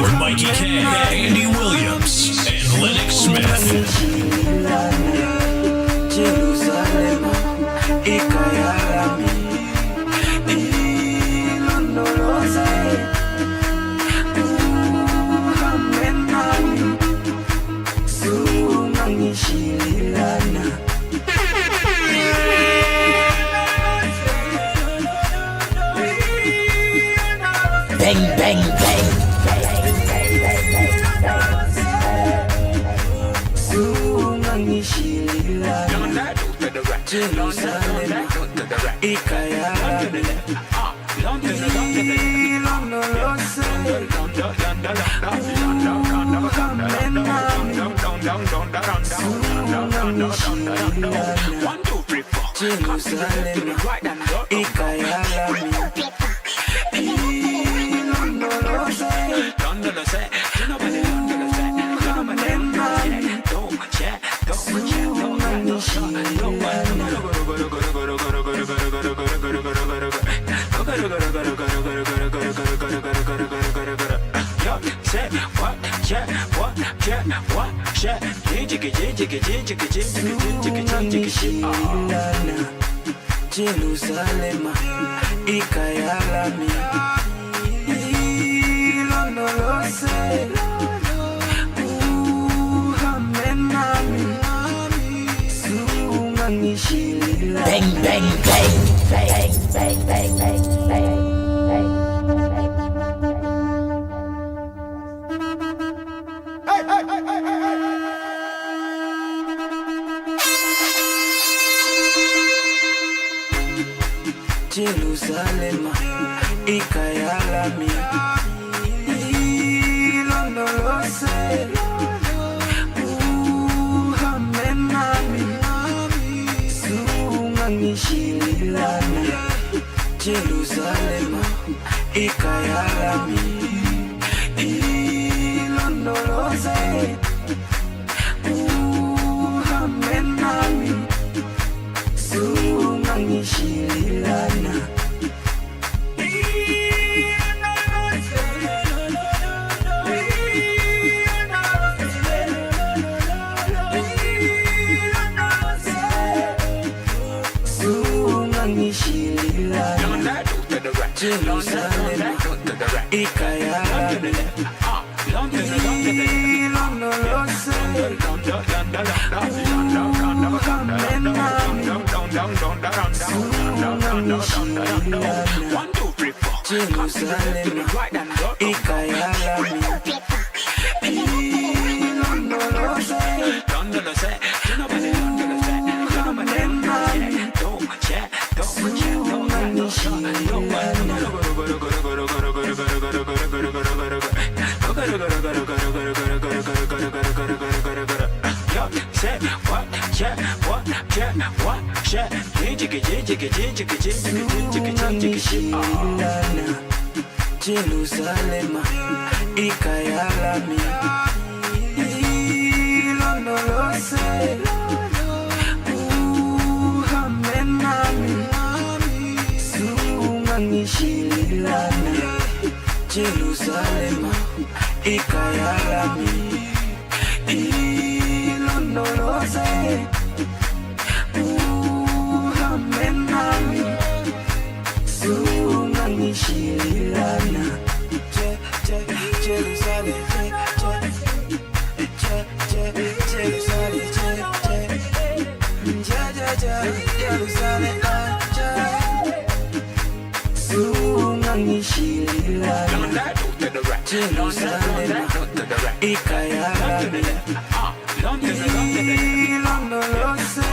with Mickie K, Andy Williams, and Lennox Smith. Bang, bang, bang. Jerusalem, ikayalami, ilondoloze, uhamenami, sungangishilila. Bang, bang, bang, bang, bang, bang, bang, bang. Jerusalem, ikayalami, ilondoloze, uhamenami, sungangishilana. Jerusalem, ikayalami, ilondoloze, uhamenami, sungangishilana. Jerusalem, ikayalami, ilondoloze, uhamenami, sungangishilana. Jerusalem, ikayalami, ilondoloze, Jerusalem, ikayalami, ilondoloze, uhamenami, sungangishilana. Jerusalem, ikayalami, ilondoloze, uhamenami, sungangishilana. Jerusalem, Jerusalem, sungangishilana. Jerusalem, ikayalami, ilondoloze,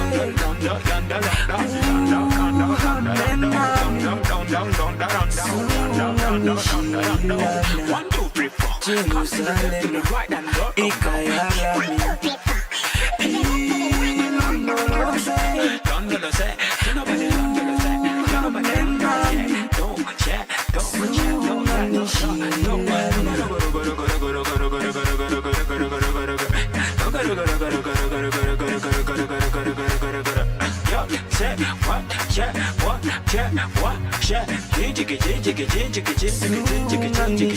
uhamenami, sungangishilana. Jerusalem, ikayalami, ilondoloze,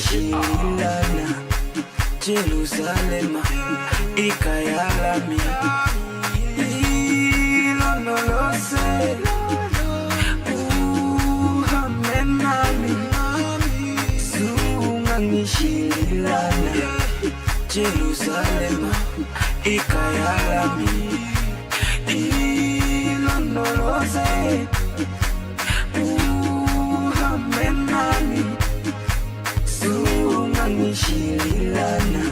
Jerusalem, Jerusalem, ikayalami. Ilonolose, uhamenami, sungangishilana. Jerusalem, ikayalami. Ilonolose, uhamenami, sungangishilana.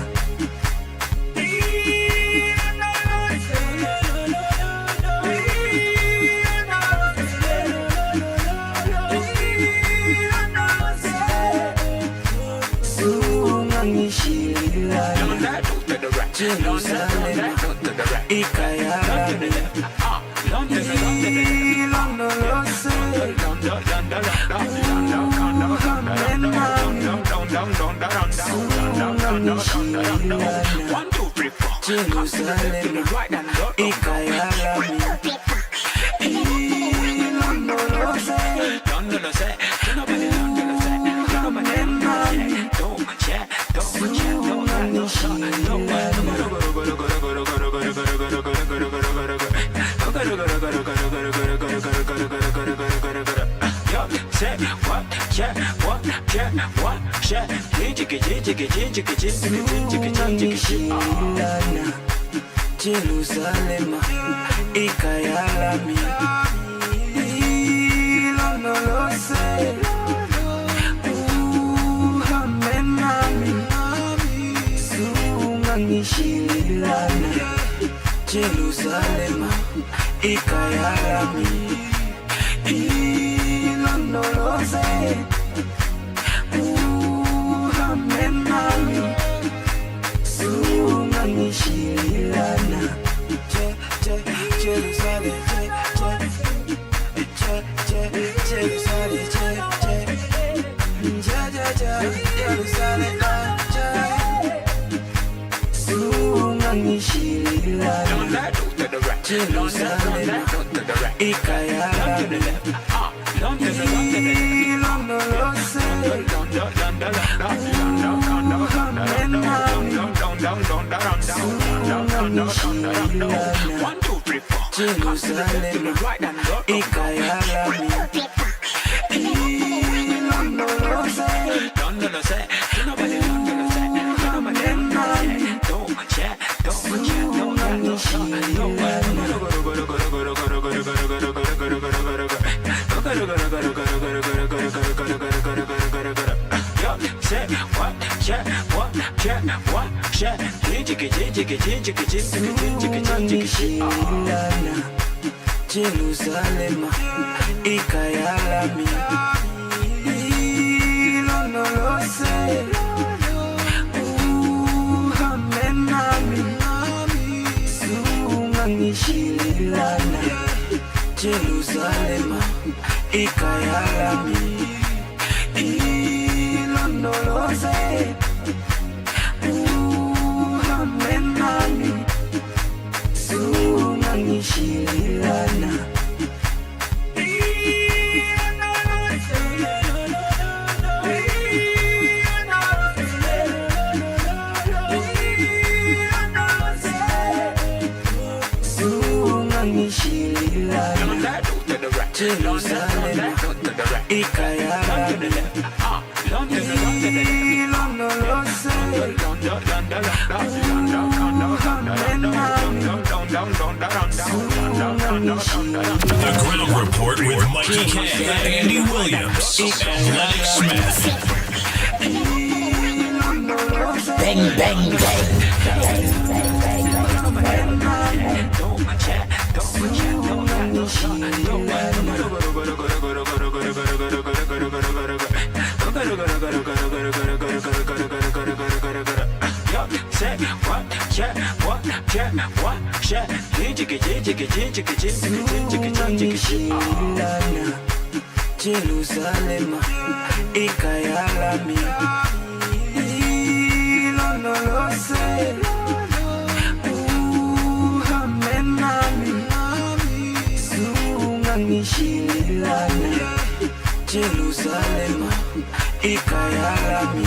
Jerusalem, ikayalami. Ilonolose, Jerusalem, ikayalami. Jerusalem, ikayalami. Ilonolose, uhamenami, sungangishilana. Jerusalem, ikayalami. Ilonolose, uhamenami, sungangishilana. Jerusalem, Jerusalem, ikayalami. Ilonolose, Jerusalem, ikayalami. Jerusalem, ikayalami. Ilonolose, uhamenami, sungangishilana. Jerusalem, ikayalami. Ilonolose, uhamenami, sungangishilana. Jerusalem, ikayalami. Ilonolose, The Ground Report with Mickie, Andy Williams, and Lennox Smith. Bang, bang, bang. Jerusalem, ikayalami. Ilonolose, uhamenami, sungangishilana. Jerusalem, ikayalami.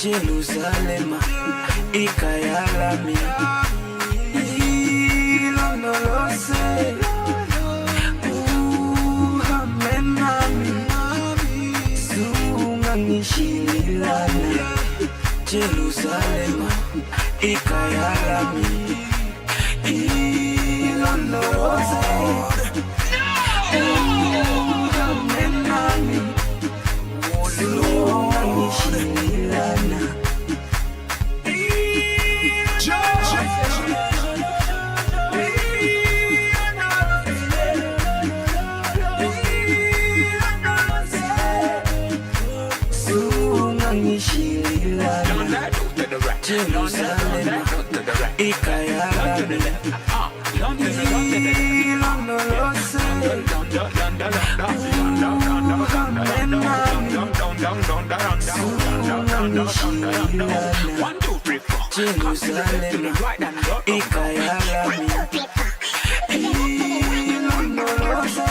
Jerusalem, ikayalami, ilondolose, uhamenami, sungangishilana. Jerusalem, ikayalami, ilondolose, uhamenami, sungangishilana. Jerusalem, ikayalami, ilondolose, Jerusalem, ikayalami, ilondolose,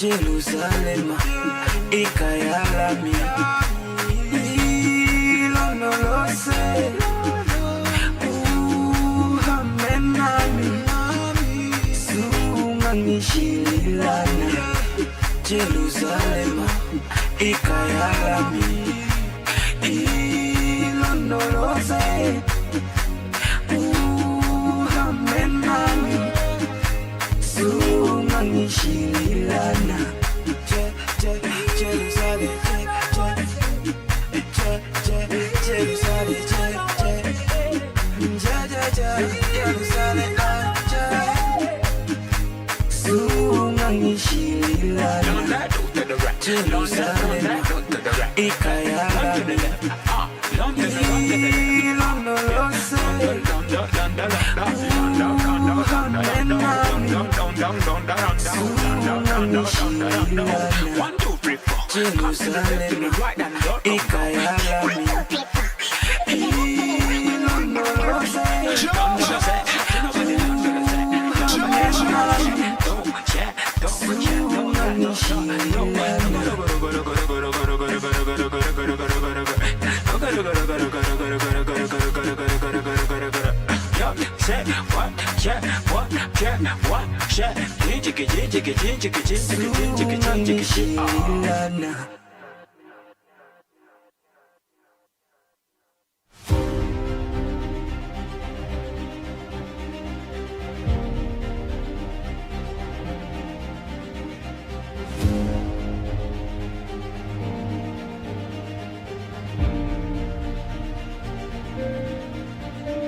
Jerusalem, ikayalami, ilondolose, uhamenami, sungangishilana. Jerusalem, ikayalami, ilondolose, uhamenami, sungangishilana. Jerusalem, Jerusalem, ikayalami, ilondolose, Jerusalem, ikayalami,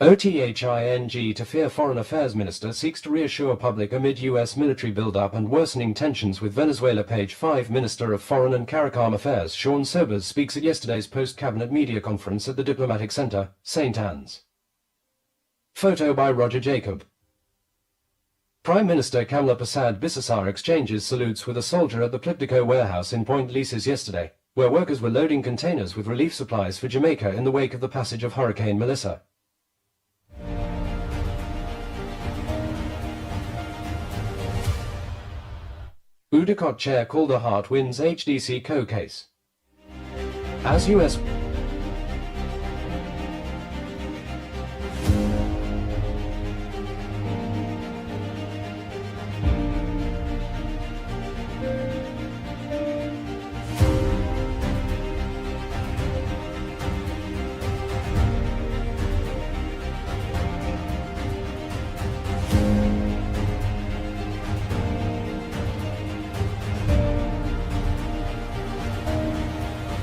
OTHING to fear Foreign Affairs Minister seeks to reassure public amid U.S. military buildup and worsening tensions with Venezuela. Page 5 Minister of Foreign and CARICOM Affairs Sean Sobers speaks at yesterday's post-cabinet media conference at the Diplomatic Center, St. Anne's. Photo by Roger Jacob. Prime Minister Kamla Persad-Bissessar exchanges salutes with a soldier at the Plipdico warehouse in Point Lises yesterday, where workers were loading containers with relief supplies for Jamaica in the wake of the passage of Hurricane Melissa. Udicott Chair Calder Hart wins HDC Co case. As U.S.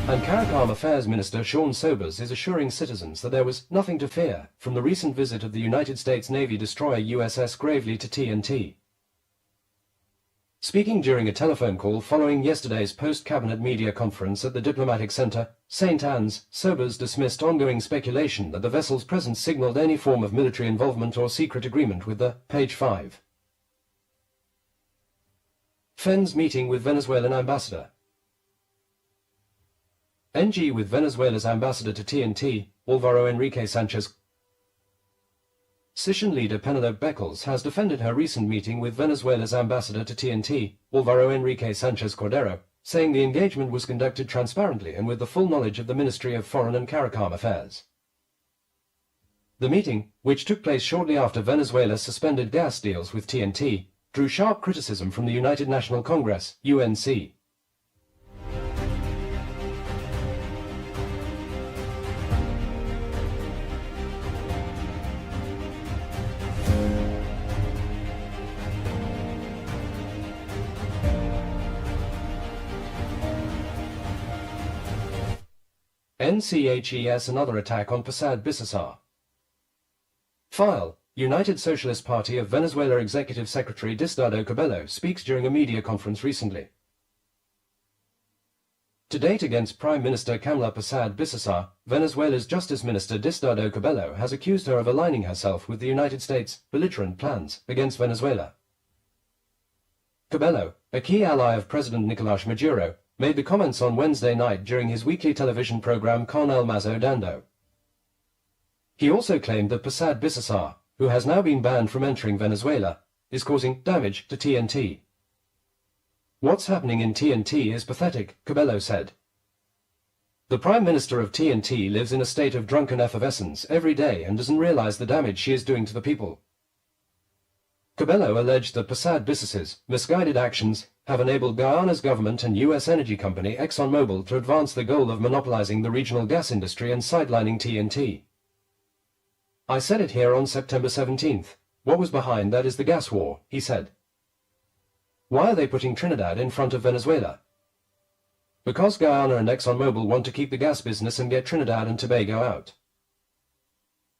And CARICOM Affairs Minister Sean Sobers is assuring citizens that there was nothing to fear from the recent visit of the United States Navy destroyer USS Gravely to TNT. Speaking during a telephone call following yesterday's post-cabinet media conference at the Diplomatic Center, St. Anne's, Sobers dismissed ongoing speculation that the vessel's presence signaled any form of military involvement or secret agreement with the Page 5. FEN's meeting with Venezuelan ambassador. NG with Venezuela's ambassador to TNT, Alvaro Enrique Sanchez. Session leader Penelope Beckles has defended her recent meeting with Venezuela's ambassador to TNT, Alvaro Enrique Sanchez Cordero, saying the engagement was conducted transparently and with the full knowledge of the Ministry of Foreign and CARICOM Affairs. The meeting, which took place shortly after Venezuela suspended gas deals with TNT, drew sharp criticism from the United National Congress, UNC. NCHES another attack on Persad-Bissessar. File, United Socialist Party of Venezuela Executive Secretary Diosdado Cabello speaks during a media conference recently. To date against Prime Minister Kamla Persad-Bissessar, Venezuela's Justice Minister Diosdado Cabello has accused her of aligning herself with the United States' belligerent plans against Venezuela. Cabello, a key ally of President Nicolás Maduro, made the comments on Wednesday night during his weekly television program Con El Mazo Dando. He also claimed that Persad-Bissessar, who has now been banned from entering Venezuela, is causing damage to TNT. What's happening in TNT is pathetic, Cabello said. The Prime Minister of TNT lives in a state of drunken effervescence every day and doesn't realize the damage she is doing to the people. Cabello alleged that Persad-Bissessar's misguided actions have enabled Guyana's government and U.S. energy company ExxonMobil to advance the goal of monopolizing the regional gas industry and sidelining TNT. I said it here on September 17th. What was behind that is the gas war, he said. Why are they putting Trinidad in front of Venezuela? Because Guyana and ExxonMobil want to keep the gas business and get Trinidad and Tobago out.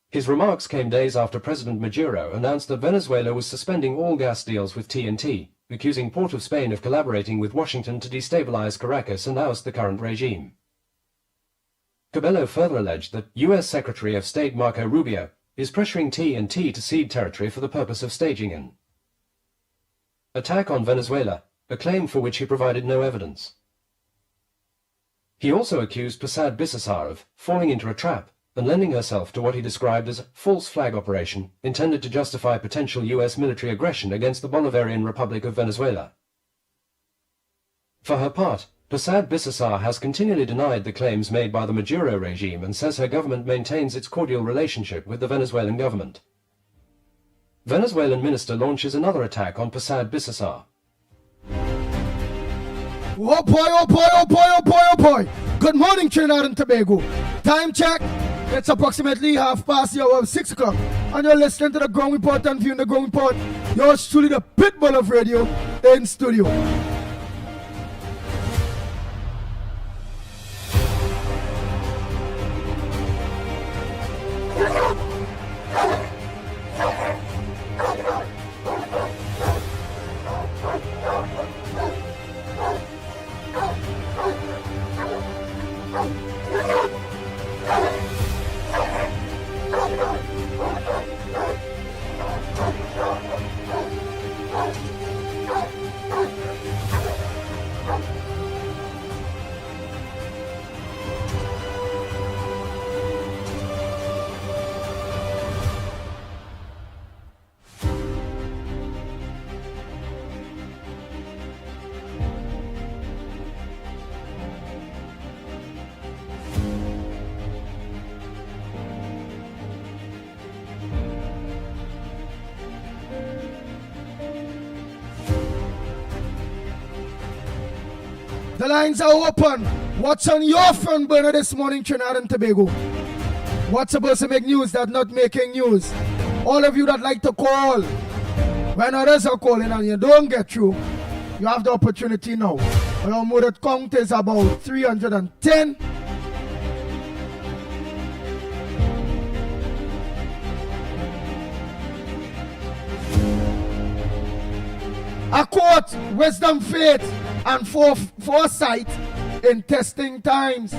His remarks came days after President Maduro announced that Venezuela was suspending all gas deals with TNT, accusing Port of Spain of collaborating with Washington to destabilize Caracas and oust the current regime. Cabello further alleged that U.S. Secretary of State Marco Rubio is pressuring TNT to cede territory for the purpose of staging an attack on Venezuela, a claim for which he provided no evidence. He also accused Persad-Bissessar of falling into a trap and lending herself to what he described as a false flag operation intended to justify potential U.S. military aggression against the Bolivarian Republic of Venezuela. For her part, Persad-Bissessar has continually denied the claims made by the Maduro regime and says her government maintains its cordial relationship with the Venezuelan government. Venezuelan minister launches another attack on Persad-Bissessar. Oh boy, oh boy, oh boy, oh boy, oh boy. Good morning, Trinidad and Tobago. Time check. It's approximately 6 o'clock. And you're listening to the Ground Report and viewing the Ground Report. Yours truly, the Pitbull of radio in studio. The lines are open. What's on your front burner this morning, Trinidad and Tobago? What's supposed to make news that's not making news? All of you that like to call, when others are calling and you don't get through, you have the opportunity now. Our murder count is about 310. A quote, wisdom, faith, and foresight in testing times.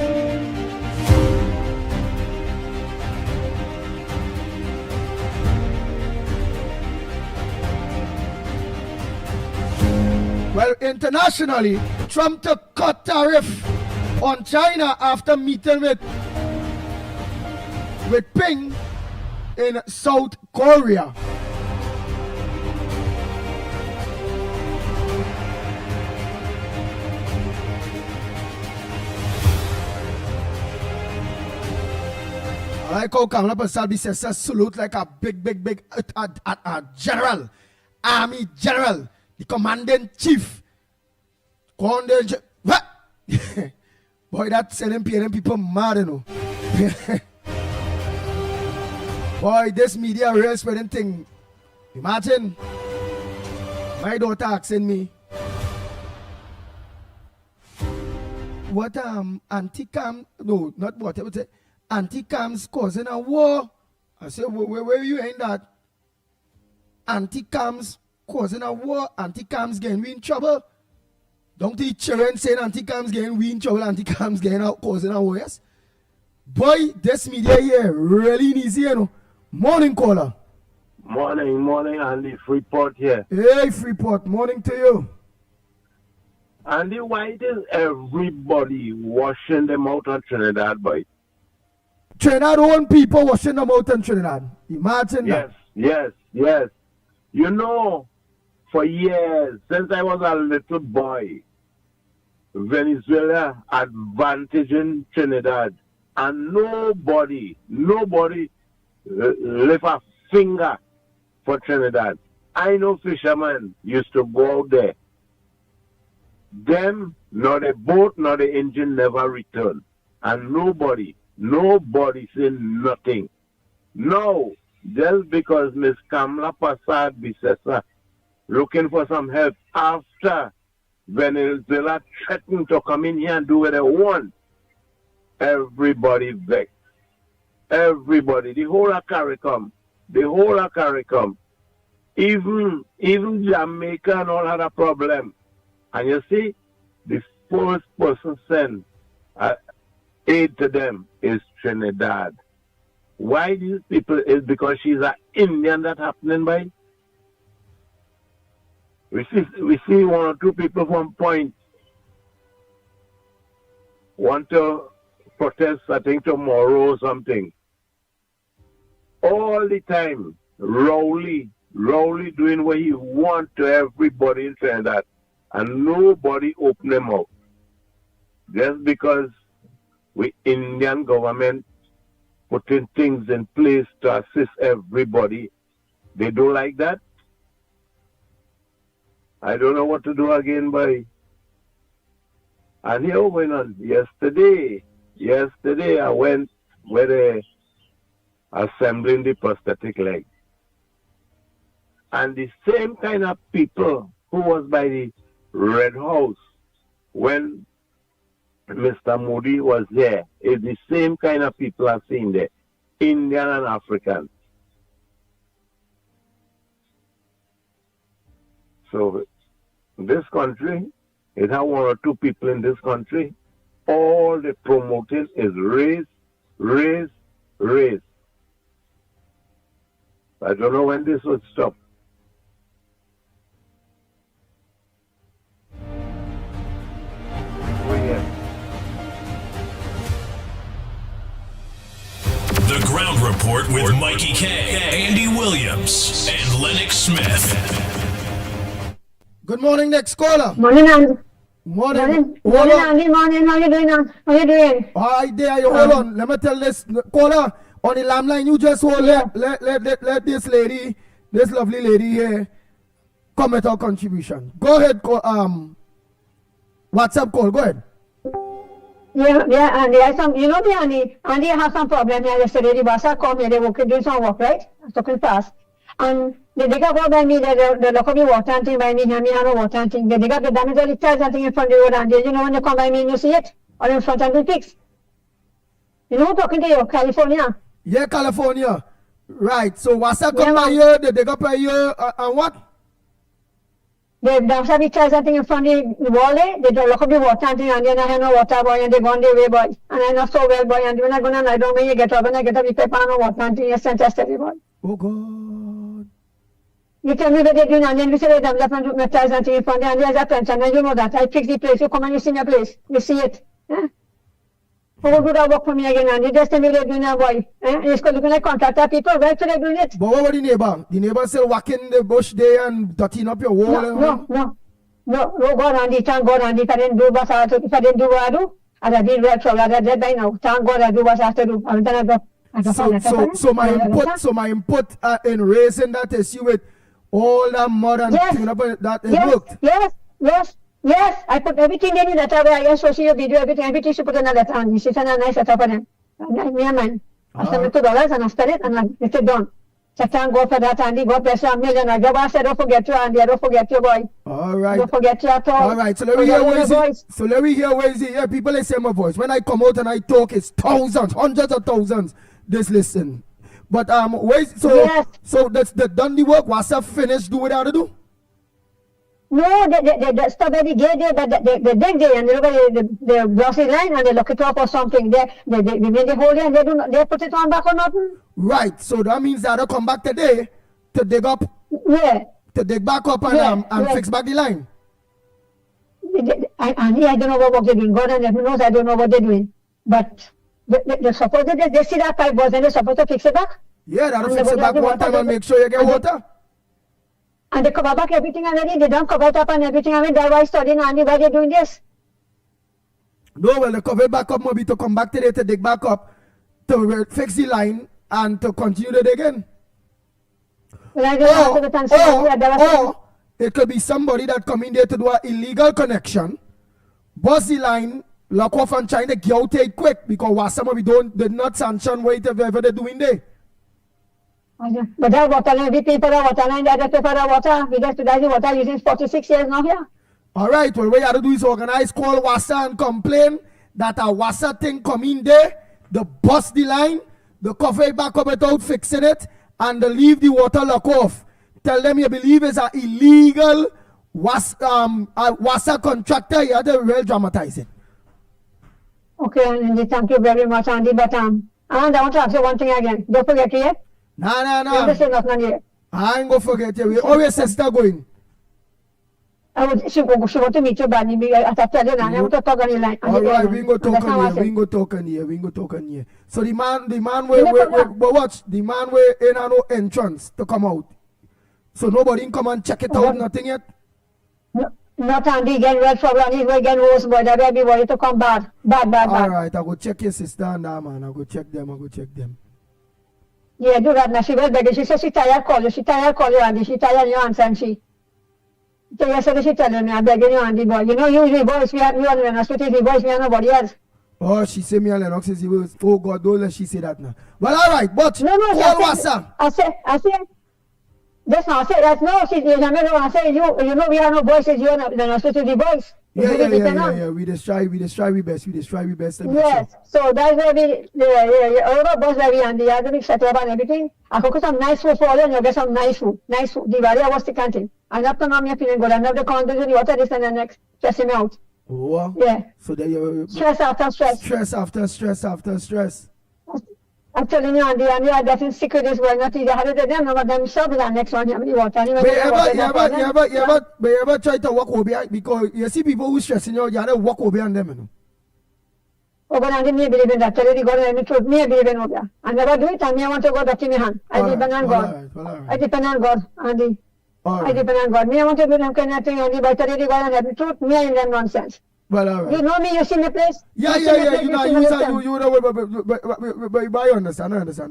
Well, internationally, Trump took cut tariff on China after meeting with Ping in South Korea. I like how Kamala Pasalbi says salute like a big general, army general, the commanding chief. What? Boy, that's selling people mad, you know. Boy, this media real spreading thing. Imagine my daughter asking me, what anti-cam, no, not what, I would say, anti-cams causing a war. I said, where you in that? Anti-cams causing a war, anti-cams getting we in trouble. Don't the children saying anti-cams getting we in trouble, anti-cams getting out causing a war, yes? Boy, this media here really easy, you know. Morning, caller. Morning, Andy. Freeport here. Hey, Freeport. Morning to you. Andy, why is everybody washing them out of Trinidad, boy? Trinidad own people washing them out in Trinidad. Imagine that. Yes. You know, for years, since I was a little boy, Venezuela advantaging Trinidad. And nobody lift a finger for Trinidad. I know fishermen used to go out there. Them, nor the boat, nor the engine never returned. And nobody said nothing. No, just because Miss Kamala Passad Bisesa looking for some help after Venezuela threatened to come in here and do what they want. Everybody vexed. Everybody, the whole of CARICOM, even Jamaica and all had a problem. And you see, the first person sent aid to them is Trinidad. Why these people? Is because she's an Indian that happening by. We see one or two people from Point want to protest, I think tomorrow or something. All the time, Rowley doing what he wants to everybody in Trinidad, and nobody open them up. Just because we Indian government putting things in place to assist everybody, they don't like that. I don't know what to do again, boy. And here went on yesterday I went where they assembling the prosthetic leg. And the same kind of people who was by the Red House when Mr. Modi was there is the same kind of people I've seen there, Indian and African. So this country, it has one or two people in this country, all they promoting is race. I don't know when this would stop. The Ground Report with Mickie K, Andy Williams, and Lennox Smith. Good morning, next caller. Morning, Andy. Morning. Morning, Andy. Morning. How you doing? How you doing? Hi there. You hold on. Let me tell this caller on the landline. You just hold. Let this lady, this lovely lady here, come with her contribution. Go ahead, What's up, Cole? Go ahead. Yeah, Andy, Andy, I have some problem here yesterday. The boss come here, they were doing some work, right? I was talking fast. And they dig up all by me, they look up the water and thing by me, and me have no water and thing. They dig up the damage all the tires and thing in front of the road, and you know when they come by me and you see it, or in front and they fix. You know I'm talking to you, California. Yeah, California. Right, so what's up come by here, they dig up by here, and what? They dump up the tires and thing in front of the wall, they don't look up the water and thing, and then I have no water, boy, and they go on their way, boy. And I know so well, boy, and when I go and I don't when you get up, when I get up, you pay no water and thing, you send test every boy. Oh, God. You tell me what they're doing, and then we say they dump up and my tires and thing in front of and there's a pension, and you know that. I fix the place, you come and you see my place, you see it. Who will do that work for me again, and you just tell me they're doing that, boy. It's looking like contractor people, why should they doing it? But what about the neighbor? The neighbor still walking the bush there and dotting up your wall? No, God, Andy, thank God, Andy, if I didn't do what I have to, if I didn't do what I do, and I did real trouble, I'd dead by now. Thank God I do what I have to do. And then I go. So my input in raising that issue with all that mud and thing up that it worked. Yes, I put everything in that way. I also see your video, everything she put in a letter, and she sent a nice letter for them. Me and mine. I sent me $2 and I spent it, and I said done. So thank God for that, Andy. God bless you a million. I said, don't forget you, Andy. Don't forget you, boy. All right. Don't forget you at all. All right. So let me hear where is it. Yeah, people they say my voice. When I come out and I talk, it's thousands, hundreds of thousands. Just listen. But so that's the done the work. What's up? Finished? Do what I have to do. No, they stop at the gate there, but they dig there and they look at the glossy line and they look it up or something. They made the hole there and they put it on back or nothing. Right, so that means that they'll come back today to dig up. Yeah. To dig back up and fix back the line. I don't know what they're doing. God and heaven knows I don't know what they're doing. But they're supposed to, they see that pipe was and they're supposed to fix it back. Yeah, that'll fix it back one time and make sure you get water. And they cover back everything already. They don't cover it up and everything. I mean, that's why I studying Andy, why they're doing this. No, well, they cover it back up maybe to come back today to dig back up, to fix the line and to continue the digging. Well, or it could be somebody that come in there to do an illegal connection, bust the line, lock off and trying to get out it quick because some of we did not sanction whatever they're doing there. But that water line, we pay for the water line, that pay for the water. We just today the water using 46 years now here. All right, well, what you have to do is organize, call WASA and complain that a WASA thing come in there, they bust the line, they cover it back up without fixing it, and they leave the water lock off. Tell them you believe it's an illegal WASA contractor. You have to real dramatize it. Okay, Andy, thank you very much, Andy. But and I want to ask you one thing again. Don't forget it yet. No. I ain't gonna forget you. We always sister going. She want to meet you, Bunny. I tell you now. I want to talk on the line. All right, we go talk on here. So the man where ain't no entrance to come out. So nobody can come and check it out. Nothing yet. Not Andy again. Red trouble. He's again worse, boy. That baby boy to come bad. All right, I go check your sister and that man. I go check them. Yeah, do that now. She was begging. She said she tired call you. Andy. She tired you answer and she. So yesterday she telling me, I'm begging you, Andy boy. You know, usually boys, we are Lennox, but the boys, we are nobody else. Oh, she said me and Lennox is the worst. Oh God, don't let she say that now. Well, all right, but call WhatsApp. I say, that's not, I say, that's no, she, I say, you know, we are no boys, you are Lennox, but the boys. Yeah. We just try we best. Yes, so that's where all the boys where we and the other big set up and everything. I cook some nice food for you and you get some nice food. The value was the canteen. And after now, I'm feeling good. I'm not the content in the water, this and the next, stressing me out. Oh, yeah. So there you stress after stress. Stress after stress. I'm telling you, Andy, I'm getting sick of this world. Not easy. How did them know themselves the next one? You ever try to walk over because you see people who stressing you, you have to walk over on them, you know. Oh, but Andy, me believe in that. Tell you the God and the truth. Me believe in over. I never do it, and me I want to go back in my hand. I depend on God. I depend on God, Andy. I depend on God. Me I want to do them kind of thing, Andy, but tell you the God and the truth. Me I in them nonsense. Well, all right. You know me, you see me place? Yeah. You understand.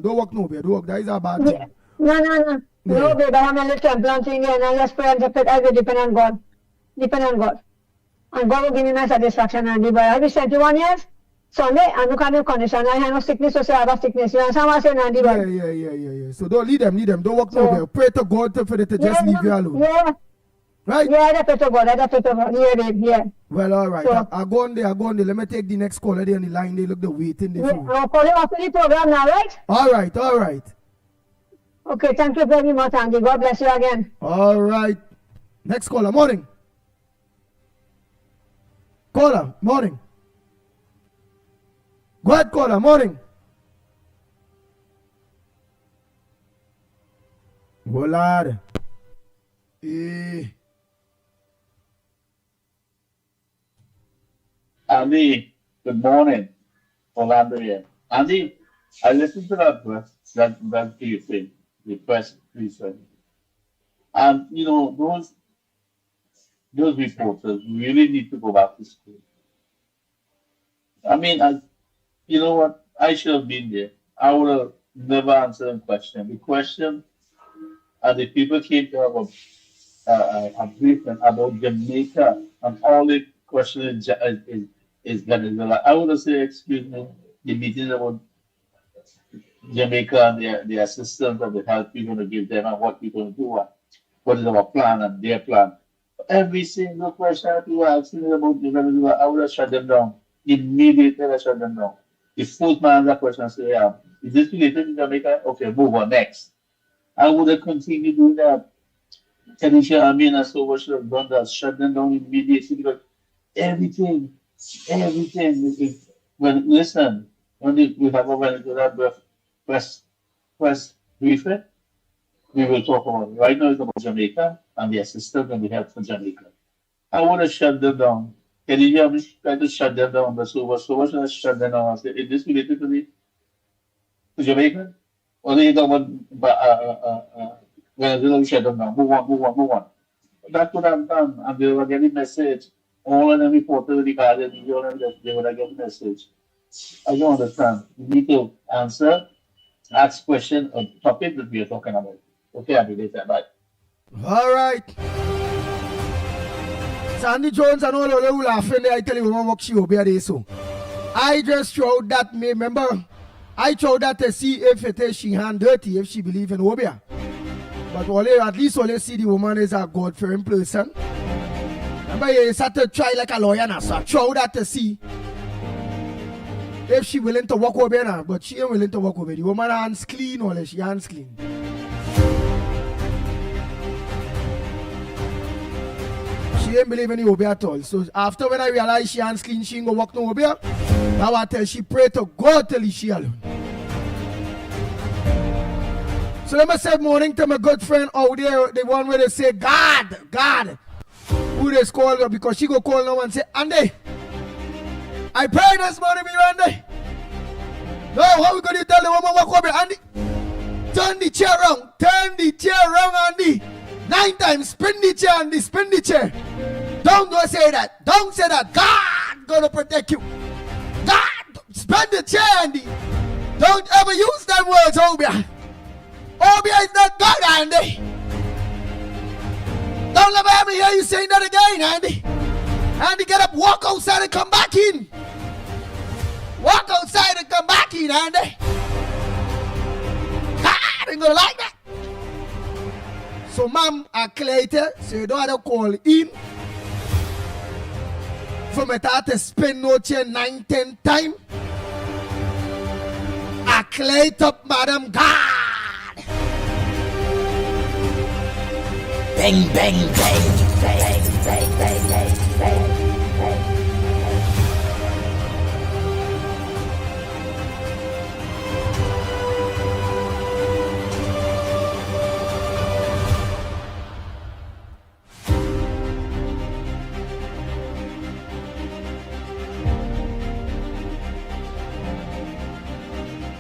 Don't walk nowhere. Don't walk. That is a bad thing. No. No, baby, I'm a little implant thing and I just pray and I will depend on God. And God will give me my satisfaction, Andy. But I'll be 71 years. Sunday, and look at the condition. I have no sickness, so say I have a sickness. You understand what I'm saying, Andy? Yeah. So don't leave them. Don't walk nowhere. Pray to God for them to just leave you alone. Yeah. Right? Yeah, I pray to God. Yeah, babe, yeah. Well, all right. So, I'll go on there. Let me take the next caller there on the line. They look the waiting. I'll call you after the program now, right? All right. Okay, thank you very much, Andy. God bless you again. All right. Next caller, morning. Caller, morning. Go ahead, caller, morning. Go, lad. Andy, good morning. Orlando here. Andy, I listened to that briefing, the press briefing. And you know, those reporters really need to go back to school. I mean, you know what? I should have been there. I would have never answered the question. The question, and the people came to have a briefing about Jamaica, and all the question is Venezuela. I would have said, excuse me, the meeting about Jamaica and the assistance of the help you're going to give them and what you're going to do, and what is our plan and their plan. Every single question that you were asking about Venezuela, I would have shut them down. Immediately, I shut them down. The fourth man that question say, yeah, is this related to Jamaica? Okay, move on, next. I would have continued doing that. Tanisha, I mean, I so much should have done that, shut them down immediately, because everything is, when we have a Venezuela press briefing, we will talk about it. Right now it's about Jamaica and the assistance and the help for Jamaica. I want to shut them down. Can you hear me try to shut them down? But so much should I shut them down? I said, is this related to Jamaica? Or do you talk about Venezuela, shut them down? Move on. That could have done, and they were getting message. All of them reported regarding they would have get message. I don't understand. You need to ask question on the topic that we are talking about. Okay, I'll be later. Bye. All right. Sandy Jones and all of them laughing there. I tell you, what she will be there so. I just showed that, remember, I showed that to see if it is she hand dirty, if she believe in Obia. But at least all see the woman is a God-fearing person. Remember, you had to try like a lawyer now, so I showed that to see if she willing to walk over now, but she ain't willing to walk over. The woman hands clean, or she hands clean. She ain't believe in the Obia at all. So after when I realized she hands clean, she ain't gonna walk no Obia. Now I tell she pray to God till she alone. So let me say morning to my good friend out there, the one where they say God. Who they call her because she go call now and say, Andy, I pray this morning for you, Andy. No, how we gonna tell the woman walk over, Andy? Turn the chair around, Andy. 9 times, spin the chair, Andy, spin the chair. Don't go say that. Don't say that. God gonna protect you. God, spin the chair, Andy. Don't ever use them words, Obia. Obia is not God, Andy. Don't let me hear you saying that again, Andy. Andy, get up, walk outside and come back in. Walk outside and come back in, Andy. God ain't gonna like that. So, ma'am, I clear it, so you don't have to call in. For me to spend no chair 9, 10 times. I clear it up, madam. God. Bang, bang, bang, bang, bang, bang, bang, bang.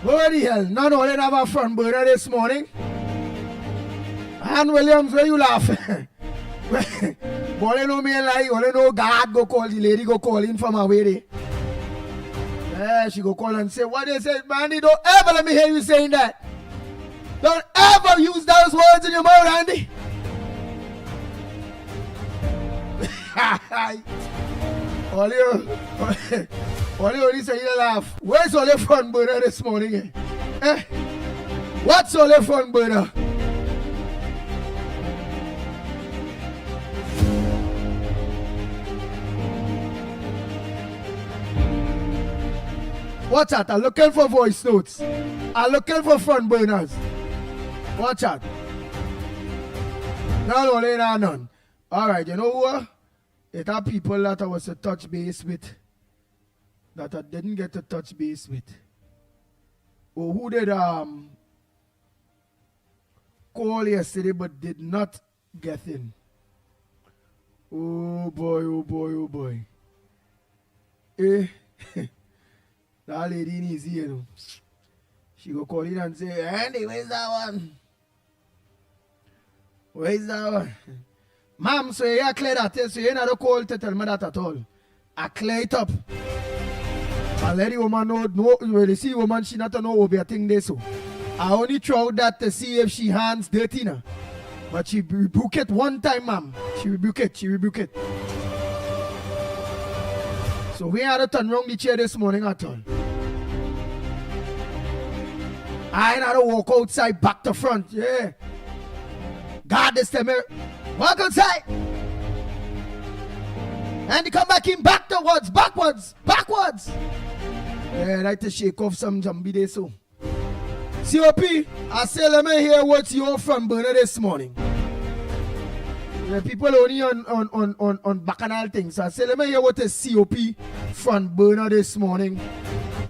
What the hell? None of them have a front burner this morning. And Williams, where you laughing? But you know me and like, you know God go call the lady, go call in from her way there. Yeah, she go call and say, what they say, Andy, don't ever let me hear you saying that. Don't ever use those words in your mouth, Andy. All you only say you laugh. Where's all your front burner this morning? Eh? What's all your front burner? Watch out, I'm looking for voice notes. I'm looking for front burners. Watch out. No, there are none. Alright, you know what? It are people that I was to touch base with that I didn't get to touch base with. Or who did call yesterday but did not get in. Oh boy, oh boy, oh boy. Eh. That lady in easy, you know. She go call in and say, Andy, where's that one? Where's that one? Ma'am, so you clear that, so you not call to tell me that at all. I clear it up. I let the woman know, when you see the woman, she not know what be a thing there, so. I only throw that to see if she hands dirty now. But she rebuke it one time, ma'am. She rebuke it. So we had to turn around the chair this morning at all. I ain't had to walk outside back to front, yeah. God this time, walk outside. And you come back in backwards. Yeah, I like to shake off some jambi there, so. COP, I say let me hear what's your front burner this morning. The people only on bacchanal things. So I say let me hear what is COP front burner this morning.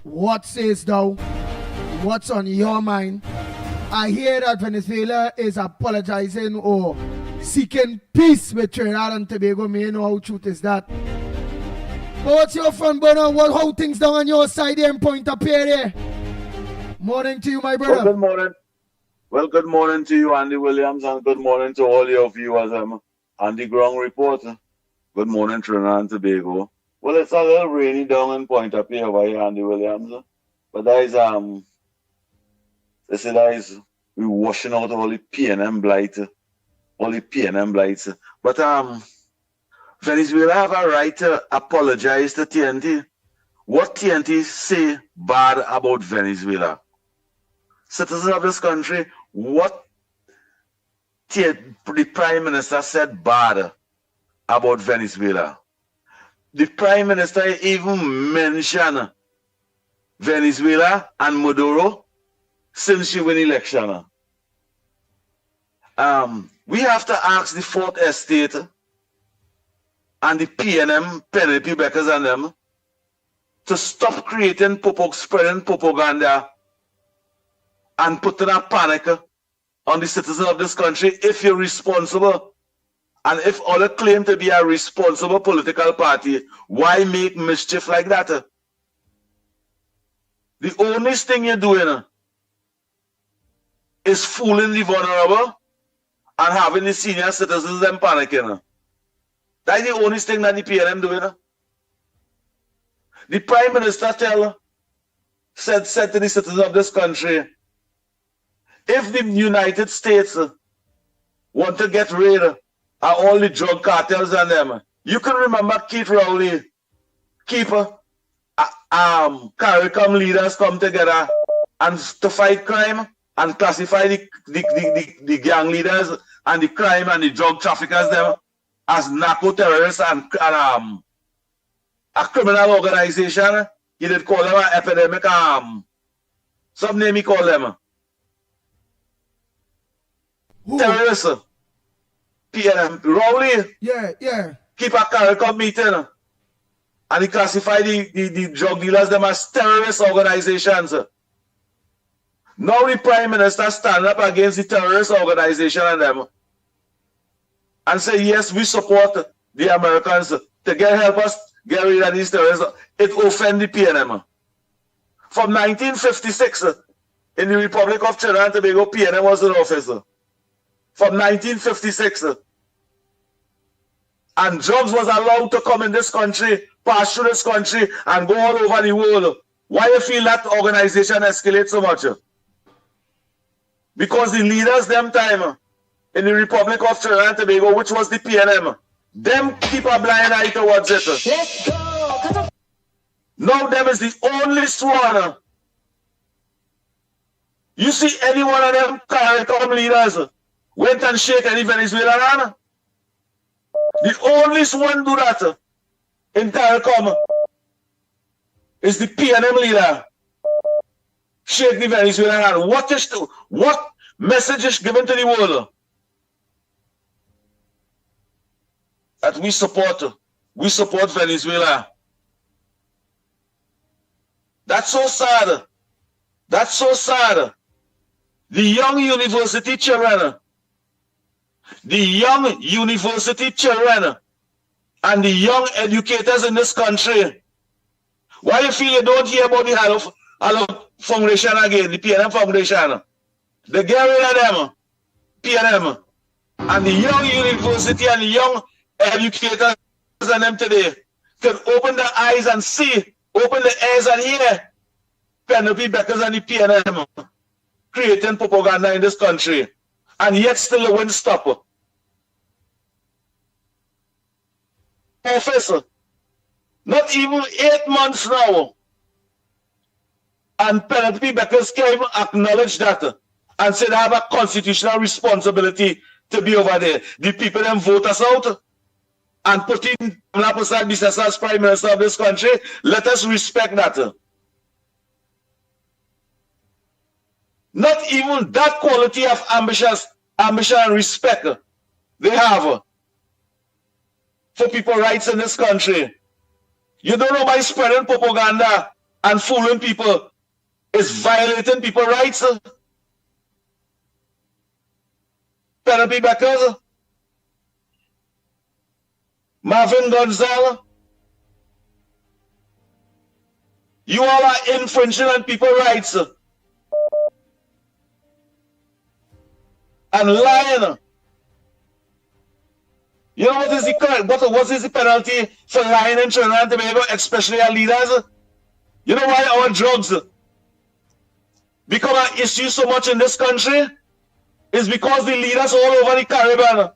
What says thou? What's on your mind? I hear that Venezuela is apologizing or seeking peace with Trinidad and Tobago. May you know how truth is that. But what's your front burner? How things down on your side there and point up here there? Morning to you, my brother. Well, good morning. Well, good morning to you, Andy Williams, and good morning to all your viewers on the ground report. Good morning, Trinidad and Tobago. Well, it's a little rainy down in Point up here by Andy Williams. But that is they say that is we washing out all the PNM blight. But Venezuela have a right to apologize to TNT. What TNT say bad about Venezuela? Citizens of this country, what the Prime Minister said bad about Venezuela? The Prime Minister even mentioned Venezuela and Maduro since she won election. We have to ask the Fourth Estate and the PNM, Penelope Beckers and them to stop creating spreading propaganda and putting a panic on the citizens of this country. If you're responsible, and if all claim to be a responsible political party, why make mischief like that? The only thing you're doing is fooling the vulnerable and having the senior citizens them panicking. That's the only thing that the PNM doing. The Prime Minister said to the citizens of this country, if the United States want to get rid of all the drug cartels and them, you can remember Keith Rowley, CARICOM leaders come together and to fight crime and classify the gang leaders and the crime and the drug traffickers them as narco terrorists and a criminal organization. He did call them an epidemic, some name he called them. Who? Terrorists. PNM. Rowley. Yeah. Keep a CARICOM meeting. And he classified the drug dealers them as terrorist organizations. Now the Prime Minister stand up against the terrorist organization and them and say, yes, we support the Americans to help us get rid of these terrorists. It offend the PNM. From 1956, in the Republic of Trinidad and Tobago, PNM was in office. From 1956. And drugs was allowed to come in this country, pass through this country, and go all over the world. Why you feel that organization escalates so much? Because the leaders them time in the Republic of Trinidad and Tobago, which was the PNM, them keep a blind eye towards it. Let's go. Now them is the only one. You see any one of them CARICOM leaders went and shake any Venezuelan hand? The only one do that in CARICOM is the PNM leader. Shake the Venezuelan hand. What message is given to the world? That we support Venezuela. That's so sad. That's so sad. The young university children and the young educators in this country. Why you feel you don't hear about the Hello Foundation again, the PNM Foundation? The get rid of them, PNM, and the young university and the young educators and them today can open their eyes and see, open their ears and hear Penelope Beckers and the PNM creating propaganda in this country, and yet still it won't stop. Professor, not even 8 months now, and Penelope Beckers can't even acknowledge that and say they have a constitutional responsibility to be over there. The people then vote us out and put in Prasad Bisesa as Prime Minister of this country. Let us respect that. Not even that quality of ambition and respect they have for people's rights in this country. You don't know by spreading propaganda and fooling people is violating people's rights. Penelope Beckers, Marvin Gonzalez, you all are infringing on people's rights and lying. You know what is the penalty for lying in Trinidad and Tobago, especially our leaders? You know why our drugs become an issue so much in this country? It's because the leaders all over the Caribbean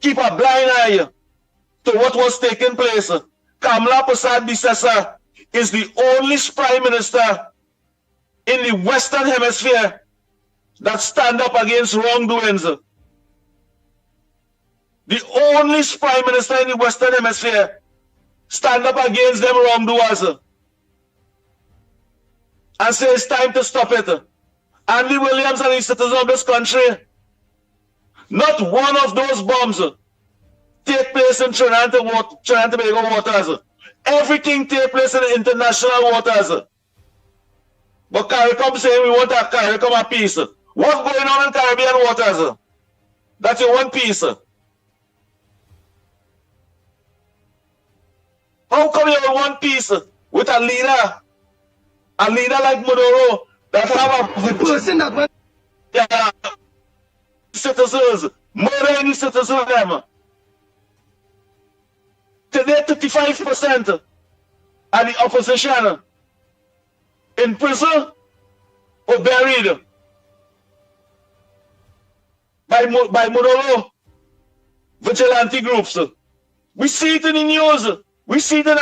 keep a blind eye to what was taking place. Kamla Prasad Bisesa is the only Prime Minister in the Western Hemisphere that stand up against wrongdoings. The only Prime Minister in the Western Hemisphere stand up against them wrongdoers and say it's time to stop it. Andy Williams and the citizens of this country, not one of those bombs take place in Trinidad and Tobago waters. Everything take place in international waters. But CARICOM saying we want a CARICOM a peace. What's going on in Caribbean waters? That's your one piece. How come you have one piece with a leader like Maduro that have a person that went citizens, murdering citizens of them? Today 35% of the opposition in prison or buried by Maduro vigilante groups. We see it in the news. We see it in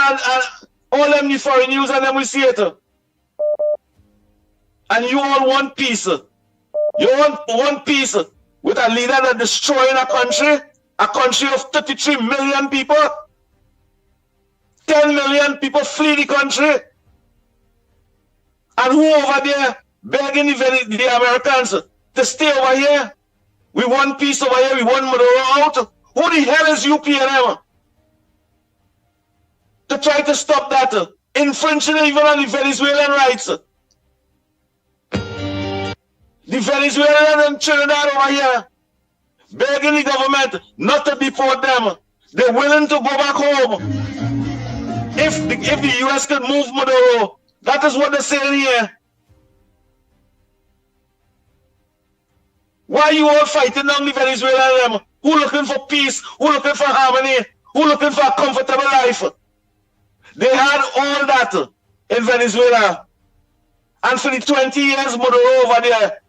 all them the foreign news, and then we see it. And you all want peace. You want one peace with a leader that destroying a country of 33 million people. 10 million people flee the country. And who over there begging the Americans to stay over here? We want peace over here. We want Maduro out. Who the hell is UPNM to try to stop that? Infringing even on the Venezuelan rights. The Venezuelan and Trinidad over here begging the government not to deport them. They're willing to go back home. If the US can move Maduro, that is what they're saying here. Why are you all fighting down the Venezuelan? Who looking for peace? Who looking for harmony? Who looking for a comfortable life? They had all that in Venezuela. And for the 20 years Maduro over there,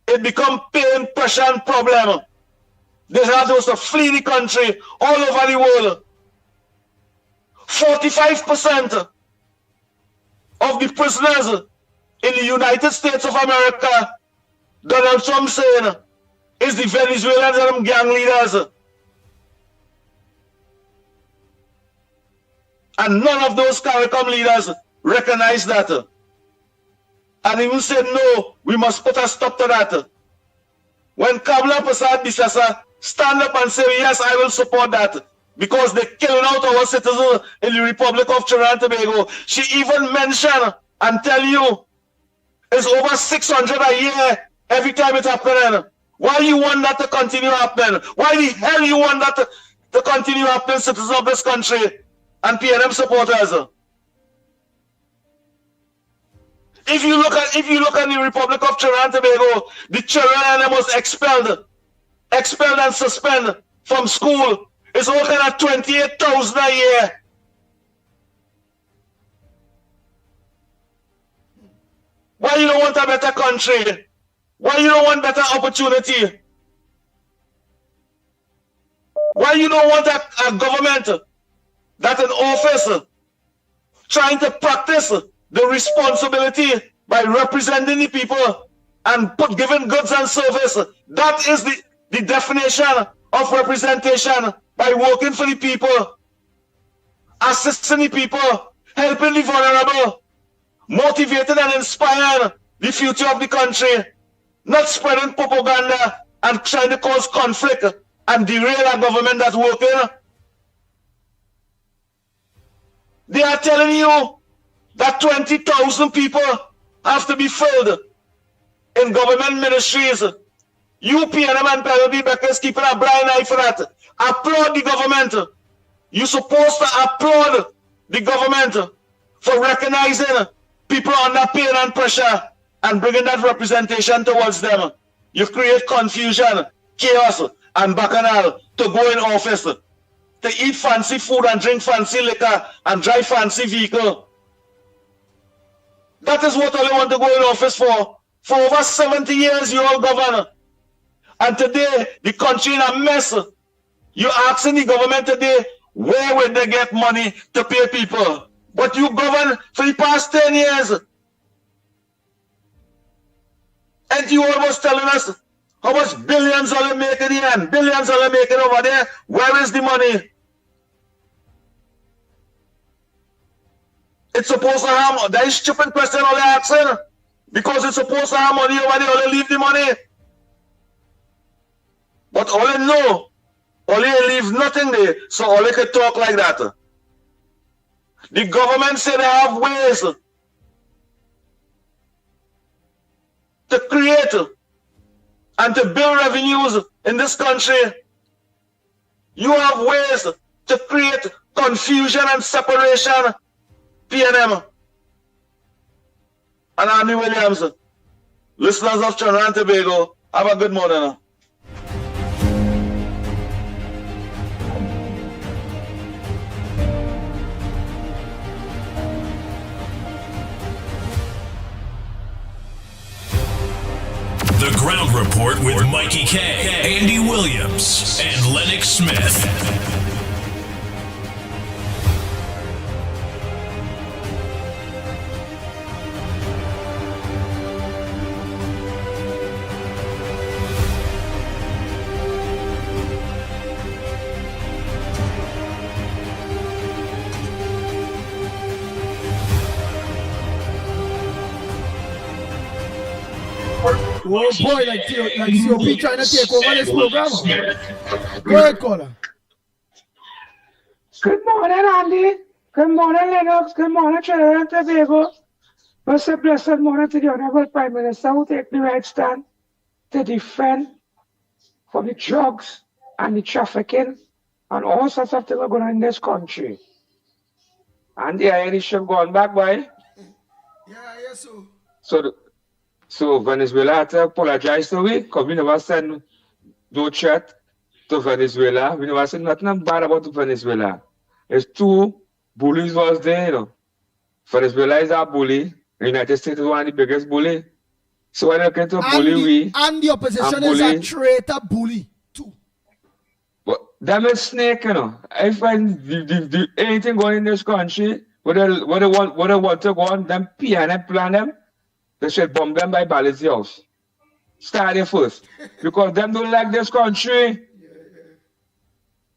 it become pain, pressure, and problem. They had those to flee the country all over the world. 45% of the prisoners in the United States of America, Donald Trump saying, is the Venezuelans and them gang leaders. And none of those CARICOM leaders recognize that. And even said, no, we must put a stop to that. When Kamala Prasad Bisasa stand up and say, yes, I will support that, because they're killing out our citizens in the Republic of Trinidad and Tobago, she even mentioned and tell you it's over 600 a year every time it's happening. Why you want that to continue happening? Why the hell you want that to continue happening, citizens of this country and PNM supporters? If you look at the Republic of Trinidad and Tobago, the children was expelled and suspended from school. It's all kind of 28,000 a year. Why you don't want a better country? Why you don't want better opportunity? Why you don't want a government that in office trying to practice the responsibility by representing the people and giving goods and service? That is the definition of representation, by working for the people, assisting the people, helping the vulnerable, motivating and inspiring the future of the country, not spreading propaganda and trying to cause conflict and derail a government that's working. They are telling you that 20,000 people have to be filled in government ministries. You PNM and Penelope Beckers keeping a blind eye for that. Applaud the government. You're supposed to applaud the government for recognizing people under pain and pressure and bringing that representation towards them. You create confusion, chaos, and bacchanal to go in office, to eat fancy food and drink fancy liquor and drive fancy vehicle. That is what all you want to go in office for. For over 70 years you all govern. And today the country in a mess. You're asking the government today, where will they get money to pay people? But you govern for the past 10 years. And you almost telling us how much billions are they making here and billions are they making over there. Where is the money? It's supposed to have, that is stupid question all they're asking. Because it's supposed to have money over there, all they leave the money. But all they know, all they leave nothing there, so all they can talk like that. The government say they have ways to create and to build revenues in this country. You have ways to create confusion and separation. PNM and Andy Williams, listeners of Trinidad and Tobago, have a good morning. The Ground Report with Mickie K, Andy Williams, and Lennox Smith. Oh boy, like COP trying to take over this program. Go ahead, caller. Good morning, Andy. Good morning, Lennox. Good morning, Trinidad and Tobago. Most a blessed morning to the Honorable Prime Minister who take the right stand to defend for the drugs and the trafficking and all sorts of things going on in this country. And the Irish have gone back, boy. Yeah, yes, sir. So Venezuela had to apologize to we, because we never send no threat to Venezuela. We never said nothing bad about Venezuela. It's two bullies was there, you know. Venezuela is a bully. The United States is one of the biggest bully. So when they came to bully we... And the opposition is a traitor bully, too. But them is snake, you know. I find anything going in this country, what they want to go on, them PNM plan them, they should bomb them by Bala's house. Start there first. Because them don't like this country.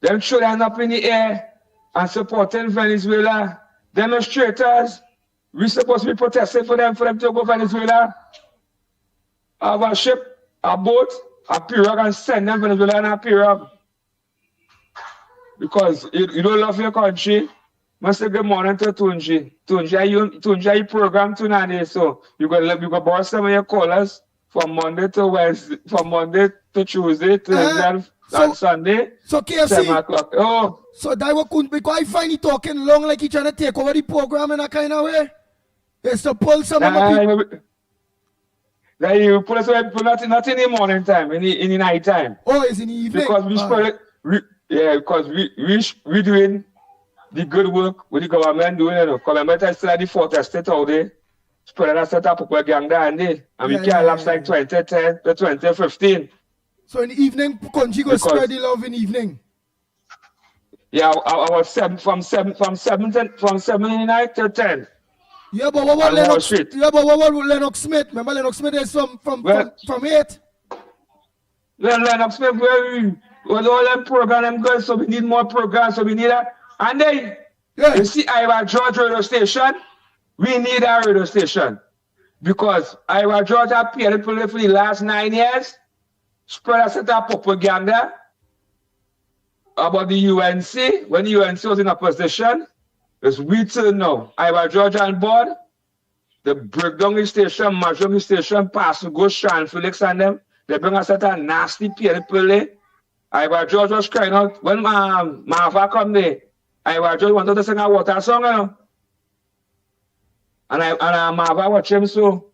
Them should end up in the air and supporting Venezuela. Demonstrators, we supposed to be protesting for them to go Venezuela. Have a ship, a boat, a pirogue, and send them Venezuela in a pirogue. Because you don't love your country. Must say good morning to Tunji. Tunji, you program tonight, so you go borrow some of your callers from Monday to Wednesday, from Monday to Tuesday to and Sunday. So KFC. 7 o'clock. Oh. So that couldn't be quite fine. He talking long like he trying to take over the program in a kind of way. It's to pull some of the people. Then you pull us away, not in the morning time, in the night time. Oh, it's in the evening. Because we because we doing the good work with the government doing it. Government is still at the fourth estate all day. Spread that set up propaganda and we can't lapse like 2010 to 2015. So in the evening, country go spread the love in the evening. Yeah, I was from 7 in the night to 10. Yeah, but what about Lennox? Yeah, but what about Lennox Smith? Remember Lennox Smith is from 8. Lennox Smith, with all them program girls, so we need more programs, so we need that. And then you see Iowa George radio station, we need a radio station. Because Iowa George have paid for the last 9 years, spread a set of propaganda about the UNC, when the UNC was in opposition. It's we turn now. Iowa George on board, they break down the station, mash down the station, pass to go Sean Felix and them. They bring a set of nasty people. Iowa George was crying out when Marva come there. Iowa George wanted to sing a water song, you know. And Marva watch him so.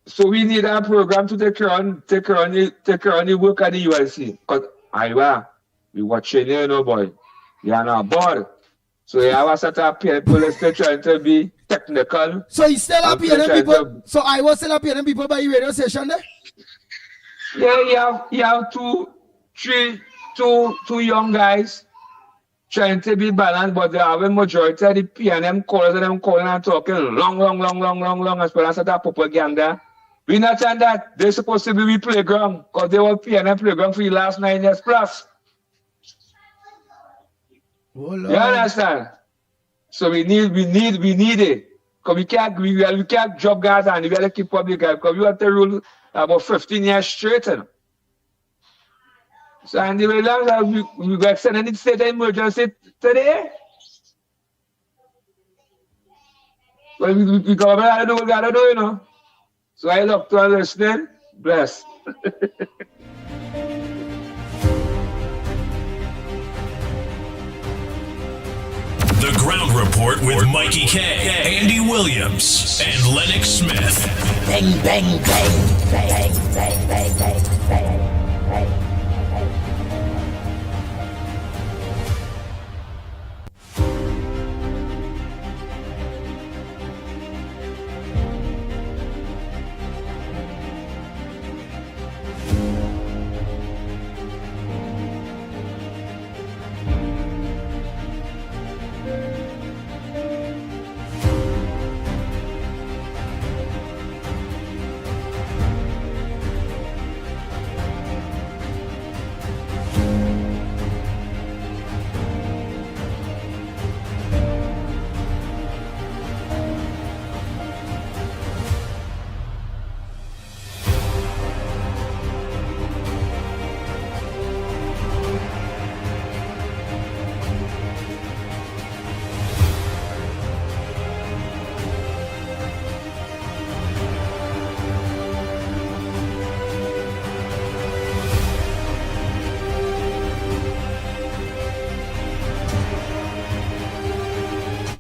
So we need a program to take care on the work at the UNC. Because Iowa, we watching you know, boy. You're not bored. So you have a set of people still trying to be technical. So he's still up here people. So I was still up here people by the radio station there? Yeah, you have two young guys trying to be balanced, but they have a majority of the PNM callers and them calling and talking long, as well as that propaganda. We're not on that. They're supposed to be playground because they were PNM playground for the last 9 years plus. Oh, you understand? So we need it. Because we can't drop guys and we got to keep public guys because we have to rule about 15 years straight. You know? So and the way long as we got extend any state of emergency today. But we gotta do what we gotta do, you know. So I love to listening. Bless. The Ground Report with Mikey K, Andy Williams, and Lennox Smith. Bang, bang, bang, bang, bang, bang, bang, bang, bang.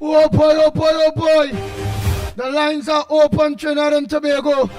Oh boy, oh boy, oh boy. The lines are open, Trinidad and Tobago.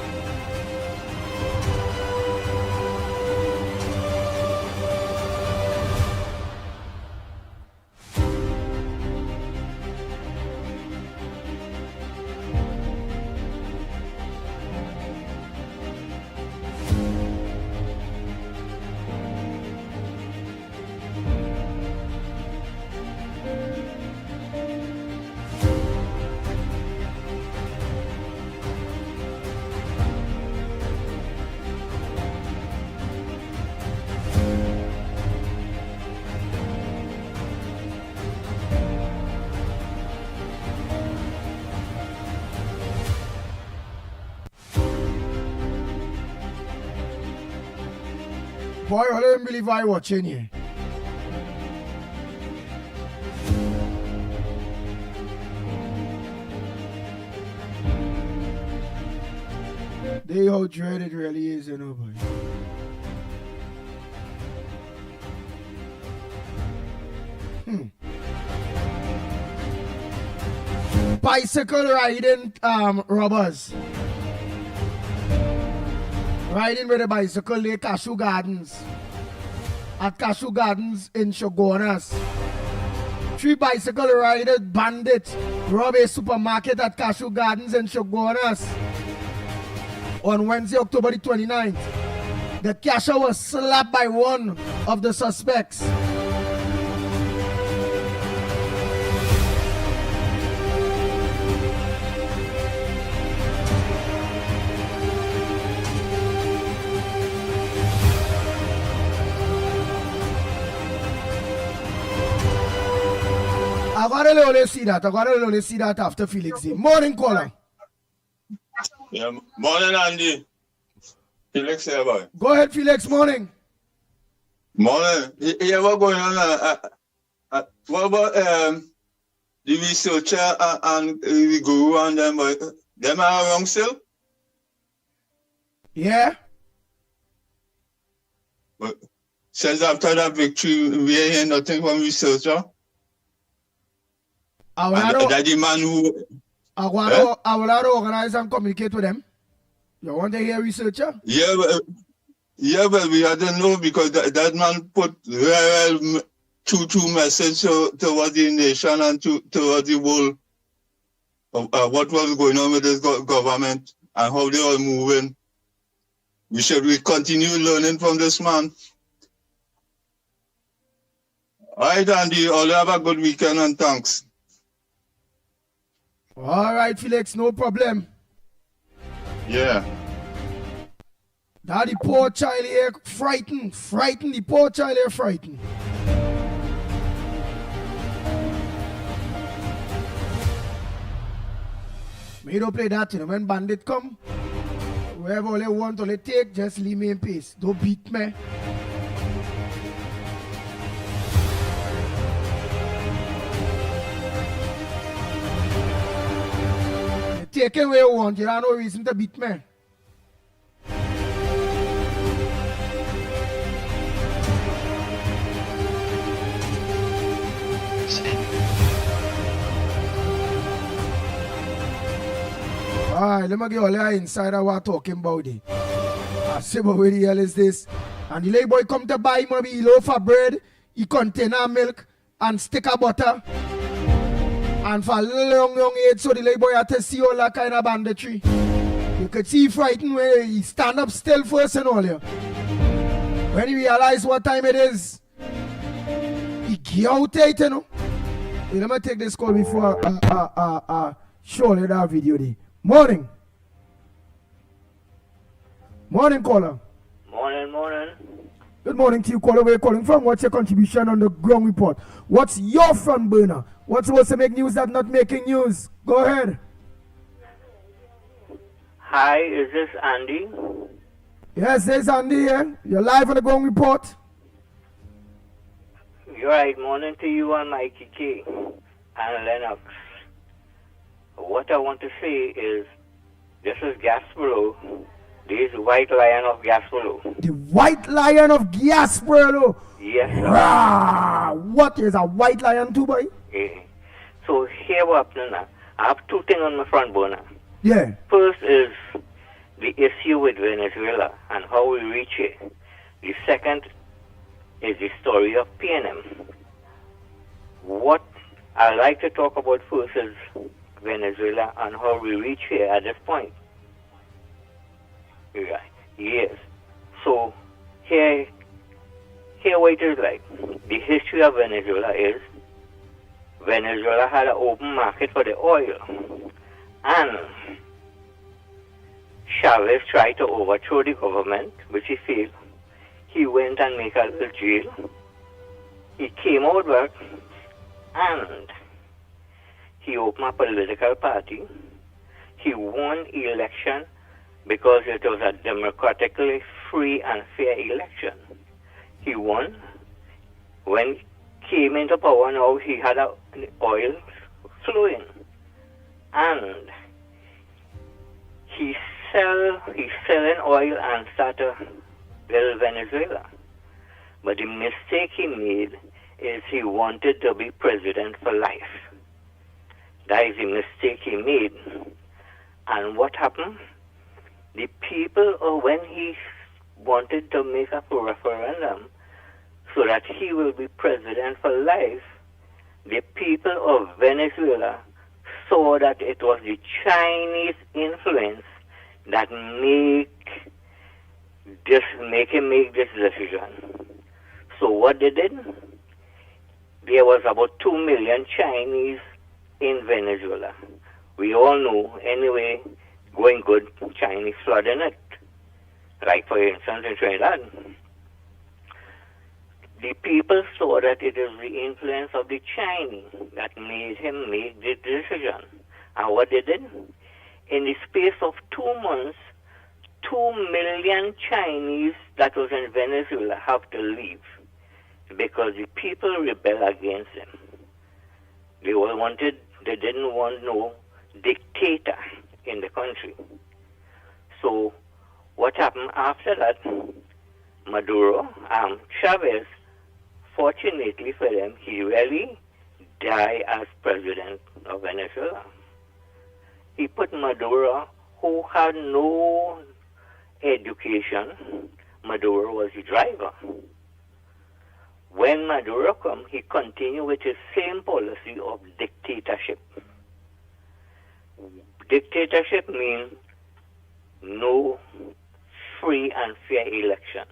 Boy, I don't believe I watching here. They how dread it really is, you know, boy. Bicycle riding robbers. Riding with a bicycle near Cashew Gardens. At Cashew Gardens in Shogunas. 3 bicycle riders bandits rob a supermarket at Cashew Gardens in Shogunas. On Wednesday, October the 29th. The cashier was slapped by one of the suspects. I gotta only see that. I gotta only see that after Felix. Morning, caller. Yeah, morning, Andy. Felix here, boy. Go ahead, Felix. Morning. Morning. Yeah, what's going on? What about the researcher and the guru and them, boy? Them are wrong still? Yeah. But since after that victory, we ain't hear nothing from researcher. That the man who... I will organize and communicate with them. You want to hear researcher? Yeah, but we don't know because that man put very true message towards the nation and towards the world of what was going on with this government and how they are moving. We continue learning from this man. All right, Andy, all have a good weekend and thanks. All right, Felix, no problem. Yeah. That the poor child here frightened. The poor child here frightened. Me don't play that, you know. When bandit come, wherever all they want, all they take, just leave me in peace. Don't beat me. Take away what you want, you have no reason to beat me. Alright, let me get all the insider what talking about it. I see what the hell is this? And the little boy come to buy maybe a loaf of bread, a container of milk, and stick of butter. And for a long age, so the little boy had to see all that kind of banditry. You could see frightened when he stand up still first and all. When he realize what time it is, he get out it, you know. Hey, let me take this call before show you that video there. Morning. Morning, caller. Morning. Good morning to you, caller. Where you calling from? What's your contribution on the ground report? What's your front burner? What's supposed to make news that not making news? Go ahead. Hi, is this Andy? Yes, there's Andy here. You're live on the ground report. You're right. Morning to you and Mickie K and Lennox. What I want to say is, this is Gasborough. This is White Lion of Gasborough. The White Lion of Gasborough? Yes, sir. Rah! What is a white lion too, boy? Yeah. So here what happening now. I have 2 things on my front burner. Yeah. First is the issue with Venezuela and how we reach it. The second is the story of PNM. What I like to talk about first is Venezuela and how we reach here at this point. Yeah. Yes. So here what it is like. The history of Venezuela is Venezuela had an open market for the oil, and Chavez tried to overthrow the government, which he failed. He went and made a little jail. He came out back and he opened a political party. He won the election because it was a democratically free and fair election. he won. When he came into power now, he had oil flowing. And he's selling oil and started to build Venezuela. But the mistake he made is he wanted to be president for life. That is the mistake he made. And what happened? The people, when he wanted to make a referendum so that he will be president for life, the people of Venezuela saw that it was the Chinese influence that make him make this decision. So what they did? There was about 2 million Chinese in Venezuela. We all know, anyway, going good, Chinese flooding it. Like, for instance, in Trinidad. The people saw that it is the influence of the Chinese that made him make this decision. And what they did? In the space of 2 months, 2 million Chinese that was in Venezuela have to leave because the people rebel against him. They didn't want no dictator in the country. So what happened after that? Maduro, Chavez, fortunately for them, he really died as president of Venezuela. He put Maduro, who had no education. Maduro was the driver. When Maduro came, he continued with his same policy of dictatorship. Dictatorship means no free and fair election.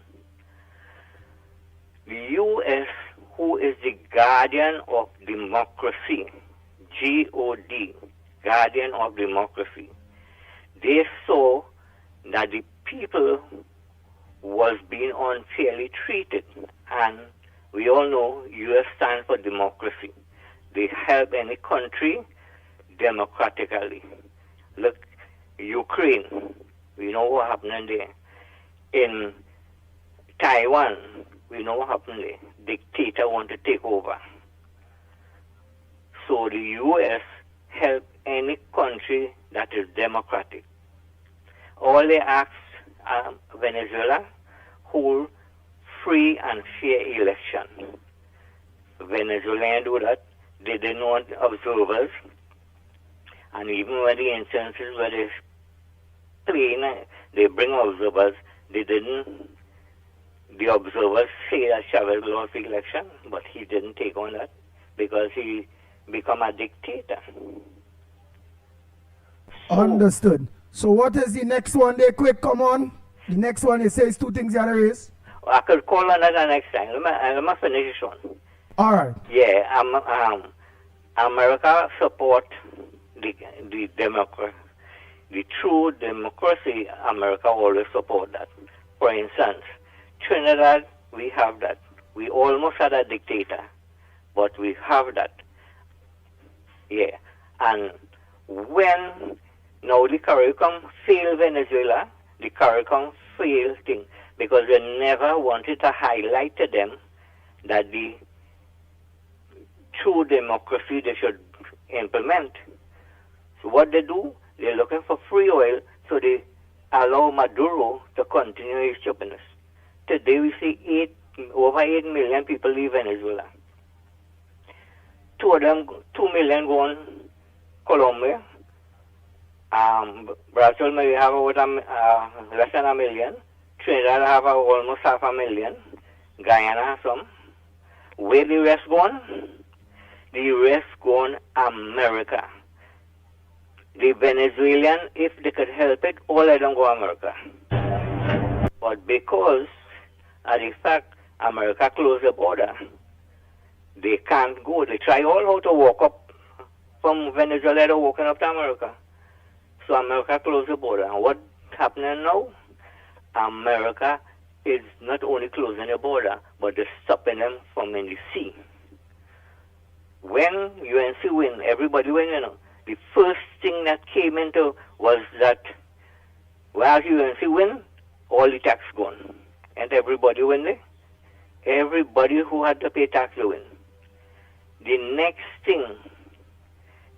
The U.S., who is the guardian of democracy, G-O-D, guardian of democracy, they saw that the people was being unfairly treated. And we all know U.S. stands for democracy. They help any country democratically. Look, Ukraine, we know what happened there. In Taiwan, we know what happened there. Dictator want to take over. So the U.S. help any country that is democratic. All they ask Venezuela hold free and fair election. Venezuelans do that. They didn't want observers. And even when the instances where they bring observers, the observers say that Chavez lost the election, but he didn't take on that because he become a dictator. Understood. So what is the next one there? Quick, come on. The next one, it says 2 things you had to raise. I could call on that next time. Let me finish this one. All right. Yeah, America support the democracy. The true democracy, America always support that. For instance, Trinidad, we have that. We almost had a dictator, but we have that. Yeah. And when now the CARICOM failed Venezuela, the CARICOM failed thing, because they never wanted to highlight to them that the true democracy they should implement. So what they do, they're looking for free oil, so they allow Maduro to continue his stubbornness. Today we see over 8 million people leave Venezuela. 2 million go on Colombia. Brazil may have about less than 1 million. Trinidad have almost 500,000. Guyana has some. Where the rest gone? The rest gone America. The Venezuelan, if they could help it, all of them go America. But because of the fact America closed the border, they can't go. They try all how to walk up from Venezuela to walking up to America. So America closed the border. And what's happening now? America is not only closing the border, but they're stopping them from in the sea. When UNC win, everybody win, you know. The first thing that came into was that while UNC win, all the tax gone. And everybody win there. everybody who had to pay tax to win. The next thing,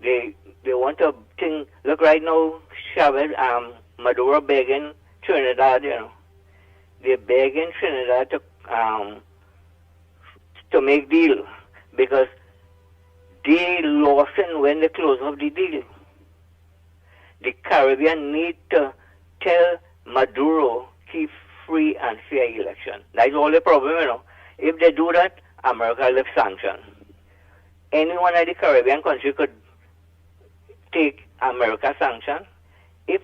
they want to think, look right now, Chavez, Maduro begging Trinidad, you know. They're begging Trinidad to make deal because they lost and when they close off the deal. The Caribbean need to tell Maduro keep free and fair election. That's all the problem, you know. If they do that, America left sanction. Any one of the Caribbean country could take America sanction. If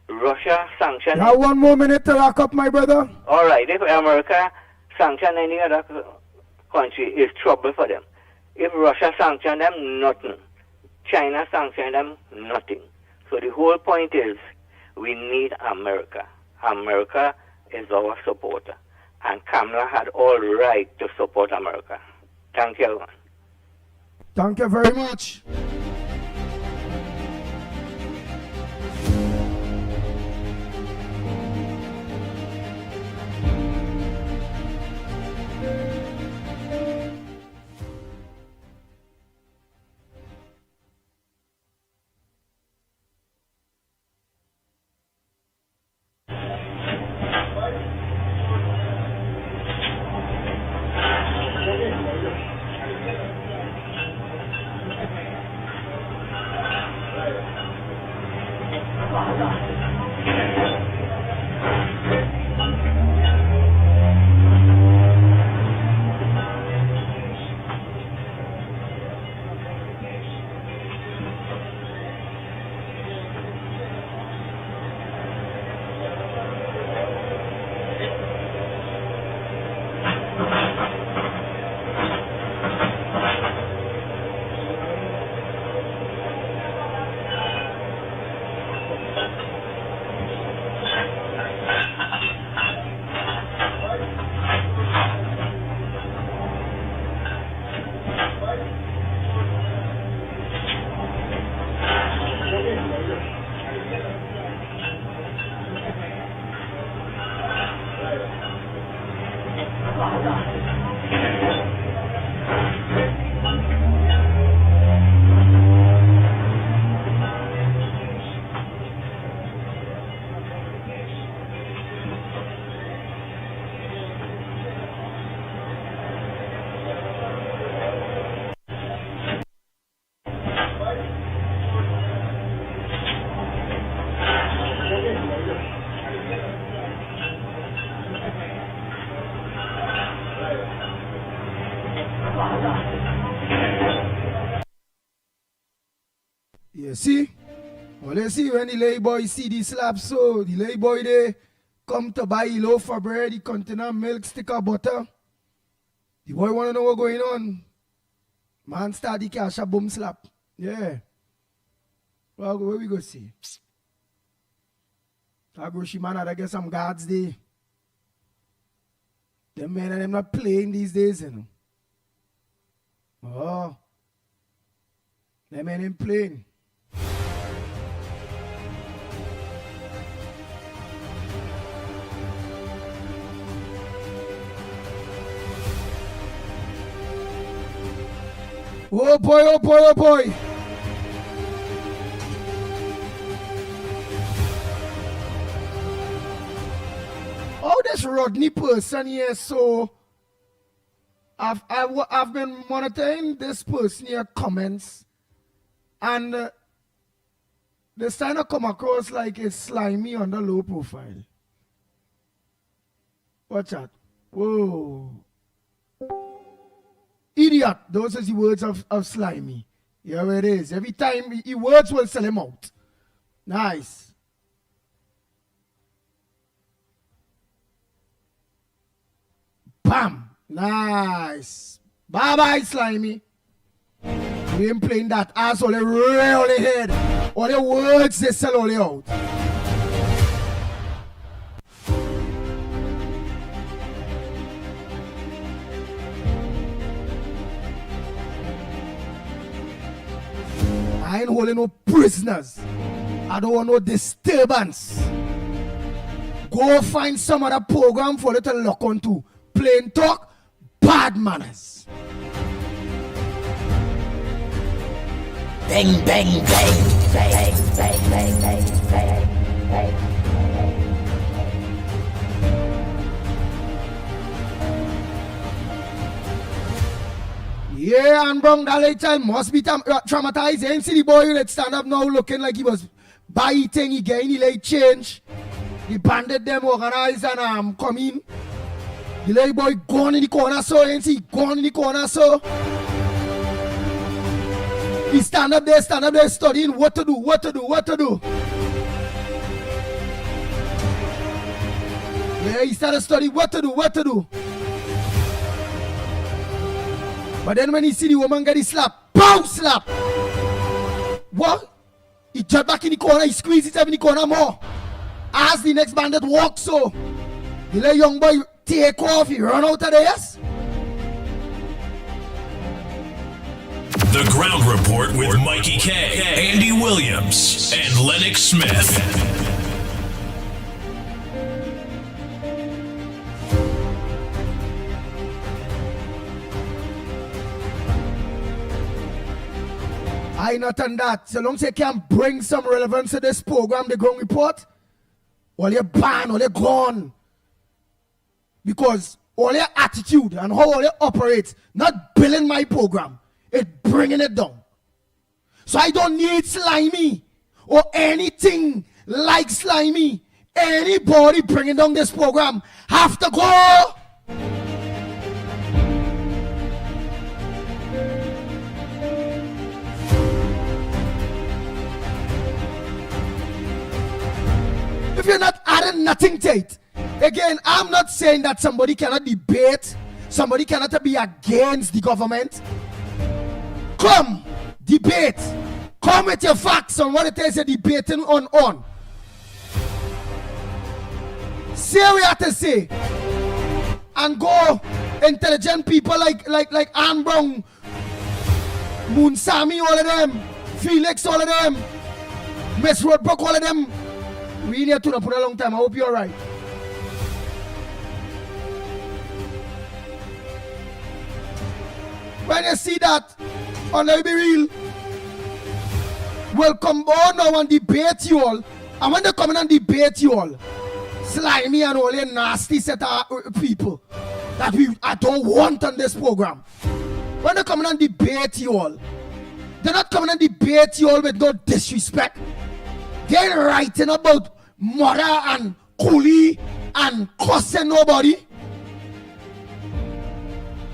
Russia sanction... Now 1 more minute to lock up, my brother. All right, if America sanction any other country, it's trouble for them. If Russia sanction them, nothing. China sanction them, nothing. So the whole point is, we need America. America is our supporter. And Kamala had all right to support America. Thank you, everyone. Thank you very much. See? Well, you see when the lay boy see the slab, so the lay boy they come to buy a loaf of bread, the container milk, stick of butter. The boy want to know what's going on. Man start the cash a boom slap. Yeah. Well, where we go see? I go see man, I get some guards there. Them men and them not playing these days, you know. Oh. Them men ain't playing. Oh boy, oh boy, oh boy. Oh, this Rodney person here, so I've been monitoring this person here comments, and this time I come across like it's slimy on the low profile. Watch out. Whoa. Idiot. Those are the words of slimy. Here it is. Every time the words will sell him out. Nice. Bam. Nice. Bye-bye, slimy. We ain't playing that ass all the really head. All the words they sell all the out. I ain't holding no prisoners. I don't want no disturbance. Go find some other program for you to lock onto. Play plain talk, bad manners. Bang, bang, bang, bang, bang, bang, bang, bang, bang. Yeah, and Bong, that late child must be traumatized. You see the boy that stand up now looking like he was biting, he gained, he late change. The bandit them organized and come in. The little boy gone in the corner, so you see, gone in the corner, so. He stand up there, studying what to do. Yeah, he started studying what to do. But then when he see the woman get his slap, pow, slap. What? He jumped back in the corner, he squeezed himself in the corner more. As the next bandit walks, so the little young boy take off, he run out of there, yes? The Ground Report with Mikey K, Andy Williams, and Lennox Smith. I not on that. So long as you can bring some relevance to this program, the Ground Report, all your ban, all your gone. Because all your attitude and how all you operate, not building my program, it's bringing it down. So I don't need slimy or anything like slimy. Anybody bringing down this program have to go. If you're not adding nothing to it, again, I'm not saying that somebody cannot debate, somebody cannot be against the government. Come, debate. Come with your facts on what it is you're debating on. Say what you have to say. And go intelligent people like Anne Brown, Moonsami, all of them, Felix, all of them, Miss Roadbrook, all of them. We need to put a long time. I hope you're right. When you see that, and let me be real, we'll come on now and debate you all. And when they come in and debate you all, slimy and all your nasty set of people that I don't want on this program. When they come in and debate you all, they're not coming and debate you all with no disrespect. They're writing about mother and coolie and cussing nobody.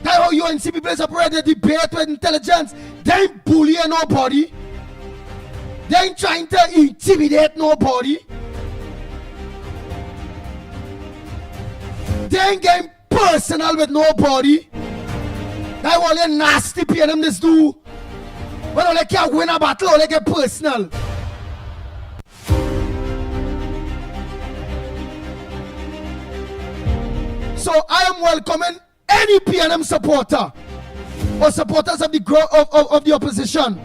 That's how you and people operate. They debate with intelligence. They ain't bullying nobody. They ain't trying to intimidate nobody. They ain't getting personal with nobody. That's all they nasty pay them this do. When all they can't win a battle, all they get personal. So I am welcoming any PNM supporter or supporters of the opposition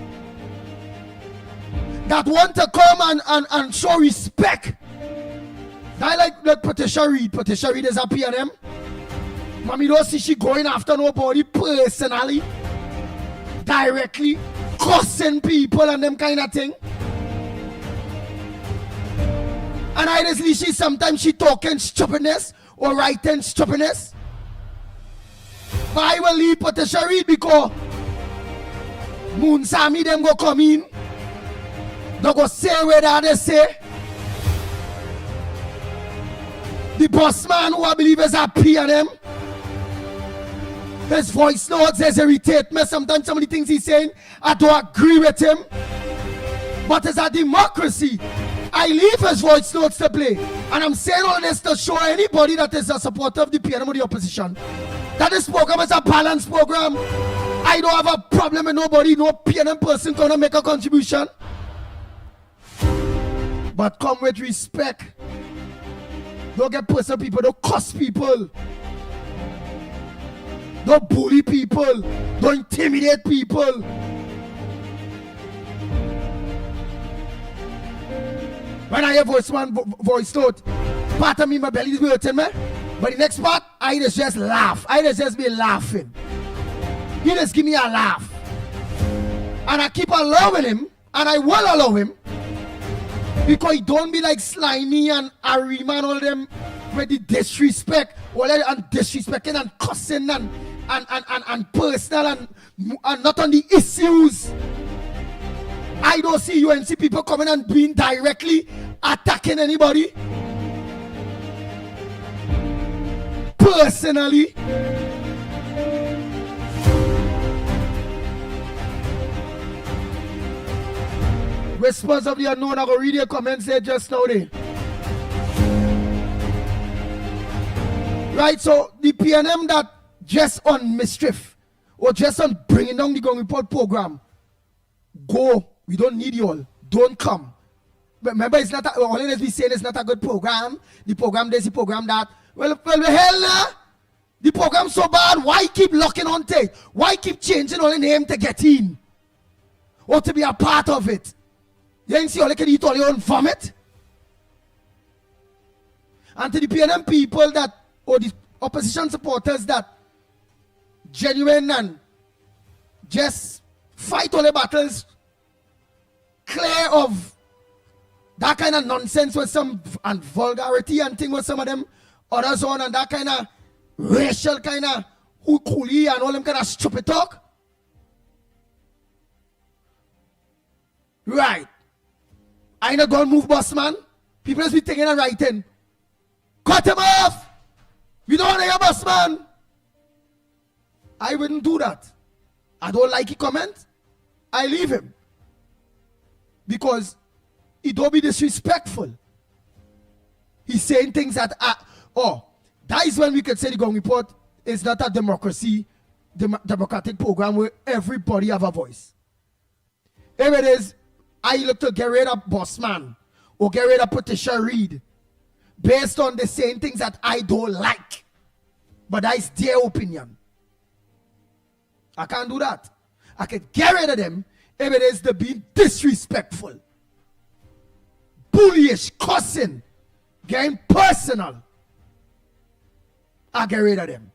that want to come and show respect. I like Patricia Reed. Patricia Reed is a PNM. Mommy don't see she going after nobody personally, directly, cussing people and them kind of thing. And I just see sometimes she talking stupidness or writing stupidness. But I will leave Patricia Reed because Moonsami them go come in. They go say where they say. The boss man who I believe is a PNM. His voice notes says irritate me. Sometimes some of the things he's saying, I don't agree with him. But it's a democracy. I leave his voice notes to play. And I'm saying all this to show anybody that is a supporter of the PNM or the opposition that this program is a balanced program. I don't have a problem with nobody. No PNM person gonna make a contribution. But come with respect. Don't get personal people. Don't cuss people. Don't bully people. Don't intimidate people. When I hear voice note, part of me, my belly is hurting me. But the next part, I just laugh. I just be laughing. He just give me a laugh. And I keep allowing him, and I will allow him, because he don't be like Slimy and Arima and all them with the disrespect, and disrespecting and cussing and personal and not on the issues. I don't see UNC people coming and being directly attacking anybody. Personally. Response of the unknown, I go read your comments there just now there. Right, so the PNM that just on mischief or just on bringing down the Gun Report program, go. We don't need you all. Don't come. But remember, it's not all it is we saying it's not a good program. The program this, the program that. Well, hell nah. The program so bad. Why keep locking on to it? Why keep changing all the name to get in? Or to be a part of it? You ain't see all you can eat all your own vomit? And to the PNM people that, or the opposition supporters that genuine and just fight all the battles clear of that kind of nonsense with some and vulgarity and thing with some of them others on, and that kind of racial kind of coolie and all them kind of stupid talk. Right. I ain't gonna move, boss man. People just be thinking and writing. Cut him off! We don't want to hear boss man. I wouldn't do that. I don't like his comment. I leave him. Because he don't be disrespectful. He's saying things that that is when we can say the Gun Report is not a democratic program where everybody have a voice. If it is, I look to get rid of Bossman or get rid of Patricia Reed based on the same things that I don't like. But that is their opinion. I can't do that. I can get rid of them if it is to be disrespectful, bullyish, cussing, getting personal. I get rid of them.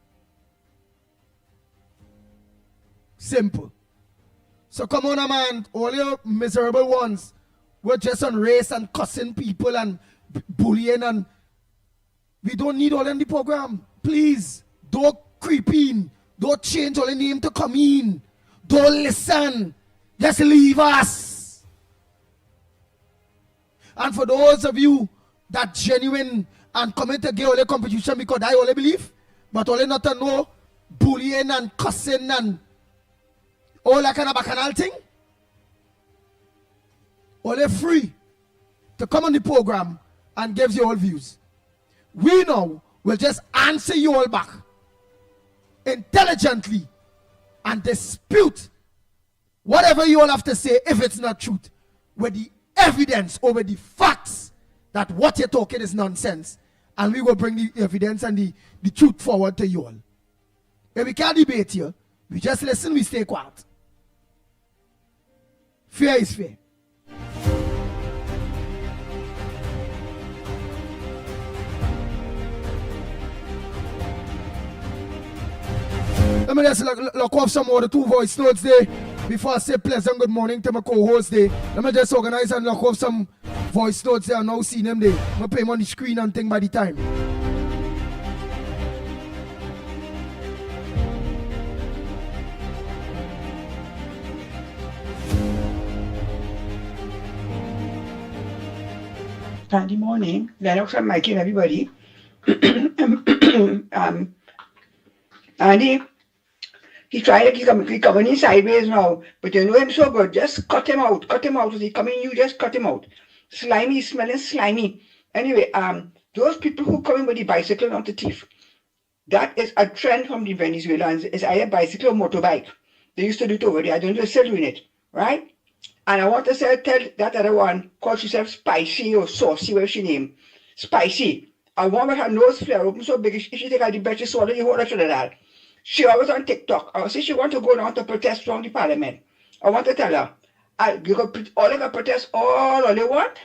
Simple. So come on, man, all your miserable ones were just on race and cussing people and bullying, and we don't need all in the program. Please, don't creep in. Don't change all the name to come in. Don't listen. Just leave us. And for those of you that genuine and come to get all the competition because I only believe, but only not to know bullying and cussing and all that kind of bacchanal thing, only free to come on the program and gives you all views. We now will just answer you all back intelligently and dispute whatever you all have to say if it's not truth with the evidence or with the facts that what you're talking is nonsense, and we will bring the evidence and the truth forward to you all. If we can't debate here, we just listen, we stay quiet. Fair is fair. Let me just lock off some more the two voice notes there before I say pleasant good morning to my co-host there. Let me just organize and lock off some voice notes there. I'm now seeing them there. I'm going to put them on the screen and thing by the time. Sunday morning, Lennox and Mickie and everybody. Andy, he tried to keep coming in sideways now, but you know him so good. Just cut him out. Cut him out. If he come in, you just cut him out. Slimy, smelling slimy. Anyway, those people who come in with the bicycle, not the thief, that is a trend from the Venezuelans. It's either bicycle or motorbike. They used to do it over there. I don't know if they're still doing it, right? And I want to say, tell that other one, called herself Spicy or Saucy, whatever she name. Spicy. A woman with her nose flare open so big, if she take out the bet, she swallow the whole of that. She always on TikTok. I say she want to go down to protest from the parliament. I want to tell her, you can protest all you want.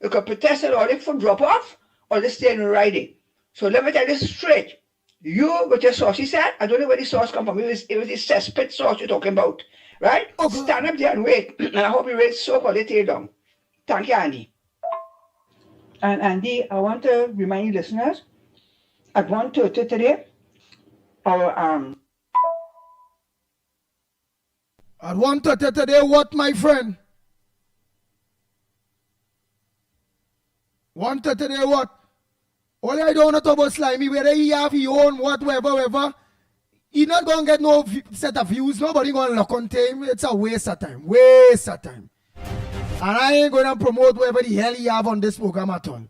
You can protest all for drop off, or they stay in riding. So let me tell you straight. You with your sauce, he said, I don't know where the sauce come from. It was the cesspit sauce you're talking about, right? Okay. Stand up there and wait. And I hope you wait so for the tail down. Thank you, Andy. And Andy, I want to remind you listeners, at 1:30 today, our At 1:30 today, what, my friend? 1:30 today, what? All I don't know about Slimy, whether he have his own, whatever, he not going to get no set of views. Nobody going to look on him. It's a waste of time. Waste of time. And I ain't going to promote whatever the hell he have on this program at all.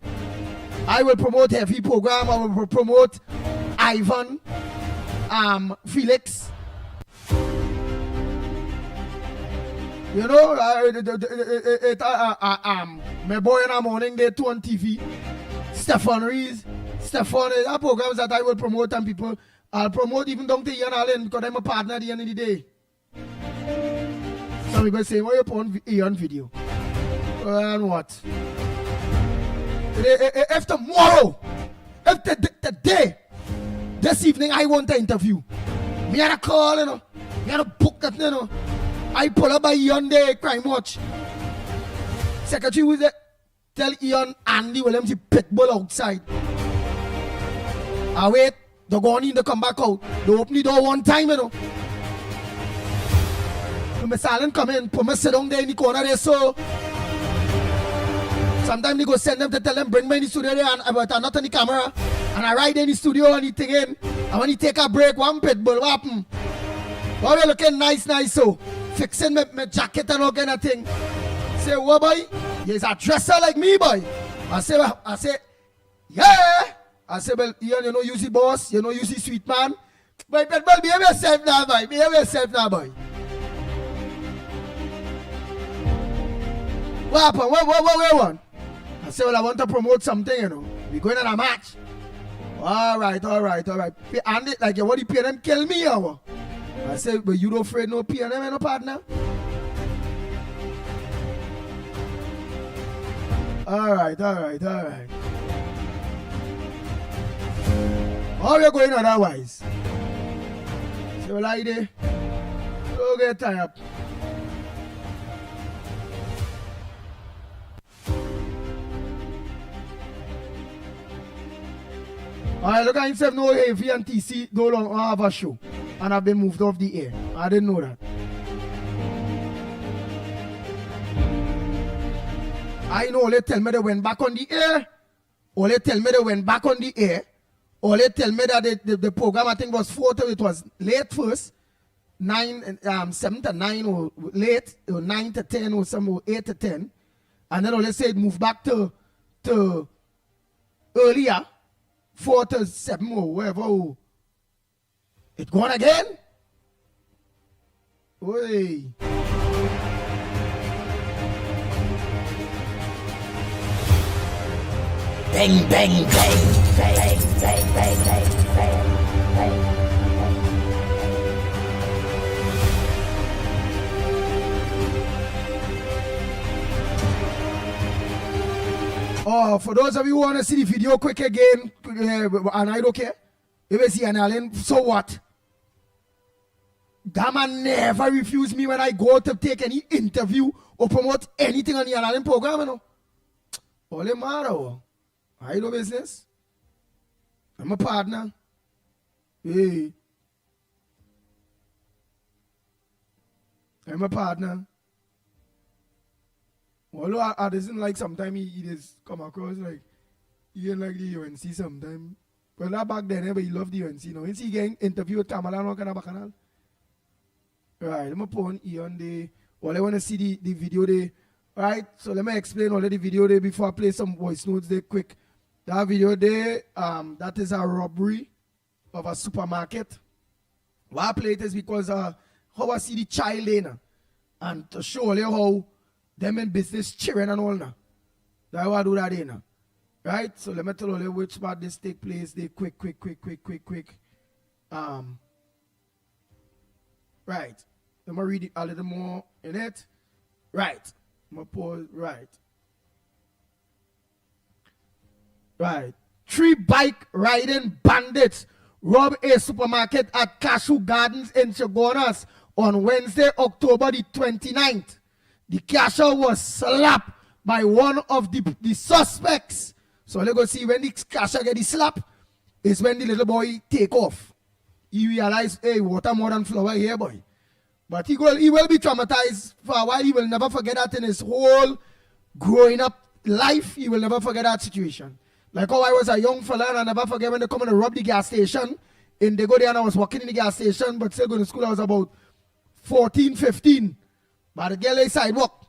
I will promote heavy program. I will promote Ivan, Felix. You know, my boy in the morning, they 2 on TV. Stefan Rees, that programs that I will promote and people, I'll promote even down to Ian Allen because I'm a partner at the end of the day. Some people say, why you put on Ian video? And what? If tomorrow, if today, this evening I want to interview, me had a call, you know, me had a book that, you know, I pull up by Ian there, Crime Watch. Secretary was there. Tell Ian Andy Williams the Pitbull outside. I wait, they go on in, they come back out. They open the door one time, you know. So my silent come in, put me sit down there in the corner there, so. Sometimes they go send them to tell them, bring me in the studio there, but I'm not on the camera. And I ride in the studio and he thing in. And when he take a break, one Pitbull, what happen? Oh, we looking nice, so. Fixing my jacket and all kind of thing. Say, what boy? He's a dresser like me, boy. I say, yeah. I say, well, you know, you see boss, you know, you see sweet man. But behave yourself now, boy. Behave yourself now, boy. What happened? What want? I say, well, I want to promote something, you know. We're going on a match. All right. And it, like, what you pay them kill me, or what? I say, but you don't afraid no pay them, no partner? All right. How you going otherwise? So like there, don't get tired up. Alright, look at himself no heavy and TC no longer have a show. And I've been moved off the air. I didn't know that. I know they tell me they went back on the air. Or they tell me they went back on the air. Or they tell me that the program I think was 4 to it was late first. 7 to 9 or late. Or 9 to 10 or some or 8 to 10. And then they say it moved back to earlier. 4 to 7 or whatever. It gone again? Oi. Bang, bang, bang, bang, bang, bang, bang, bang. Oh, for those of you who want to see the video quick again, and I don't care, you will see an Allen, so what? That man never refused me when I go to take any interview or promote anything on the Allen program, you know. All it matter. I do business. I'm a partner. Hey. I'm a partner. Although I doesn't like sometimes he just come across like he ain't like the UNC sometimes. Well, that back then, but he loved the UNC. You know, he getting interview with Kamala and all kind of bacchanal. Right, let me put on here on the. Well, I want to see the video there. Right, so let me explain all the video there before I play some voice notes there quick. That video there, that is a robbery of a supermarket. Why I play it is because how I see the child there and to show you how them in business cheering and all now. That's why I do that there now. Right? So let me tell you which part this take place. They quick. Right. Let me read it a little more in it. Right. I'm going to pause. Right. 3 bike riding bandits rob a supermarket at Cashew Gardens in Chagonas on Wednesday, October the 29th. The cashier was slapped by one of the suspects. So let's go see when the cashier get the slap is when the little boy take off. He realized, hey, water more than flour here, boy. But he will be traumatized for a while. He will never forget that in his whole growing up life. He will never forget that situation. Like how I was a young fella and I never forget when they come and rob the gas station. And they go there and I was working in the gas station, but still going to school. I was about 14, 15. But the girl is sidewalk.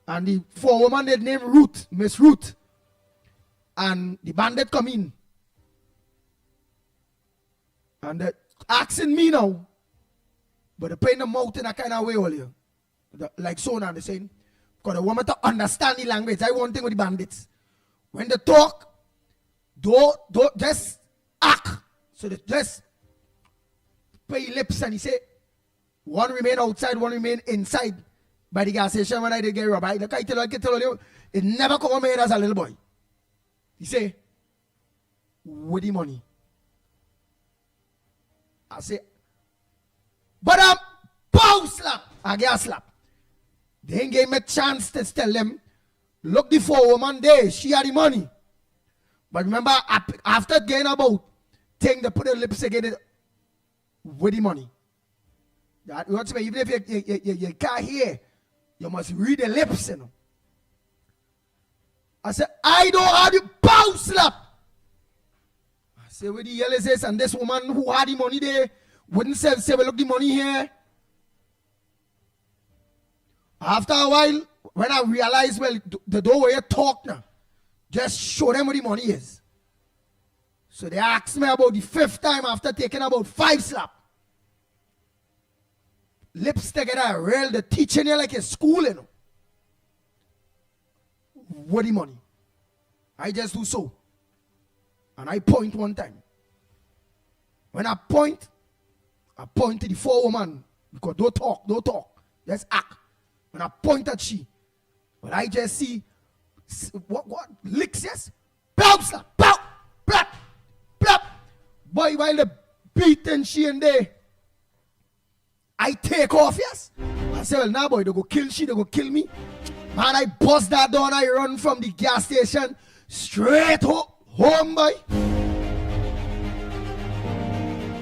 And the forewoman they named Ruth, Miss Ruth. And the bandit come in. And they're asking me now. But they pay the mouth in a kind of way all here. Like so now they're saying. Because they want me to understand the language. I want thing with the bandits. When they talk, don't just act. So they just pay lips and he say, one remain outside, one remain inside by the gas station when I did get robbed. I can tell you, it never come on my head as a little boy. He say, with the money. I say, but pow slap. I get a slap. They ain't gave me a chance to tell them, look, the forewoman there, she had the money. But remember, after getting about thing, they put the lips together with the money. That, you know what I mean? Even if you can't hear, you must read the lips, you know. I said, I don't have the pow slap. I said, where the hell is this? And this woman who had the money there wouldn't say, well, look, the money here. After a while, when I realized, well, the door where you talk now, just show them where the money is. So they asked me about the 5th time after taking about 5 slap. Lips together, real, the teaching you like a school, you know. What the money? I just do so. And I point one time. When I point to the forewoman, because don't talk, just act. When I point at she, but I just see, what, licks, yes? Pow, slap, pow, blap, blap. Boy, while the beating she in there, I take off, yes? I say, well, now, boy, they go kill she, they go kill me. Man, I bust that down, I run from the gas station straight home, boy.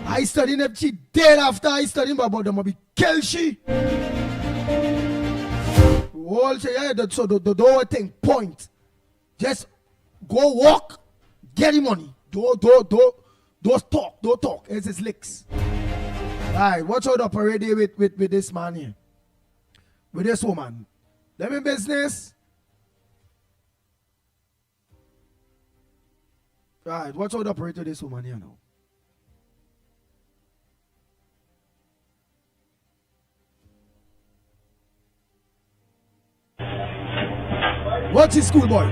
I studied if she dead after I studied about them, be kill she. All say, yeah, so the door thing, point. Just go walk, get the money. Don't talk. It's his licks. Alright, watch out the parade with this man here. With this woman. Them in business. Alright, watch out the parade with this woman here now. What's his schoolboy?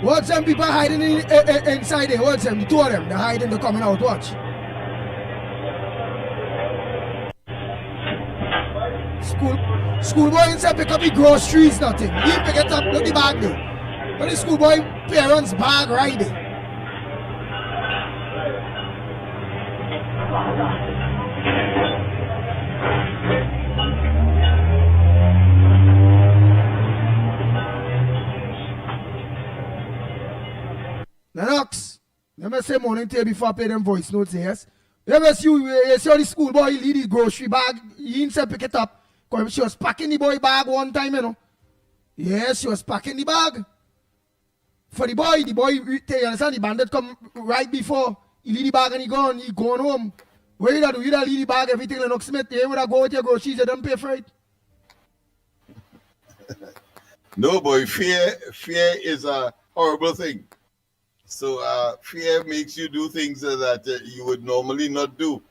Watch them people hiding inside there. Watch them, the 2 of them. They're hiding, they're coming out. Watch. Schoolboy inside pick up the groceries, nothing. He pick it up, look the bag there. But the schoolboy parents' bag right there. Lennox, let me say morning to you before I pay them voice notes, yes? You see the school boy lead his grocery bag, he himself pick it up. Because she was packing the boy bag one time, you know. Yes, she was packing the bag. For the boy, you understand, the bandit come right before. He leave the bag and he gone home. What you do? You leave the bag, everything Lennox Smith, you would go with your groceries, you don't pay for it. No, boy, fear is a horrible thing. So fear makes you do things that you would normally not do.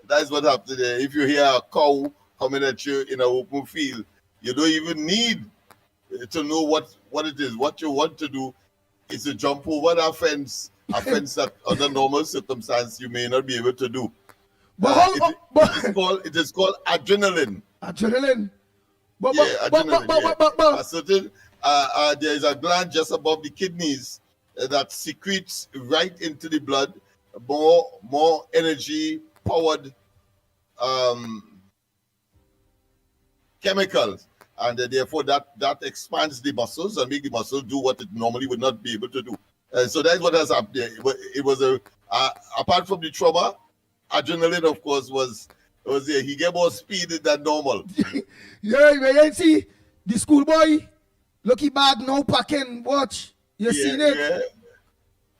That's what happened there. If you hear a cow coming at you in an open field, you don't even need to know what it is. What you want to do is to jump over that fence, a fence that under normal circumstances you may not be able to do. It is called adrenaline. Adrenaline. A certain there is a gland just above the kidneys that secretes right into the blood more energy powered chemicals, and therefore that expands the muscles and make the muscles do what it normally would not be able to do. So that's what has happened there. It was apart from the trauma, adrenaline of course was there. He get more speed than normal. You see the schoolboy lucky bag no packing watch. You seen it?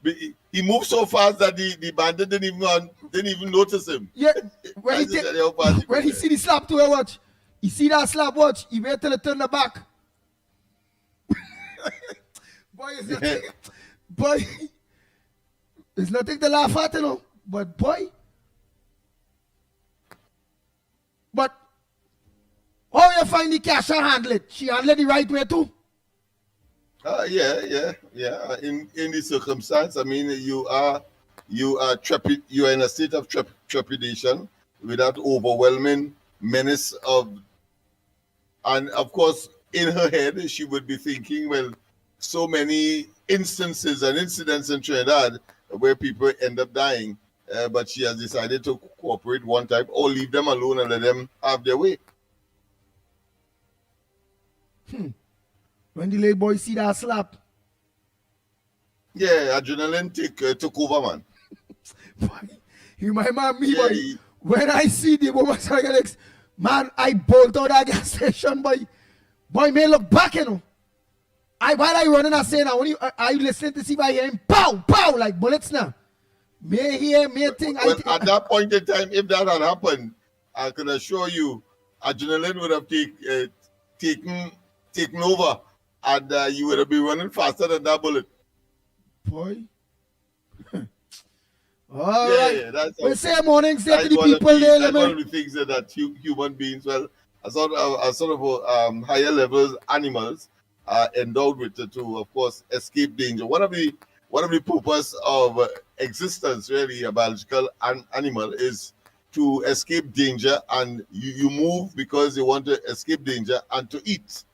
Yeah. He moved so fast that the bandit didn't even notice him. Yeah. When he see the slap to her watch, he see that slap watch, he wait till it turn the back. Boy, it's nothing to laugh at, you know. But boy. But how you find the cash and handle it? She handle it the right way too? Yeah. In the circumstance, I mean, you are in a state of trepidation with that overwhelming menace and of course, in her head, she would be thinking, well, so many instances and incidents in Trinidad where people end up dying, but she has decided to cooperate one time or leave them alone and let them have their way. When the late boy see that slap. Yeah, adrenaline took over, man. You remind me, boy. When I see the woman, man, I bolt out that gas station, boy. Boy, may look back, you know. While I running, I say now, I listening to see if I hear him pow, pow, like bullets now. May hear, may think. At that point in time, if that had happened, I can assure you, adrenaline would have taken over, and you would have been running faster than that bullet. Boy. All right. We say morning, say to the people there. That's one of the things that human beings, well, a sort of higher levels animals are endowed with to, of course, escape danger. One of the purpose of existence, really, a biological animal is to escape danger, and you move because you want to escape danger and to eat,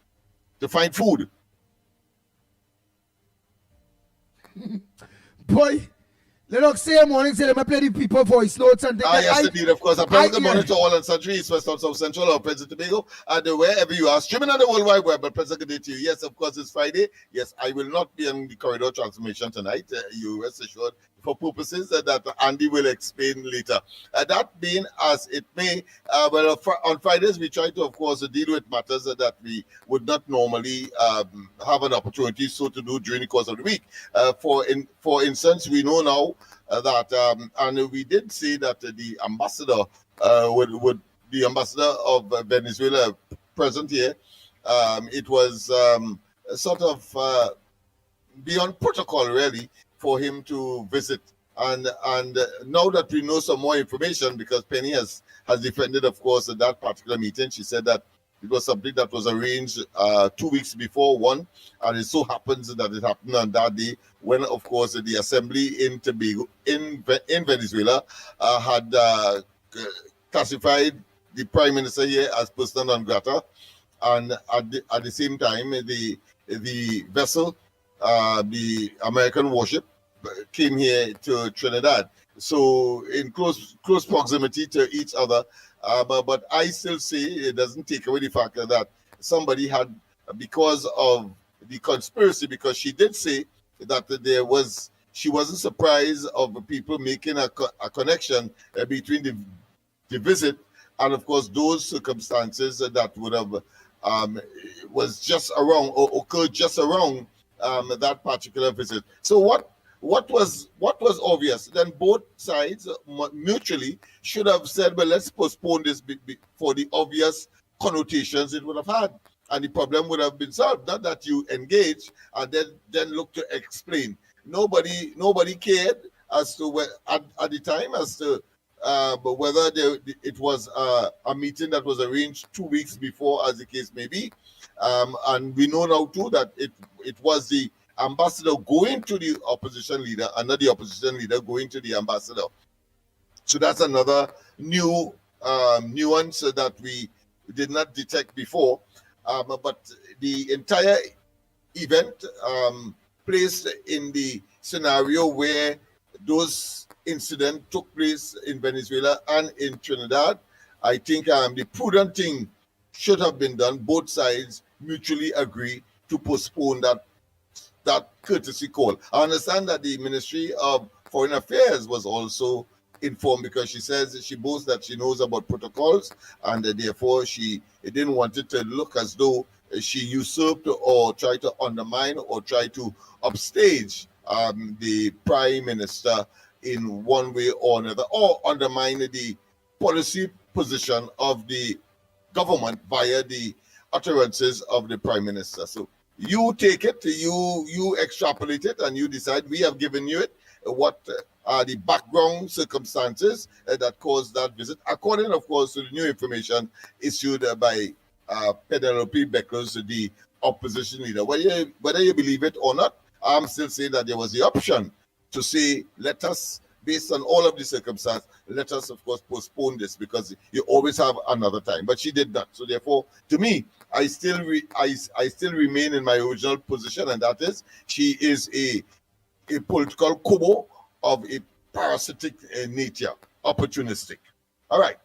to find food. Boy, Lennox say morning, say let me play the people voice notes and things. Yes, indeed, of course. A pleasant good morning to all and sundry, East, West, South, Central, or President Tobago, and wherever you are, streaming on the World Wide Web. But pleasant good day to you. Yes, of course, it's Friday. Yes, I will not be in the corridor transformation tonight. You rest assured, for purposes that Andy will explain later. That being as it may, on Fridays we try to, of course, deal with matters that we would not normally have an opportunity so to do during the course of the week. For instance, we know now that, and we did say that the ambassador the ambassador of Venezuela present here, it was sort of beyond protocol, really, for him to visit. And now that we know some more information, because Penny has defended, of course, at that particular meeting, she said that it was something that was arranged 2 weeks before one, and it so happens that it happened on that day when, of course, the assembly in Tobago, in Venezuela, had classified the prime minister here as persona non grata, and at the same time, the vessel, the American warship, came here to Trinidad. So in close proximity to each other. But I still say it doesn't take away the fact that somebody had, because of the conspiracy, because she did say that there was she wasn't surprised of the people making a connection between the visit and, of course, those circumstances that would have was just around or occurred just around that particular visit. So what was obvious? Then both sides mutually should have said, well, let's postpone this for the obvious connotations it would have had, and the problem would have been solved. Not that you engage and then look to explain. Nobody cared as to at the time as to but whether it was a meeting that was arranged 2 weeks before, as the case may be, and we know now too that it was the ambassador going to the opposition leader and not the opposition leader going to the ambassador. So that's another new nuance that we did not detect before. But the entire event placed in the scenario where those incidents took place in Venezuela and in Trinidad, I think the prudent thing should have been done. Both sides mutually agree to postpone that courtesy call. I understand that the Ministry of Foreign Affairs was also informed, because she says she boasts that she knows about protocols, and therefore she didn't want it to look as though she usurped or tried to undermine or try to upstage the Prime Minister in one way or another, or undermine the policy position of the government via the utterances of the Prime Minister. So you take it, you extrapolate it, and you decide. We have given you it. What are the background circumstances that caused that visit, according, of course, to the new information issued by Penelope Beckers, the opposition leader. Whether you believe it or not, I'm still saying that there was the option to say, let us, based on all of the circumstances, let us, of course, postpone this, because you always have another time. But she did not. So therefore, to me, I still remain in my original position, and that is, she is a political kobo of a parasitic nature, opportunistic. All right.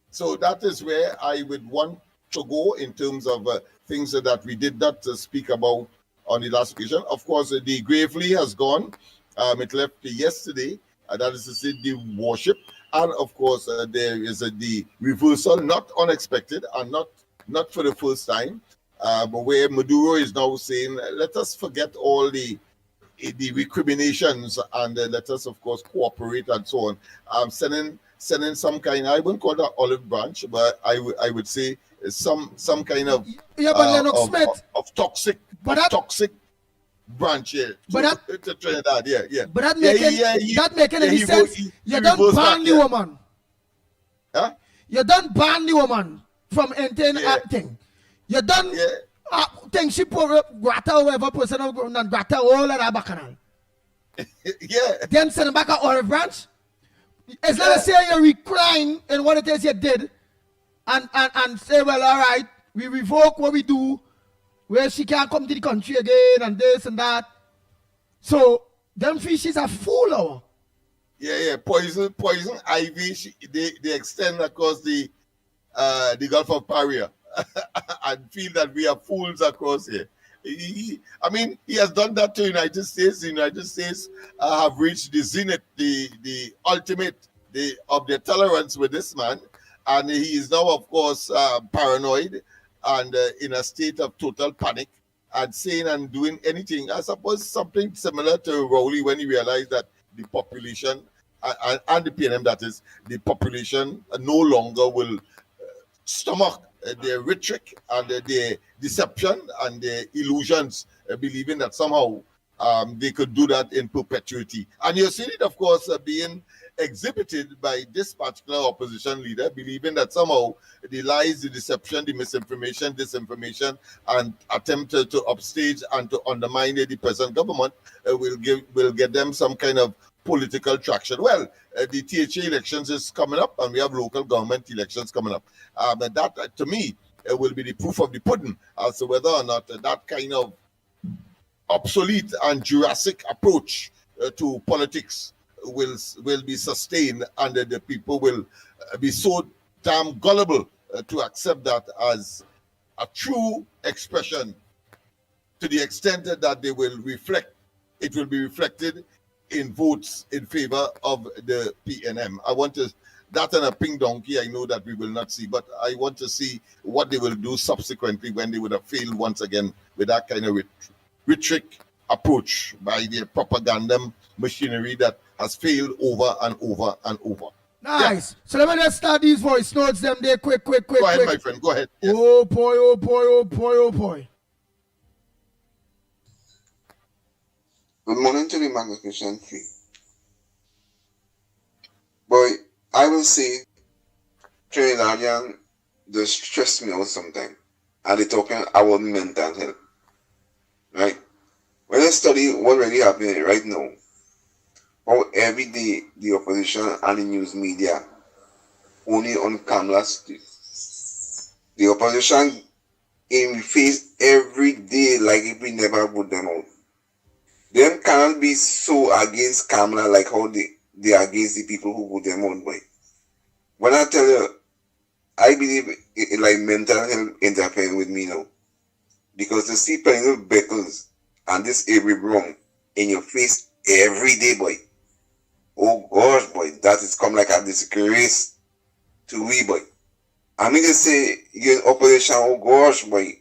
So that is where I would want to go in terms of things that we did not speak about on the last occasion. Of course, the Gravely has gone. It left yesterday. That is to say, the worship. And of course, there is the reversal, not unexpected and not for the first time, but where Maduro is now saying, let us forget all the recriminations and let us, of course, cooperate and so on. Sending some kind, I wouldn't call that olive branch, but I would say some kind of Lennox Smith, of toxic branch here. To Trinidad, yeah. But that making any sense? You don't ban the woman. Huh? You don't ban the woman from entering acting. You don't think she pour grata whoever person of grata all of that bacchanal. Yeah. Then send back an olive branch. As long as say you recline in what it is you did, and say, well, all right, we revoke what we do, where she can't come to the country again, and this and that. So them fishes are full of. Yeah. Poison ivy. They extend across the Gulf of Paria, and feel that we are fools across here. He has done that to the United States. The United States have reached the zenith, the ultimate of their tolerance with this man, and he is now, of course, paranoid and in a state of total panic, and saying and doing anything. I suppose something similar to Rowley when he realized that the population and the PNM, that is, the population no longer will stomach their rhetoric and their deception and their illusions, believing that somehow they could do that in perpetuity. And you're seeing it, of course, being exhibited by this particular opposition leader, believing that somehow the lies, the deception, the misinformation, disinformation, and attempt to upstage and to undermine the present government will get them some kind of political traction. Well, the THA elections is coming up, and we have local government elections coming up. And that, to me, will be the proof of the pudding as to whether or not that kind of obsolete and Jurassic approach to politics will be sustained, and the people will be so damn gullible to accept that as a true expression, to the extent that they will reflect. It will be reflected in votes in favor of the PNM. I want to, that and a pink donkey, I know that we will not see, but I want to see what they will do subsequently when they would have failed once again with that kind of rhetoric approach by their propaganda machinery that has failed over and over and over. Nice. Yeah. So let me just start these voice notes them there quick. Go ahead, my friend. Go ahead. Yes. Oh boy. Good morning to the Magnificent Free. Boy, I will say Trinidadian just stress me out sometimes. And they talking about mental health. Right? When I study what really happening right now, how every day the opposition and the news media only on camera street. The opposition in face every day like if we never put them out. Them cannot be so against camera like how they are against the people who put them on, boy. When I tell you, I believe it like mental health interfering with me now. Because to see Penny Beckles and this Avery Brown in your face every day, boy. Oh gosh, boy, that is come like a disgrace to we, boy. I mean to say you're in opposition, oh gosh, boy.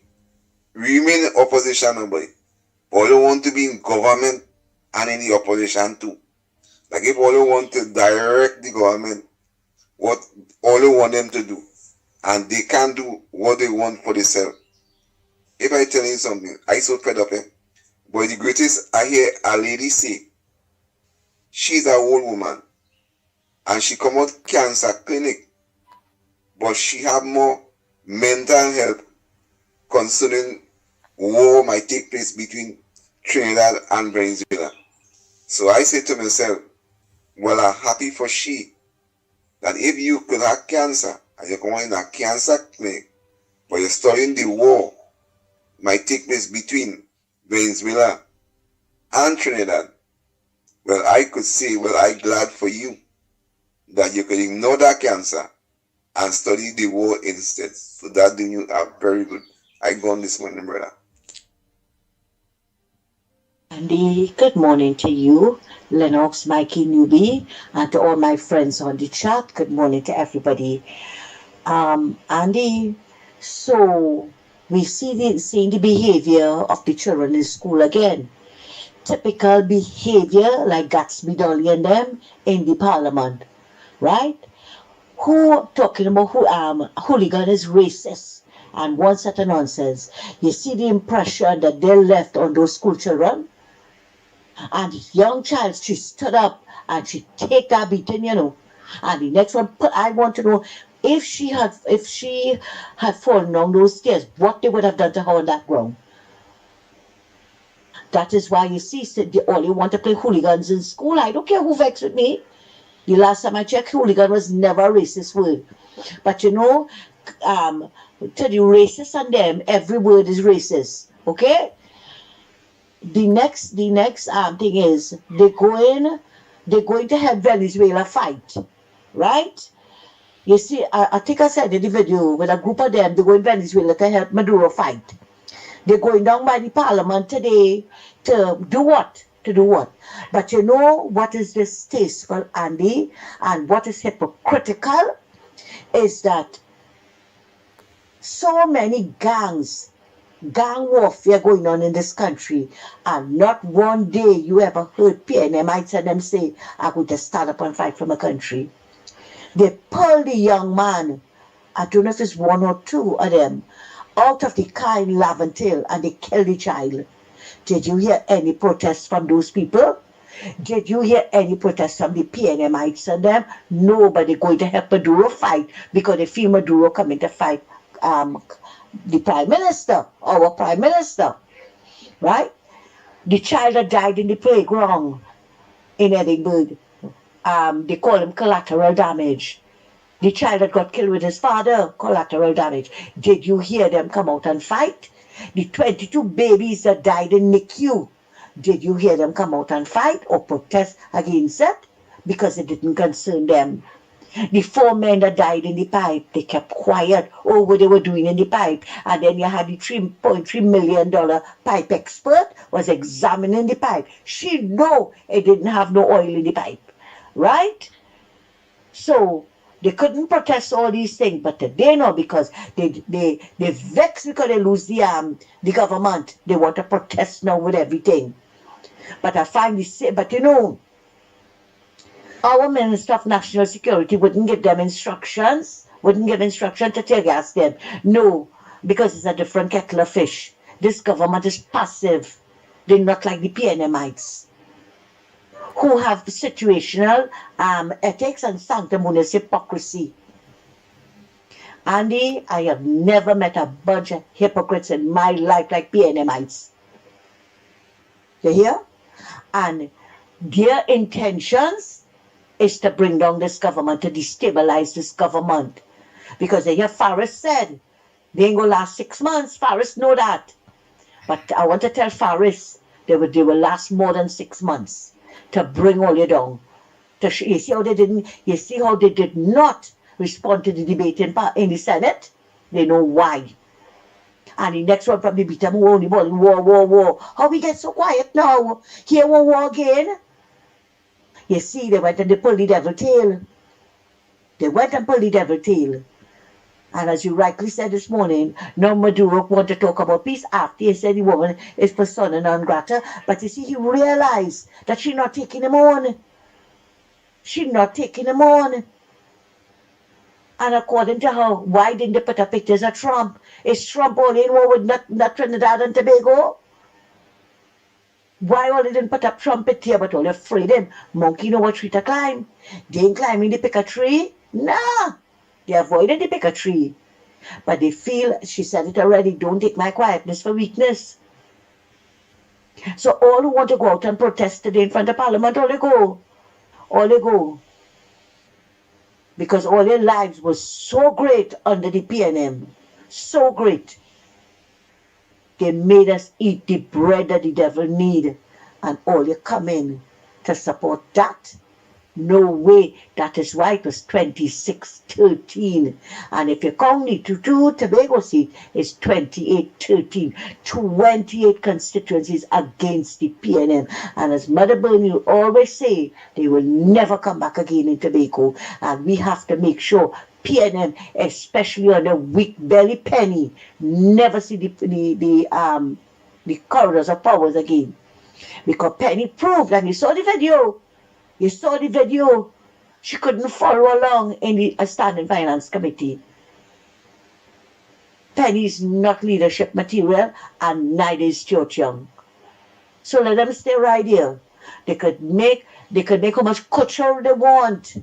Remain in opposition, boy. All you want to be in government and in the opposition too. Like if all you want to direct the government, what all you want them to do, and they can't do what they want for themselves. If I tell you something, I so fed up, but the greatest I hear a lady say, she's an old woman, and she come out cancer clinic, but she have more mental health concerning war might take place between Trinidad and Venezuela. So I say to myself, well, I'm happy for she that if you could have cancer and you're going in a cancer clinic, but you're studying the war might take place between Venezuela and Trinidad, well, I could say, well, I'm glad for you that you could ignore that cancer and study the war instead. So that doing you are very good. I go on this morning, brother. Andy, good morning to you, Lennox, Mickie, Newbie, and to all my friends on the chat. Good morning to everybody. Andy, so we seeing the behavior of the children in school again. Typical behavior like Gatsby Dolly and them in the parliament, right? Who talking about hooligan is racist and one set of nonsense. You see the impression that they left on those school children? And this young child, she stood up and she take that beating, you know. And the next one, I want to know if she had fallen down those stairs, what they would have done to her on that ground. That is why you see, they only want to play hooligans in school. I don't care who vexed with me. The last time I checked, hooligan was never a racist word. But you know, to the racists and them, every word is racist. Okay? The next thing is they're going to help Venezuela fight, right? You see, I think I said in the video with a group of them, they go in Venezuela to help Maduro fight. They're going down by the parliament today to do what? But you know what is distasteful, Andy, and what is hypocritical is that so many gang warfare going on in this country, and not one day you ever heard PNMites and them say, I'm going to stand up and fight for my country. They pull the young man, I don't know if it's one or two of them, out of the car in Laventille and they kill the child. Did you hear any protests from those people? Did you hear any protests from the PNMites and them? Nobody going to help Maduro fight because they feel Maduro coming to fight the Prime Minister, our Prime Minister, right? The child that died in the playground in Edinburgh, they call him collateral damage. The child that got killed with his father, collateral damage. Did you hear them come out and fight? The 22 babies that died in NICU, did you hear them come out and fight or protest against it? Because it didn't concern them. The 4 men that died in the pipe, they kept quiet over what they were doing in the pipe. And then you had the $3.3 million pipe expert was examining the pipe. She know it didn't have no oil in the pipe, right? So they couldn't protest all these things, but today no, because they vex because they lose the government. They want to protest now with everything. But I find this, but you know, our Minister of National Security wouldn't give them instructions, to tear gas them. No, because it's a different kettle of fish. This government is passive. They're not like the PNMites, who have situational ethics and sanctimonious hypocrisy. Andy, I have never met a bunch of hypocrites in my life like PNMites. You hear? And their intentions is to bring down this government, to destabilize this government. Because they hear Faris said, they ain't gonna last 6 months. Faris know that. But I want to tell Faris, they will last more than 6 months to bring all you down. You see how they did not respond to the debate in the Senate? They know why. And the next one probably beat them war. How we get so quiet now? Here one war again? You see, they went and they pulled the devil tail. And as you rightly said this morning, now Maduro want to talk about peace after he said the woman is persona non grata. But you see, he realized that she's not taking him on. And according to her, why didn't they put up pictures of Trump? Is Trump all in war with not Trinidad and Tobago? Why all they didn't put up trumpet here, but all afraid them? Monkey know what tree to climb. They ain't climbing the pick a tree. Nah, they avoided the pick a tree. But they feel, she said it already, don't take my quietness for weakness. So all who want to go out and protest today in front of Parliament, all they go. Because all their lives was so great under the PNM. So great. They made us eat the bread that the devil need. And all you come in to support that? No way. That is why it was 26-13. And if you count the two Tobago seat, it's 28-13. 28 constituencies against the PNM. And as Mother Bernie always say, they will never come back again in Tobago. And we have to make sure PNM, especially on the weak belly penny, never see the corridors of powers again. Because Penny proved, and you saw the video, she couldn't follow along in the Standing Finance Committee. Penny is not leadership material, and neither is Stuart Young. So let them stay right here. They could make how much culture they want.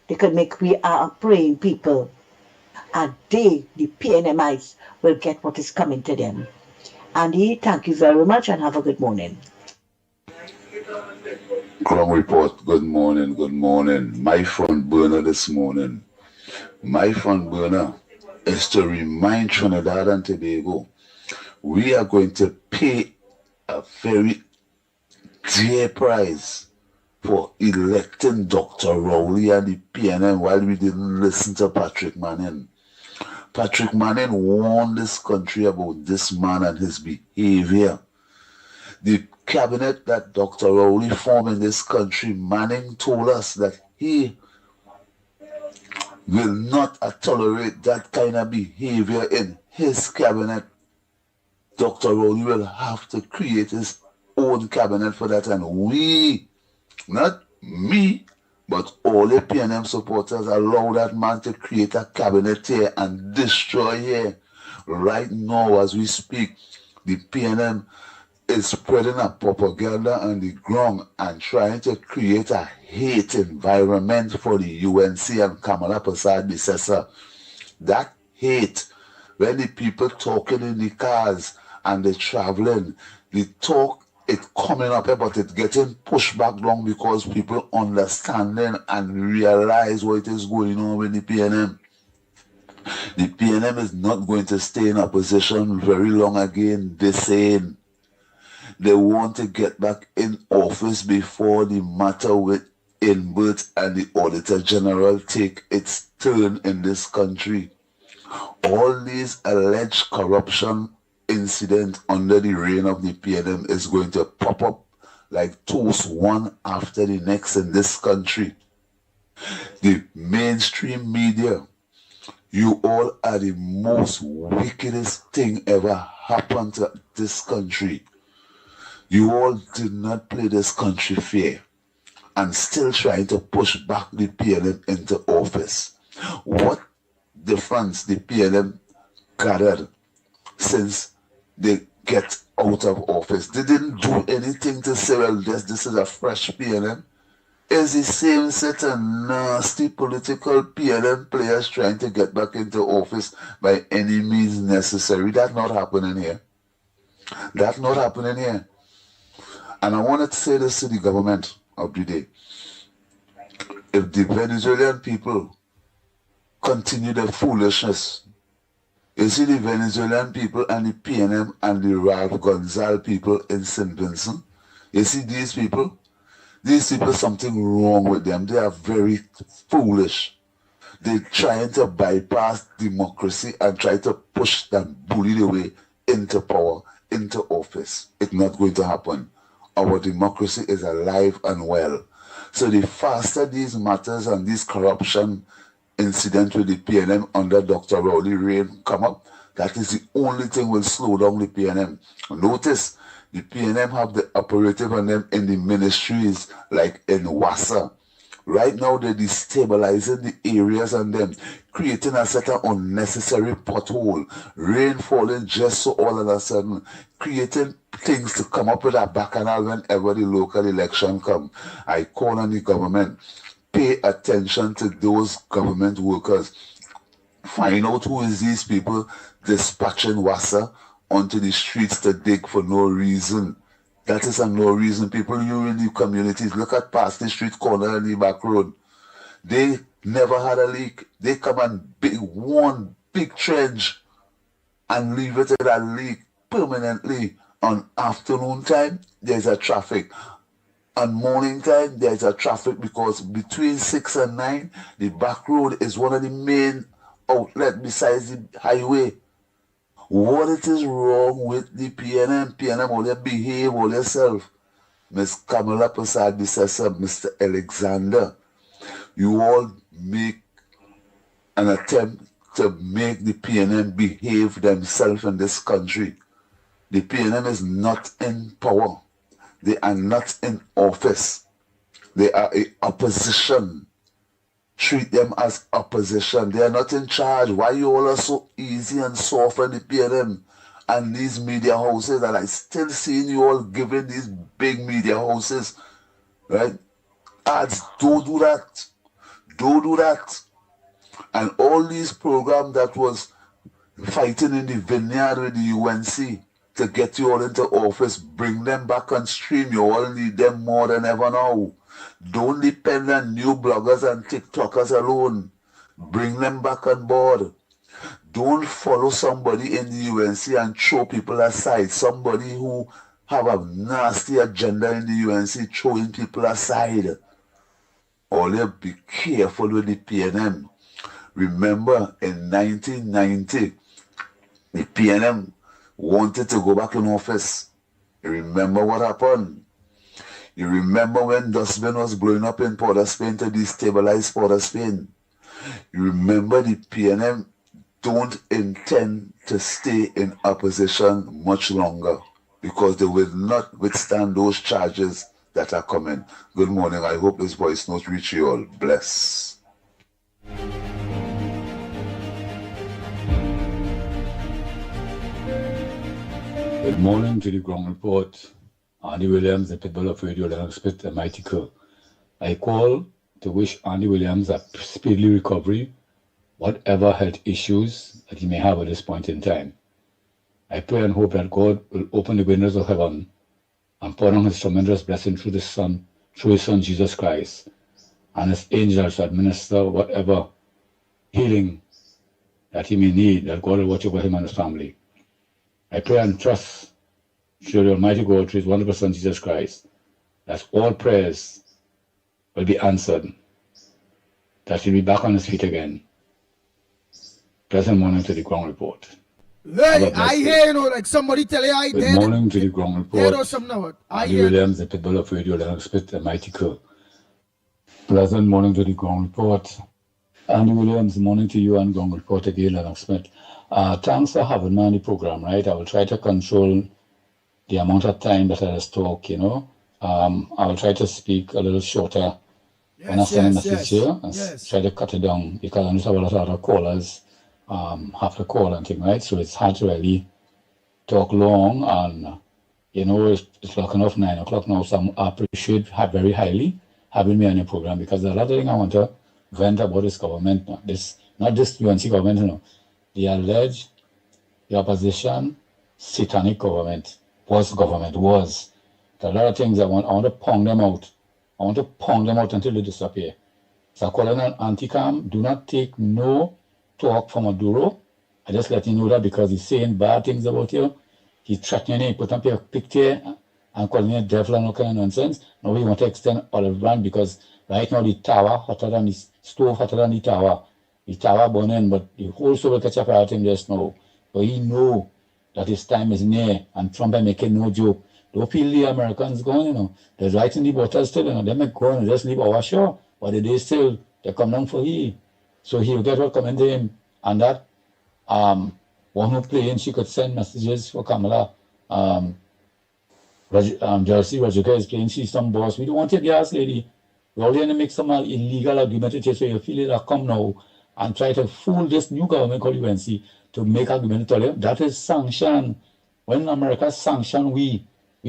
They could make we are a praying people. And they, the PNMites, will get what is coming to them. Andy, thank you very much and have a good morning. Ground report, good morning. My front burner this morning. My front burner is to remind Trinidad and Tobago we are going to pay a very dear price for electing Dr. Rowley and the PNM while we didn't listen to Patrick Manning. Patrick Manning warned this country about this man and his behavior. The cabinet that Dr. Rowley formed in this country, Manning told us that he will not tolerate that kind of behavior in his cabinet. Dr. Rowley will have to create his own cabinet for that, and we, not me, but all the PNM supporters allow that man to create a cabinet here and destroy here. Right now, as we speak, the PNM is spreading a propaganda on the ground and trying to create a hate environment for the UNC and Kamala Prasad Bissessa. That hate, when the people talking in the cars and they traveling, the talk, it coming up, but it's getting pushed back down because people understanding and realize what is going on with the PNM. The PNM is not going to stay in opposition very long again. They're saying they want to get back in office before the matter with invert and the Auditor General take its turn in this country. All these alleged corruption incidents under the reign of the PNM is going to pop up like toast one after the next in this country. The mainstream media, you all are the most wickedest thing ever happened to this country. You all did not play this country fair and still trying to push back the PNM into office. What difference the PNM gathered since they get out of office? They didn't do anything to say, well, this is a fresh PNM. It's the same set of nasty political PNM players trying to get back into office by any means necessary. That's not happening here. That's not happening here. And I wanted to say this to the government of the day. If the Venezuelan people continue their foolishness, you see the Venezuelan people and the PNM and the Ralph Gonzalez people in St. Vincent, you see these people, something wrong with them. They are very foolish. They're trying to bypass democracy and try to push them, bully their way into power, into office. It's not going to happen. Our democracy is alive and well. So the faster these matters and these corruption incidents with the PNM under Dr. Rowley reign come up, that is the only thing will slow down the PNM. Notice, the PNM have the operative and them in the ministries like in Wassa. Right now they're destabilizing the areas and them, creating a set of unnecessary pothole, rain falling just so all of a sudden, creating things to come up with a bacchanal whenever the local election come. I call on the government, pay attention to those government workers. Find out who is these people dispatching Wassa onto the streets to dig for no reason. That is a no reason. People you in the communities, look at past the street corner and the back road. They never had a leak. They come and one big trench and leave it at a leak permanently. On afternoon time, there's a traffic. On morning time, there's a traffic because between 6 and 9, the back road is one of the main outlets besides the highway. What it is wrong with the PNM? PNM, all you behave all yourself. Miss Kamala Prasad Bissessa, Mr. Alexander, you all make an attempt to make the PNM behave themselves in this country. The PNM is not in power. They are not in office. They are a opposition. Treat them as opposition. They are not in charge. Why you all are so easy and soft on the PNM and these media houses? And I still seeing you all giving these big media houses, right? Ads, don't do that. Don't do that. And all these programs that was fighting in the vineyard with the UNC to get you all into office, bring them back on stream. You all need them more than ever now. Don't depend on new bloggers and TikTokers alone. Bring them back on board. Don't follow somebody in the UNC and throw people aside. Somebody who have a nasty agenda in the UNC throwing people aside. Only be careful with the PNM. Remember, in 1990, the PNM wanted to go back in office. You remember what happened? You remember when dustbin was blowing up in Port of Spain to destabilize Port of Spain? You remember the PNM don't intend to stay in opposition much longer because they will not withstand those charges that are coming. Good morning. I hope this voice note reach you all. Bless. Good morning to the ground report. Andy Williams, the Pitbull of Radio Lennox Pit, and Mickie Kerr. I call to wish Andy Williams a speedy recovery, whatever health issues that he may have at this point in time. I pray and hope that God will open the windows of heaven and pour down his tremendous blessing through his Son Jesus Christ, and his angels to administer whatever healing that he may need, that God will watch over him and his family. I pray and trust through the Almighty God, through his wonderful Son, Jesus Christ, that all prayers will be answered. That he'll be back on his feet again. Pleasant morning to the ground report. Hey, I hear, you know, like somebody tell you I Good dead. morning to the ground report. Dead or something now. Andy Williams, the Pitbull of Radio Lennox, and Mickie Kerr. Pleasant morning to the ground report. Andy Williams, morning to you and ground report again, Lennox Smith. Thanks for having me on the program, right? I will try to control the amount of time that I just talk, you know. I will try to speak a little shorter when I send a message here and try to cut it down because I know a lot of other callers have to call and things, right? So it's hard to really talk long and, you know, it's clocking off 9 o'clock now, so I appreciate very highly having me on your program because there's a lot of things I want to vent about this government, not this UNC government, you know. The alleged, the opposition, satanic government, was. There are a lot of things I want to pound them out. I want to pound them out until they disappear. So I call it an anti-cam. Do not take no talk from Maduro. I just let you know that because he's saying bad things about you. He's threatening you. He put up your picture and calling you devil and all kind of nonsense. Now we want to extend olive branch because right now the tower hotter than the stove, hotter than the tower. The tower burning, but the whole store will catch up at him just now. But he know that his time is near and Trump is making no joke. Don't feel the Americans going, you know. They're right in the bottle still, you know. They make go and just leave our shore. But they still, they come down for he. So he'll get what coming to him. And that one who playing, she could send messages for Kamala. Jersey Rodriguez is playing, she's some boss. We don't want your gas lady. We're all going to make some illegal agreement with you so you feel it that come now and try to fool this new government called UNC to make agreement to tell you that is sanction. When America sanction, we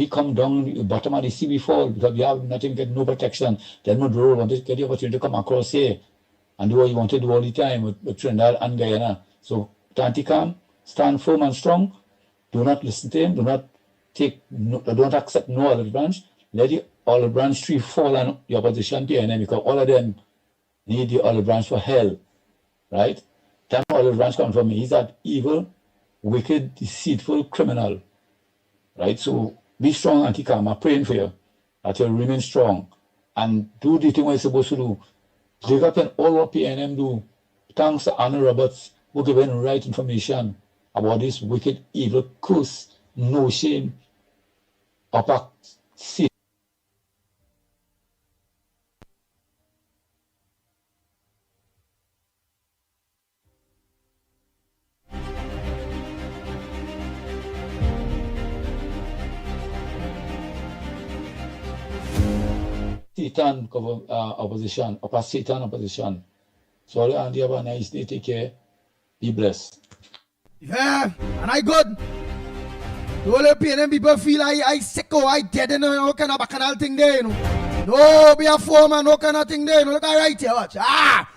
come down the bottom of the sea before because we have nothing, get no protection. Then Maduro want to get the opportunity to come across here and do what you want to do all the time with Trinidad and Guyana. So Tanticam, stand firm and strong. Do not listen to him. Do not accept no olive branch. Let the olive branch tree fall on the opposition PNM because all of them need the olive branch for hell. Right? That olive branch comes from me. He's that evil, wicked, deceitful criminal. Right? So be strong, Anti-Cam. I'm praying for you that you'll remain strong and do the thing what you're supposed to do. Dig up and all what PNM do. Thanks to Anna Roberts who given right information about this wicked, evil curse, no shame, upper sin. Satan opposition, upper Satan opposition. Sorry, Andy, have a nice day. Take care. Be blessed. Yeah, and I good. The whole PNM people feel I sick or I dead and no kind of bacchanal thing there, you know. No, be a foreman, no kind of thing there, you know. Look at right here, watch. A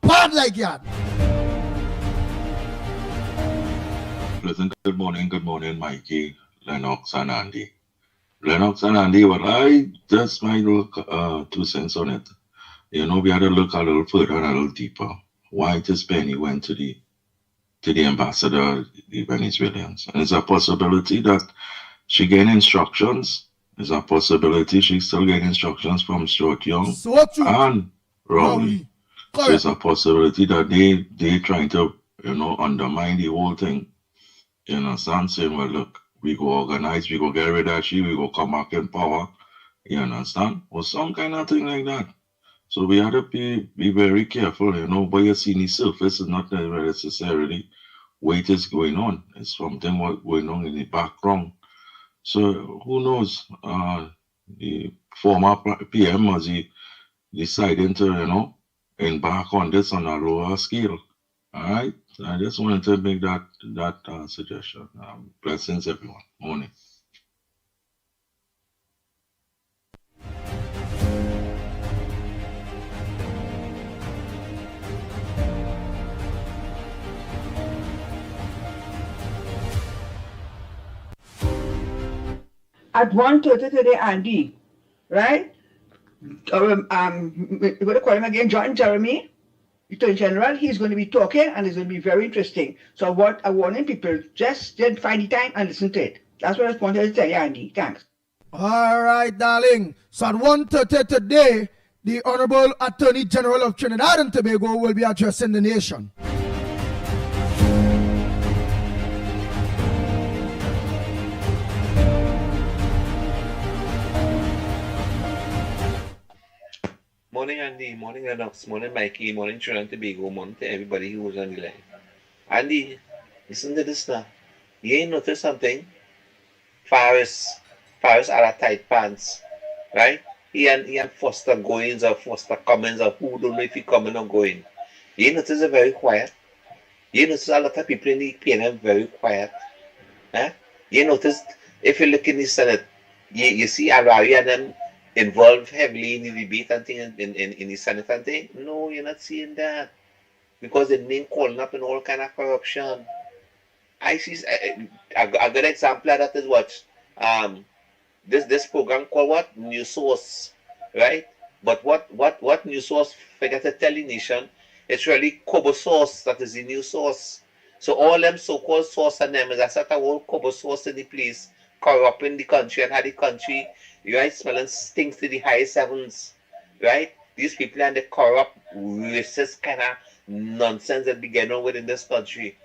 bad like that. Pleasant good morning, Mikey, Lennox, and Andy. Lennox and Andy, well, I just might look 2 cents on it. You know, we had to look a little further and a little deeper. Why this Penny went to the ambassador, the Venezuelans. And it's a possibility that she gained instructions. It's a possibility she still getting instructions from Stuart Young and Rowley. So it's a possibility that they trying to, you know, undermine the whole thing. You understand? Saying, well, look, we go organize, we go get rid of she, we go come back in power. You understand? Or some kind of thing like that. So we have to be very careful, you know, what you see in the surface is not necessarily what it is going on. It's something what going on in the background. So who knows? The former PM was he deciding to, you know, embark on this on a lower scale. All right. I just wanted to make that suggestion. Blessings, everyone. Morning. At 1:30 today, Andy, right? What do you call him again? John Jeremy, Attorney General. He's going to be talking, and it's going to be very interesting. So I warning people, just find the time and listen to it. That's what I wanted to tell you, Andy. Thanks. All right, darling. So at 1:30 today, the Honorable Attorney General of Trinidad and Tobago will be addressing the nation. Morning, Andy. Morning, Lennox. Morning, Mikey. Morning, Trinidad and Tobago. Morning to everybody who was on the line. Andy, listen to this now. You ain't noticed something? Faris had a tight pants, right? He and Foster goings or Foster comings or who don't know if he coming or going. You ain't notice they're very quiet. You notice a lot of people in the PNM very quiet. Huh? You notice if you look in the Senate, you see Arari and them involved heavily in the debate and thing in the Senate and thing. No, you're not seeing that. Because the name calling up in all kind of corruption. I see a good example of that is what this program called what? New Source, right? But what New Source forget to tell the nation, it's really Kobo Source that is the new source. So all them so-called source and them is a sort of whole Kobo Source in the place, corrupting the country and how the country, right, smelling stinks to the highest heavens, right? These people and the corrupt, racist kind of nonsense that be going on within this country,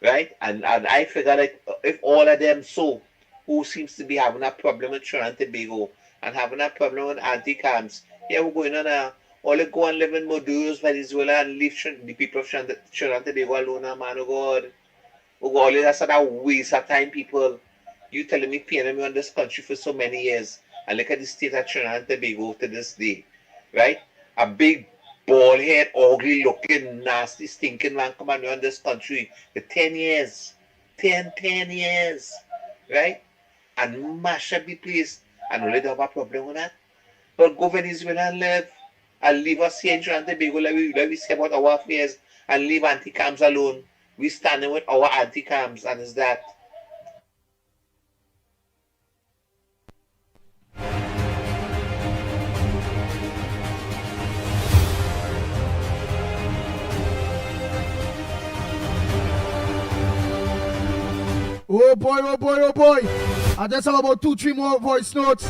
right? And I figure like if all of them who seems to be having a problem with Trinidad and Tobago and having a problem with anti-camps, yeah, we're going on all they go and live in Maduros, Venezuela, and leave the people of Trinidad and Tobago alone, man, oh God. Oh God, that's a waste of time, people. You telling me PNM on this country for so many years, and look at the state of Trinidad and Tobago to this day, right? A big, bald head, ugly looking, nasty, stinking man come on this country for 10 years. 10 years, right? And mash up the place, and only they have a problem with that. But go Venezuela and live, and leave us here in Trinidad and Tobago like we say about our affairs, and leave anti-cams alone. We standing with our anti-cams, and it's that. Oh boy, oh boy, oh boy. I just have about 2-3 more voice notes.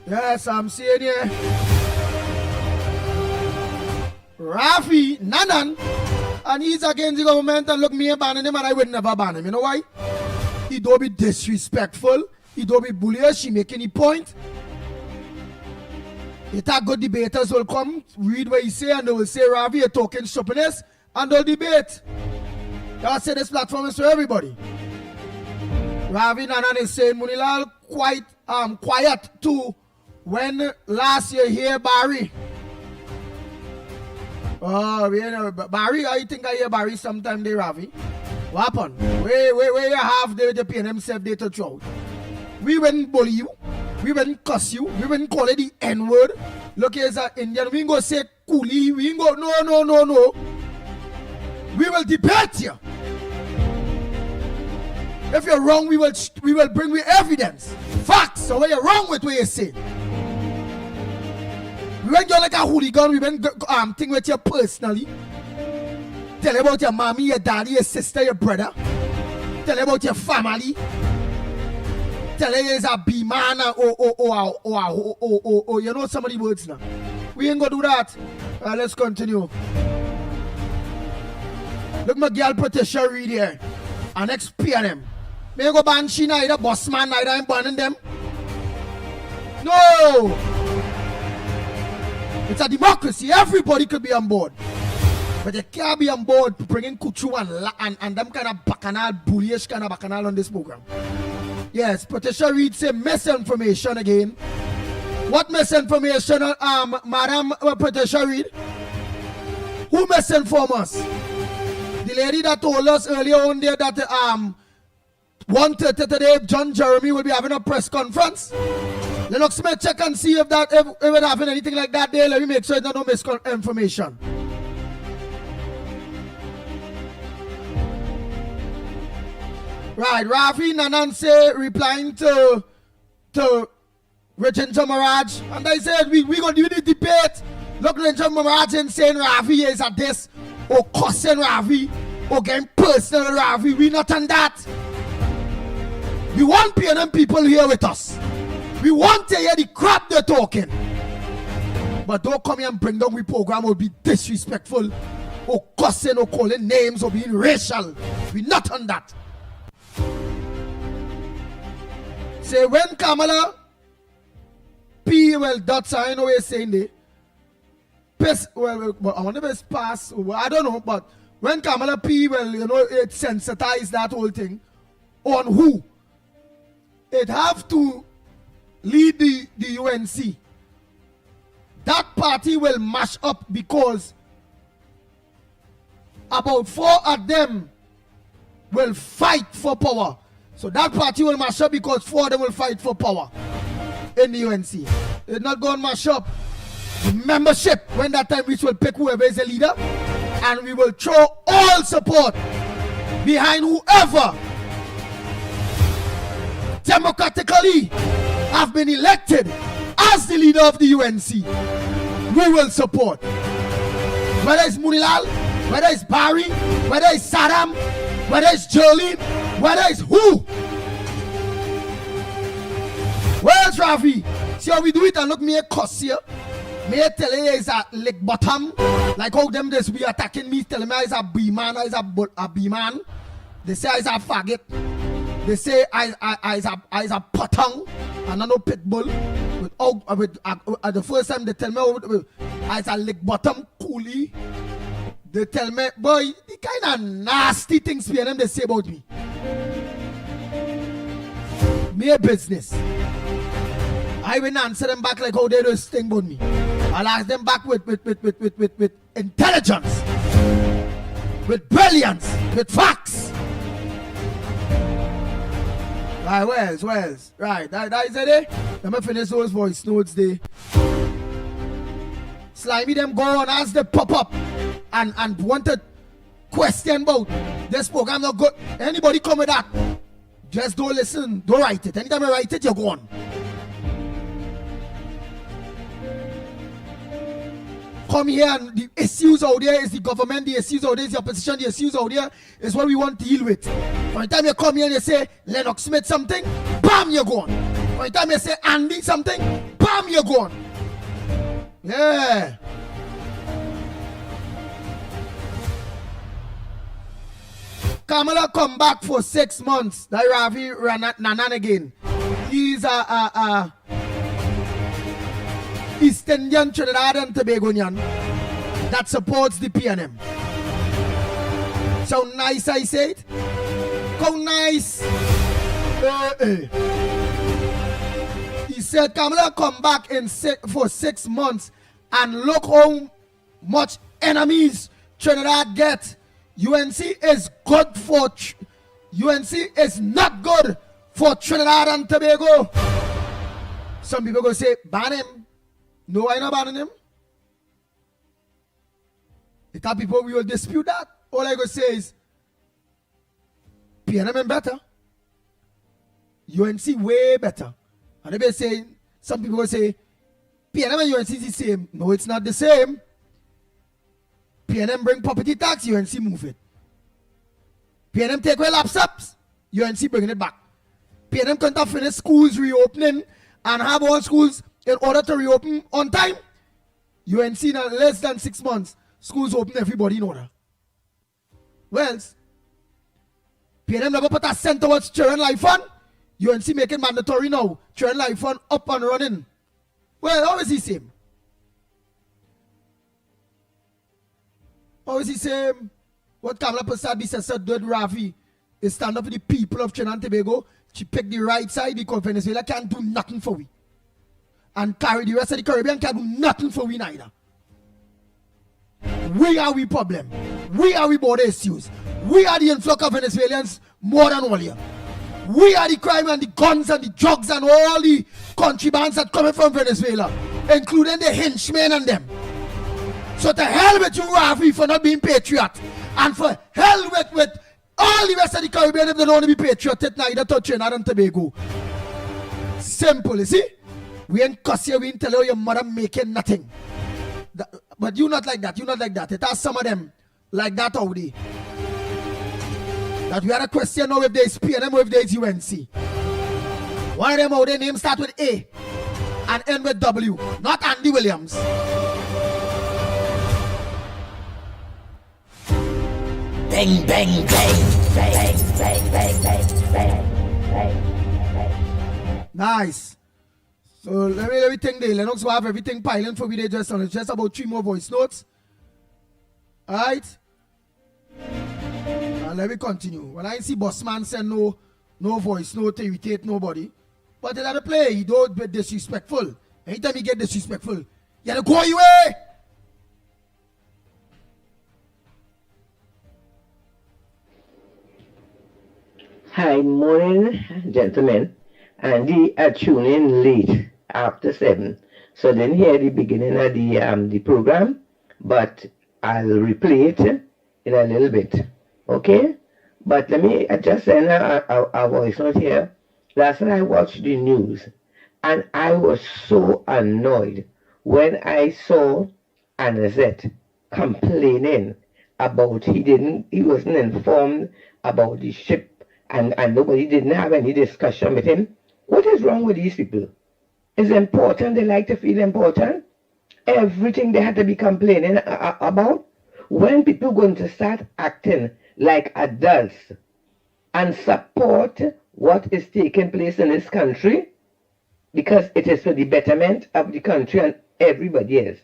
Yes, I'm seeing here. Rafi Nanan, and he's against the government, and look, me banning him, and I would never ban him. You know why? He don't be disrespectful. He don't be bullish. He make any point. It a good debaters will come, read what he say, and they will say, Rafi, you're talking stupidness, and they'll debate. I say this platform is for everybody. Ravi Nanan is saying Munilal quite quiet too when last year here Barry. Oh, Barry, I think I hear Barry sometime there, Ravi. What happened? Where you have the PNM self-data throughout? We wouldn't bully you. We wouldn't cuss you. We wouldn't call it the N-word. Look, here's an Indian. We ain't go say coolie. We ain't go, no. We will debate you. If you're wrong, we will bring you evidence, facts. So when you're wrong with what you say, we won't go like a hooligan. We won't think with you personally. Tell you about your mommy, your daddy, your sister, your brother. Tell you about your family. Tell you there's a B-man or you know some of the words now. We ain't gonna do that. Let's continue. Look, my girl Patricia Reed here. Our next PNM. May I go ban she neither, boss man neither, I'm banning them. No! It's a democracy. Everybody could be on board. But they can't be on board bringing Kuchu and them kind of bacchanal, bullish kind of bacchanal on this program. Yes, Patricia Reed say misinformation again. What misinformation, Madam Patricia Reed? Who misinformed us? The lady that told us earlier on there that 1:30 today, John Jeremy will be having a press conference. Lennox may check and see if it having anything like that there. Let me make sure there's no misinformation. Right, Rafi Nananse replying to Richard Maraj, and I said we gonna do the debate. Look, Richard Maraj and saying Rafi is at this or cussing Rafi. or getting personal, Ravi. We not on that. We want PNM people here with us. We want to hear the crap they're talking. But don't come here and bring down the program or be disrespectful or cussing or calling names or being racial. We not on that. Say when Kamala P, well, that's I know you're saying they piss, well, I wonder if it's pass, I don't know, but when Kamala P, well, you know, it sensitized that whole thing on who? It have to lead the UNC. That party will mash up because about 4 of them will fight for power. So that party will mash up because 4 of them will fight for power in the UNC. It's not going to mash up. The membership, when that time we will pick whoever is the leader, and we will throw all support behind whoever democratically have been elected as the leader of the UNC. We will support. Whether it's Munilal, whether it's Barry, whether it's Saddam, whether it's Jolene, whether it's who. Where's Ravi? See how we do it and look me a cuss here. Me tell you is a lick bottom. Like how them just be attacking me, telling me is a B-man, is a B-man. They say is a faggot. They say I is a potong. And I know Pitbull. The first time they tell me I is a lick bottom coolie. They tell me, boy, the kind of nasty things PNM they say about me. Me a business. I will answer them back like how they do thing about me. I'll ask them back with intelligence, with brilliance, with facts. Right, Wells. Right, that is it. Let me finish those voice notes there. Slimy them go on as they pop up and want to question about this program not good. Anybody come with that? Just don't listen, don't write it. Anytime I write it, you're gone. Come here and the issues out there is the government, the issues out there is the opposition, the issues out there is what we want to deal with. By the time you come here and you say Lennox Smith something, bam, you're gone. By the time you say Andy something, bam, you're gone. Yeah. Kamala come back for 6 months. That Ravi Nanan again. He's a East Indian Trinidad and Tobagonian that supports the PNM. So nice I say it. How nice. He said Kamala come back for 6 months and look how much enemies Trinidad get. UNC is good for UNC is not good for Trinidad and Tobago. Some people go say ban him. No, I not banning him. The top people we will dispute that. All I go say is PNM better. UNC way better. And they be saying, some people will say PNM and UNC is the same. No, it's not the same. PNM bring property tax, UNC move it. PNM take away laptops, UNC bringing it back. PNM can't finish schools reopening and have all schools in order to reopen on time. UNC in less than 6 months, schools open, everybody in order. Well, PNM never put a cent towards Children Life Fund. UNC make it mandatory now. Children Life Fund up and running. Well, how is he same? How is he same? What Kamala Prasad Bissessa did Ravi is stand up for the people of Trinidad and Tobago. She picked the right side because Venezuela can't do nothing for we. And carry the rest of the Caribbean can't do nothing for we neither. We are we problem. We are we border issues. We are the influx of Venezuelans more than all here. We are the crime and the guns and the drugs and all the contrabands that coming from Venezuela, including the henchmen and them. So to hell with you, Ravi, for not being patriot. And for hell with all the rest of the Caribbean if they don't want to be patriotic neither to Trinidad and Tobago. Simple, you see? We ain't cuss you, we ain't tell you your mother making nothing. But you not like that, you not like that. It has some of them like that already. that we had a question now if there is PNM or if there is UNC. One of them how their name start with A and end with W, not Andy Williams. Bang, bang, bang, bang, bang, bang, bang, bang. Nice. So let me think there. Lennox will have everything piling for me there just on it. Just about 3 more voice notes. Alright. Let me continue. When I see Bossman send no voice note to irritate nobody. But let it play. He don't be disrespectful. Anytime he get disrespectful, you gotta go away. Hi, morning, gentlemen. Andy tuned in late after 7, so didn't hear the beginning of the program, but I'll replay it in a little bit. Okay? But let me just send a voice note here. Last night I watched the news, and I was so annoyed when I saw Anazet complaining about he wasn't informed about the ship. And nobody didn't have any discussion with him. What is wrong with these people? It's important. They like to feel important. Everything they had to be complaining about. When people going to start acting like adults and support what is taking place in this country, because it is for the betterment of the country and everybody else.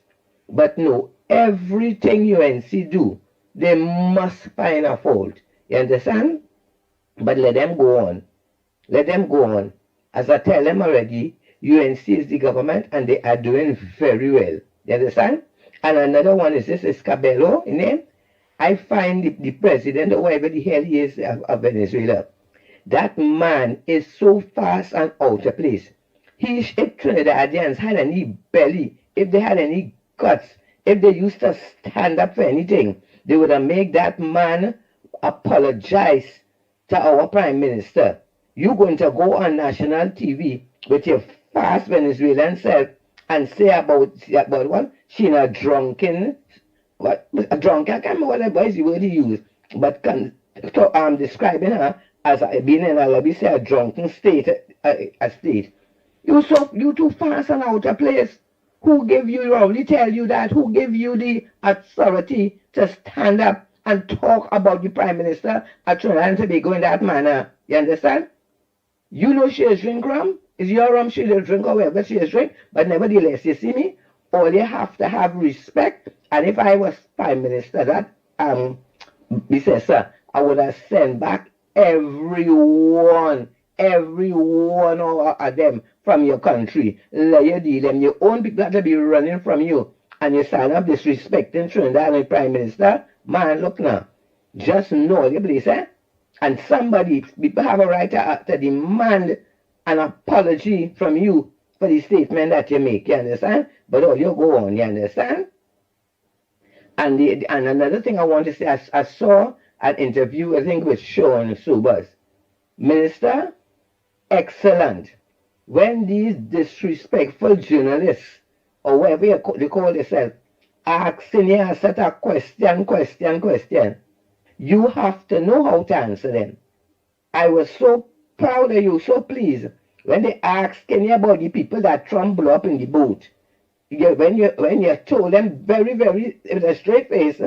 But no, everything UNC do, they must find a fault. You understand? But let them go on. Let them go on. As I tell them already, UNC is the government and they are doing very well. You understand? And another one is this Cabello, name. I find the president, or whatever the hell he is of Venezuela, that man is so fast and out of place. If Trinidadians had any belly, if they had any guts, if they used to stand up for anything, they would have made that man apologize to our Prime Minister. You're going to go on national TV with your fast Venezuelan self and say about what? She a drunken, what? A drunken, I can't remember what is the word he used, but describing her as being in a, let me say, a drunken state, a state. You too fast and out of place. Who gave you, I only tell you that, who gave you the authority to stand up and talk about the Prime Minister at Trinidad and Tobago in that manner? You understand? You know she is drink rum. It's your rum she will drink or whatever she is drink. But nevertheless, you see me? All you have to have respect. And if I was Prime Minister, that sir, I would have sent back every one of them from your country. Let you deal them. Your own people have to be running from you. And you stand up disrespecting Trinidad and Prime Minister. Man, look now. Just know the place, eh? And people have a right to demand an apology from you for the statement that you make, you understand? But all you go on, you understand? And another thing I want to say, I saw an interview, I think, with Sean Subas. Minister, excellent. When these disrespectful journalists, or whatever they call themselves, asking you a set of question, you have to know how to answer them. I was so proud of you, so pleased, when they asked Kenya about the people that Trump blew up in the boat. When you told them very, very, with a straight face,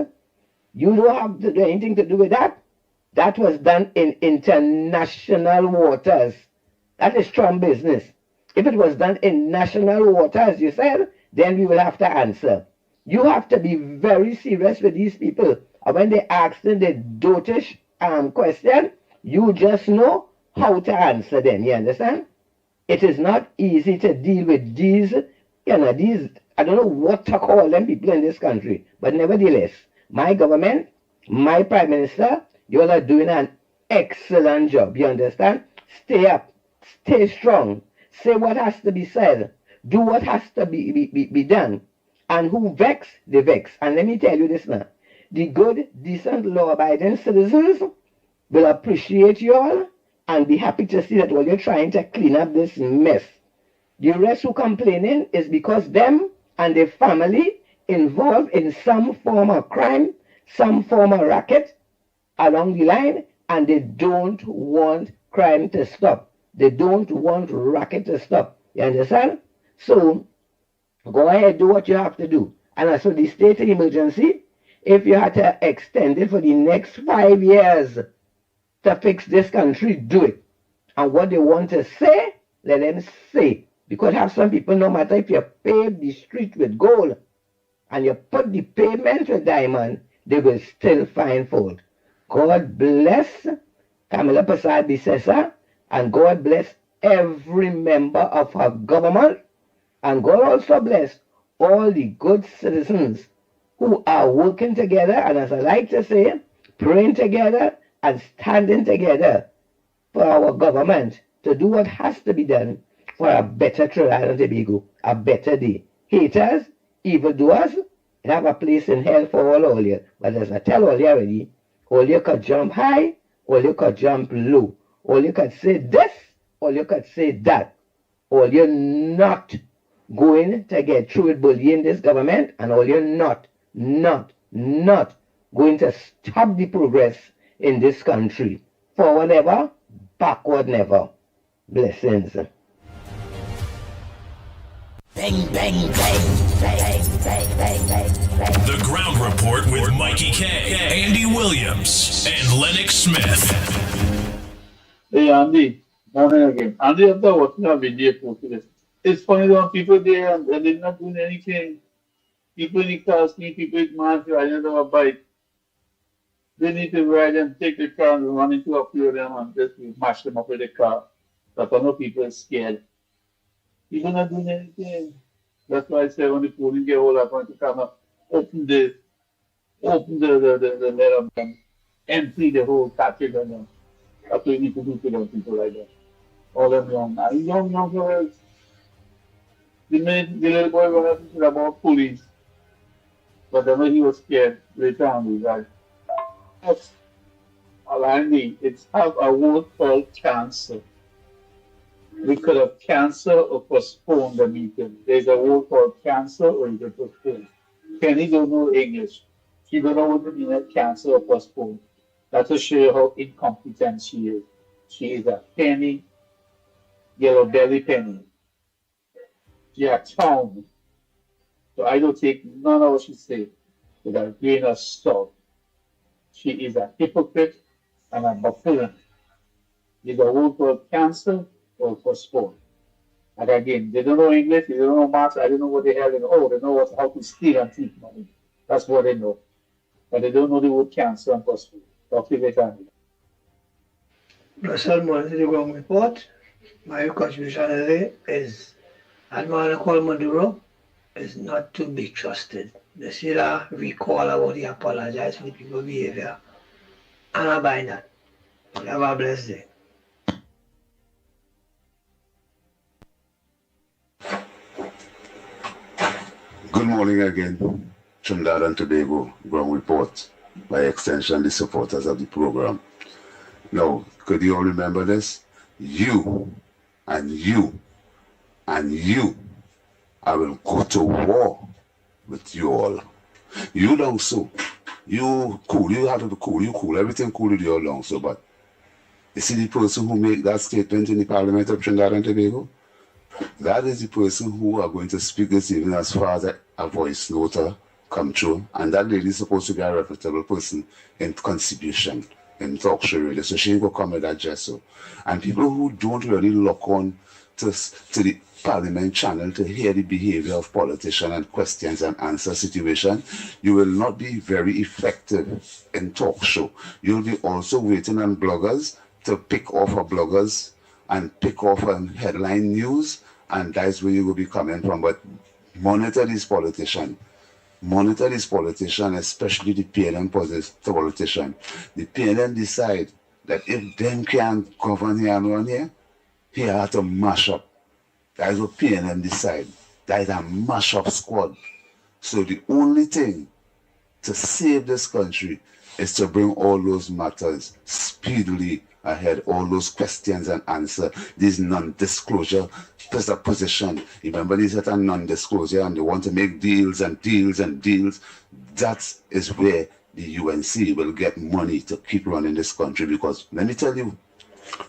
you don't have to do anything to do with that. That was done in international waters. That is Trump business. If it was done in national waters, you said, then we will have to answer. You have to be very serious with these people. And when they ask them the dotish question, you just know how to answer them. You understand? It is not easy to deal with these, I don't know what to call them people in this country. But nevertheless, my government, my Prime Minister, you all are doing an excellent job. You understand? Stay up. Stay strong. Say what has to be said. Do what has to be done. And who vex, they vex. And let me tell you this now. The good, decent, law-abiding citizens will appreciate you all and be happy to see that while you're trying to clean up this mess. The rest who complaining is because them and their family involved in some form of crime, some form of racket along the line, and they don't want crime to stop. They don't want racket to stop. You understand? So go ahead, do what you have to do. And as for the state of emergency, if you had to extend it for the next 5 years to fix this country, do it. And what they want to say, let them say. Because have some people, no matter if you pave the street with gold and you put the pavement with diamond, they will still find fault. God bless Kamala Prasad Bisesa, and God bless every member of her government, and God also bless all the good citizens who are working together, and as I like to say, praying together and standing together for our government to do what has to be done for a better Trinidad and Tobago, a better day. Haters, evildoers, have a place in hell for all you. But as I tell all you already, all you could jump high, all you could jump low. All you could say this, all you could say that. All you're not going to get through with bullying this government, and all you're not going to stop the progress in this country. Forward ever, backward never. Blessings. Bang, bang, bang, bang, bang, bang, bang, bang. The Ground Report with Mickie K, Andy Williams, and Lennox Smith. Hey Andy, morning again. Andy, after watching our video today, it's funny when people there and they're not doing anything. People in the car, people with masks riding on a bike. They need to ride and take the car and run into a few of them and just mash them up with the car. But I know people are scared. People not doing anything. That's why I say when the police get hold of them to come up, open the let them empty the whole cartridge on them. That's what you need to do to them people like that. All them young girls. The little boy went up to about police. But then when he was scared, later on he died. Alandi, it's have a word called cancer. We could have cancer or postpone the meeting. There's a word called cancer or you could postpone. Kenny don't know English. She don't know what it means cancer or postpone. That will show you how incompetent she is. She is a penny, yellow belly penny. She a town. So I don't take none of what she said with a grain of salt. She is a hypocrite and a buffoon. It's a word called cancer or postpone. And again, they don't know English, they don't know maths, I don't know what the hell they know. Oh, they know how to steal and thief money. That's what they know. But they don't know the word cancer and postpone. Talk to you later. Russell Morning to the Ground Report. My contribution today is Admiral called Maduro is not to be trusted. The Silla recall about he apologize for the people's behavior. And I buy that. Have a blessed day. Good morning again, Trinidad and Tobago Ground Report, by extension the supporters of the program. Now, could you all remember this? You and you and you, I will go to war with you all. You don't so. You cool, you have to be cool, you cool, everything cool with you all long so, but you see the person who make that statement in the Parliament of Trinidad and Tobago? That is the person who are going to speak this evening as far as a voice note come true. And that lady is supposed to be a reputable person in contribution, in talk show radio. So she will come with that gesso. And people who don't really look on to the Parliament channel to hear the behavior of politicians and questions and answer situation, you will not be very effective in talk show. You'll be also waiting on bloggers to pick off our bloggers and pick off on headline news, and that's where you will be coming from. But monitor these politicians. Monitor these politicians, especially the PNM politician. The PNM decide that if them can't govern here and run here, he have to mash up. That is what PNM decide. That is a mash up squad. So the only thing to save this country is to bring all those matters speedily ahead, all those questions and answer, these non-disclosure position. Remember, these are non-disclosure and they want to make deals and deals and deals. That is where the UNC will get money to keep running this country, because let me tell you,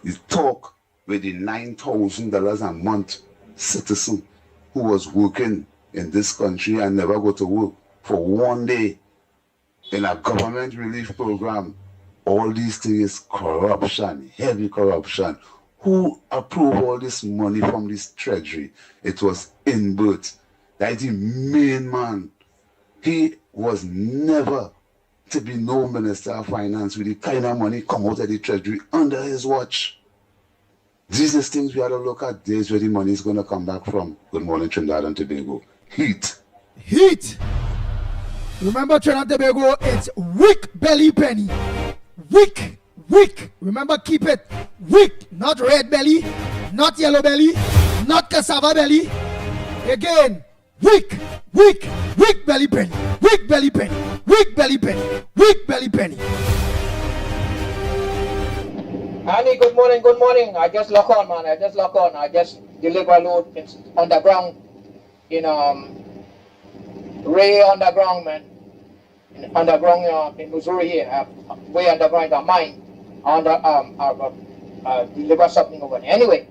you talk with the $9,000 a month citizen who was working in this country and never go to work for one day in a government relief program. All these things is corruption, heavy corruption. Who approved all this money from this treasury? It was Inbert. That is the main man. He was never to be no Minister of Finance with the kind of money come out of the treasury under his watch. These are things we have to look at. Days where the money is going to come back from. Good morning, Trinidad and Tobago. Heat. Heat. Remember, Trinidad and Tobago, it's wick belly penny. Wick. Wick. Remember, keep it wick. Not red belly, not yellow belly, not cassava belly. Again, wick. Wick. Wick belly penny. Wick belly penny. Wick belly penny. Wick belly penny. Andy, good morning. I just lock on, man. I just deliver a load underground in Ray underground, man. Underground in Missouri here, way underground a mine. Deliver something over there. Anyway,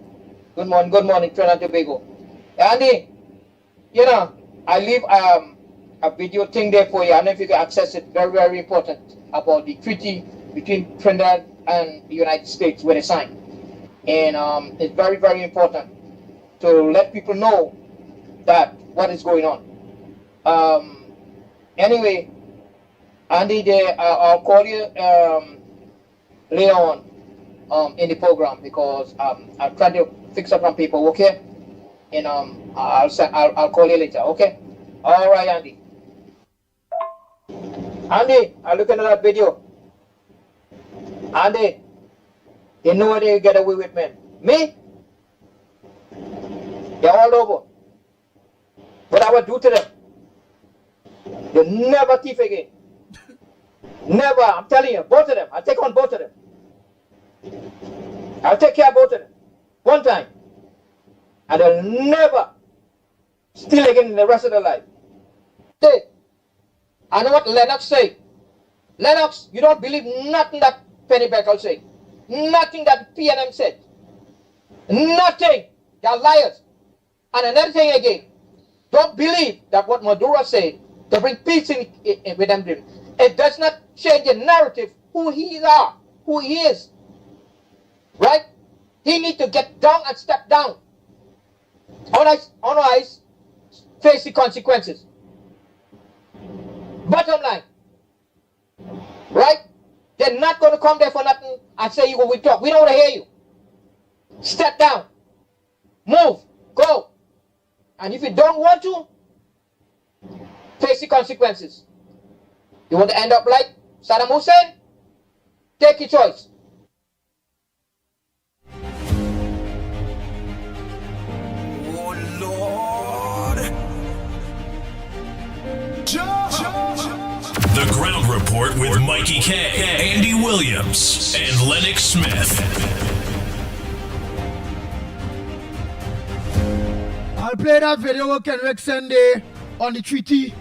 good morning, Trinidad and Tobago. Andy, I leave a video thing there for you. I don't know if you can access it. Very, very important about the treaty between Trinidad and the United States where they signed. And it's very, very important to let people know that what is going on. Anyway, Andy, I'll call you later on in the program, because I'm trying to fix up some people, okay? And I'll call you later, okay? All right, Andy. Andy, I'm looking at that video. Andy, you know what they get away with, man? Me? They're all over. What I would do to them? They never thief again. Never. I'm telling you, both of them. I'll take on both of them. I'll take care of both of them. One time. And they'll never steal again in the rest of their life. Hey, I know what Lennox say. Lennox, you don't believe nothing that Penny Beckle say. Nothing that PNM said. Nothing. They're liars. And another thing again, don't believe that what Maduro said to bring peace in with them. It does not change the narrative who he is. Right? He needs to get down and step down. Otherwise, face the consequences. Bottom line. Right? They're not going to come there for nothing and say you go we talk. We don't want to hear you. Step down. Move. Go. And if you don't want to, face the consequences. You want to end up like Saddam Hussein? Take your choice. The Ground Report with Mickie K, Andy Williams, and Lennox Smith. I'll play that video with Kenrick Sunday on the treaty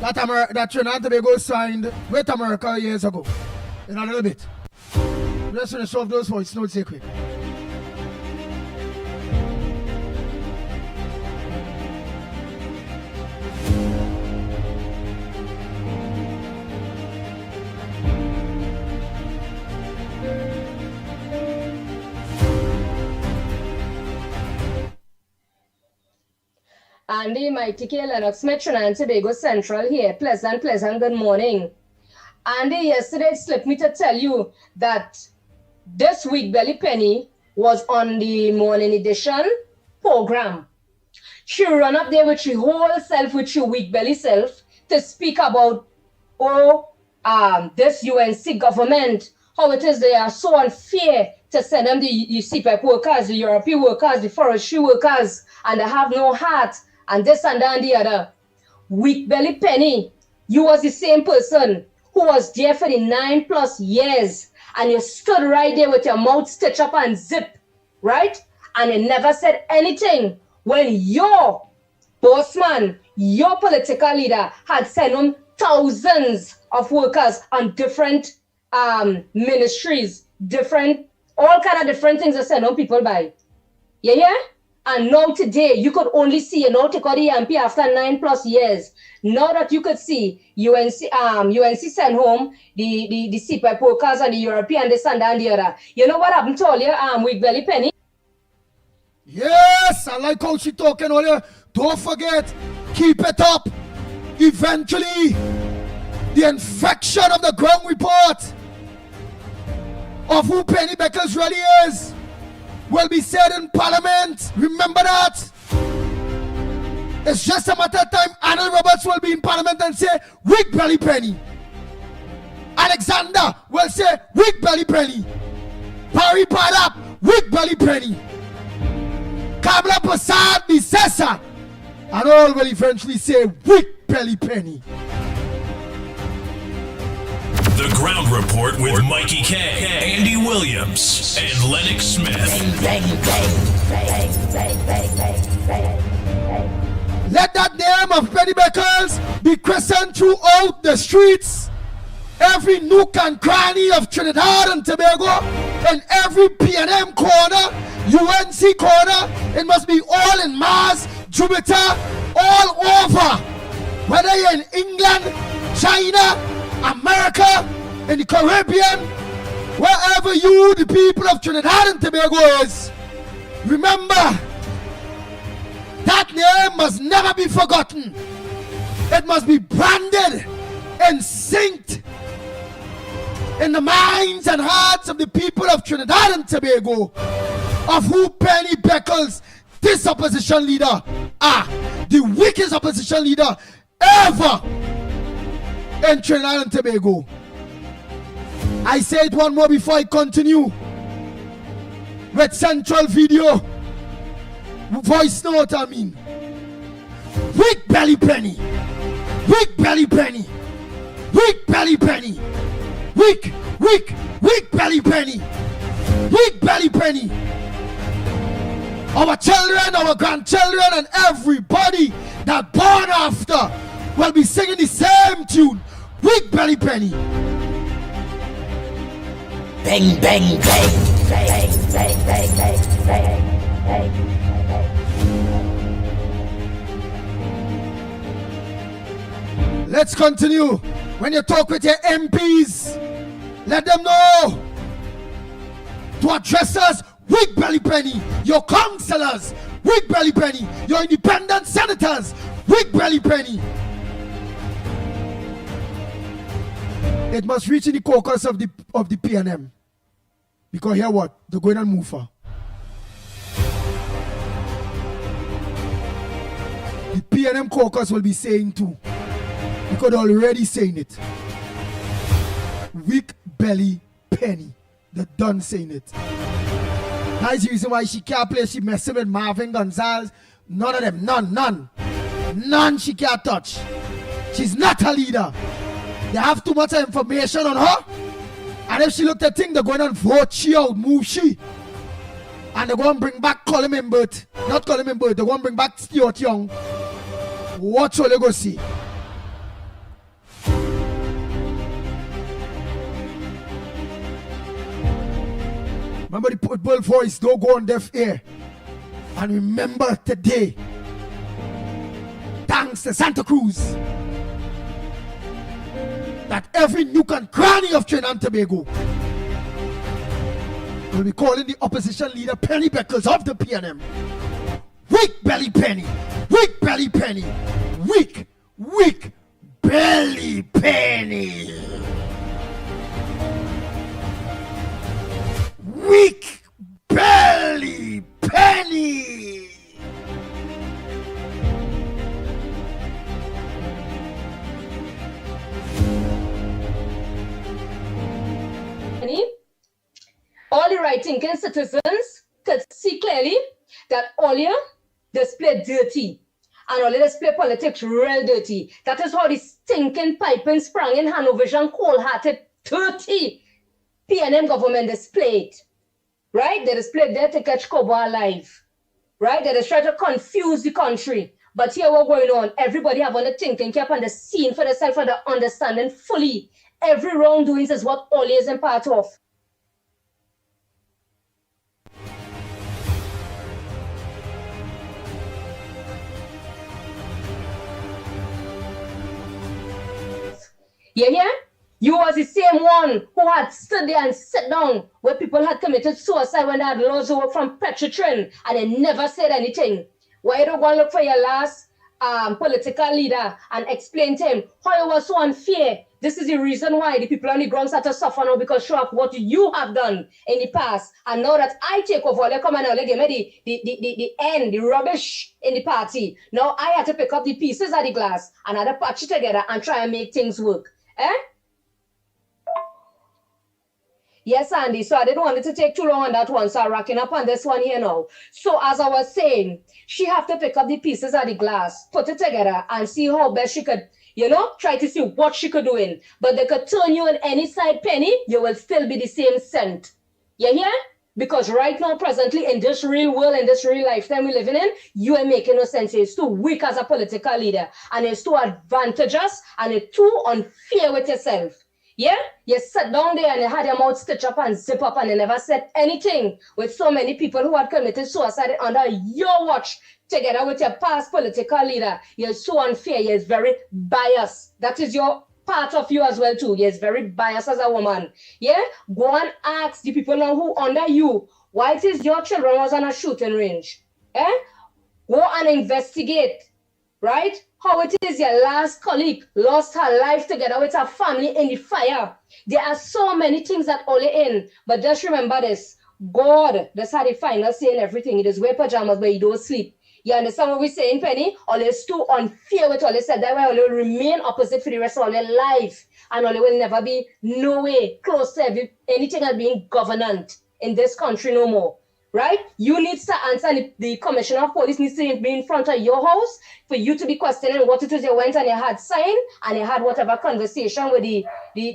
that Trinidad and Tobago signed with America years ago. In a little bit. Let's finish off those voice notes here quick. Andy, Mickie K, Lennox Smith, Trinidad and Tobago Central here. Pleasant, good morning. Andy, yesterday it slipped me to tell you that this week Belly Penny was on the morning edition program. She ran up there with her whole self, with her weak belly self, to speak about, this UNC government, how it is they are so unfair to send them the CPEP workers, the European workers, the forestry workers, and they have no heart, and this and that and the other. Weak belly Penny, you was the same person who was there for the 9+ years, and you stood right there with your mouth stitched up and zip, right? And you never said anything when your boss man, your political leader, had sent him thousands of workers on different ministries, all kind of different things that send on people by. Yeah? And now today, you could only see, take out the MP after 9+ years. Now that you could see UNC send home the CPAP workers and the European, this and that and the other. You know what happened to all your weak belly penny? Yes, I like how she talking earlier. Don't forget, keep it up. Eventually, the infection of the ground report of who Penny Beckles really is will be said in Parliament. Remember that. It's just a matter of time. Arnold Roberts will be in Parliament and say, weak belly Penny. Alexander will say, weak belly Penny. Barry Padap, weak belly Penny. Kamala Prasad, Bisesa, and all will eventually say, weak belly Penny. The Ground Report with Mickie K, Andy Williams, and Lennox Smith. Let that name of Penny Beckles be christened throughout the streets, every nook and cranny of Trinidad and Tobago, and every P&M corner, UNC corner. It must be all in Mars, Jupiter, all over. Whether you're in England, China, America, in the Caribbean, wherever you, the people of Trinidad and Tobago is, remember, that name must never be forgotten. It must be branded and synced in the minds and hearts of the people of Trinidad and Tobago of who Penny Beckles, this opposition leader, the weakest opposition leader ever in Trinidad and Tobago. I say it one more before I continue with Central Video voice note. Weak belly Penny, weak belly Penny, weak belly Penny, weak belly Penny, weak belly Penny. Our children, our grandchildren, and everybody that born after will be singing the same tune. Weak belly Penny. Bang, bang, bang, bang, bang, bang, bang, bang, bang. Let's continue. When you talk with your MPs, let them know to address us, weak belly Penny. Your councillors, weak belly Penny. Your independent senators, weak belly Penny. It must reach in the caucus of the PNM. Because here what? They're going to move for. The PNM caucus will be saying too. Because they're already saying it. Weak belly Penny. They're done saying it. That's the reason why she can't play. She messing with Marvin Gonzalez. None of them. None she can't touch. She's not a leader. They have too much information on her. And if she looked at things, they're going to vote she out, move she. And they're going to bring back Colin Imbert. Not Colin Imbert, they're going to bring back Stuart Young. Watch all you go see. Remember the Pitbull voice, don't go on deaf ear. And remember today, thanks to Santa Cruz, that every nook and cranny of Trinidad and Tobago will be calling the opposition leader Penny Beckles of the PNM. Weak belly Penny, weak belly Penny, weak belly Penny. Weak belly Penny. All the right-thinking citizens could see clearly that all you display dirty and all you display politics real dirty. That is how the stinking piping sprang in Hanover cold-hearted 30 PNM government displayed. Right? They displayed there to catch Kobo alive. Right? They just try to confuse the country But here what going on, everybody have on the thinking cap and the scene for themselves and the understanding fully. Every wrongdoings is what all is in part of. You hear? You was the same one who had stood there and sat down where people had committed suicide when they had lost the work from Petritrin and they never said anything. Why you don't go and look for your last political leader and explain to him how it was so unfair? This is the reason why the people on the ground start to suffer now because show up what you have done in the past. And now that I take over, they come and now they give me the rubbish in the party. Now I had to pick up the pieces of the glass and I had to patch it together and try and make things work. Yes, Andy. So I didn't want it to take too long on that one. So I'm racking up on this one here now. So as I was saying, she have to pick up the pieces of the glass, put it together, and see how best she could, try to see what she could do in. But they could turn you on any side penny, you will still be the same cent. You hear? Because right now, presently, in this real world, in this real lifetime we're living in, you ain't making no sense. It's too weak as a political leader. And it's too advantageous, and it's too unfair with yourself. Yeah? You sat down there and you had your mouth stitched up and zip up and you never said anything with so many people who had committed suicide under your watch together with your past political leader. You're so unfair. You're very biased. That is your part of you as well too. You're very biased as a woman. Yeah? Go and ask the people now who under you why it is your children was on a shooting range. Eh? Go and investigate. Right? How it is your last colleague lost her life together with her family in the fire. There are so many things that only in. But just remember this. God, that's how the final say in everything. It is wear pajamas, but you don't sleep. You understand what we're saying, Penny? All is too unfair with all they said. That way all will remain opposite for the rest of their life. And all will never be no way close to anything as being government in this country no more. Right? You need to answer, the commissioner of police needs to be in front of your house for you to be questioning what it is you went and you had signed and you had whatever conversation with the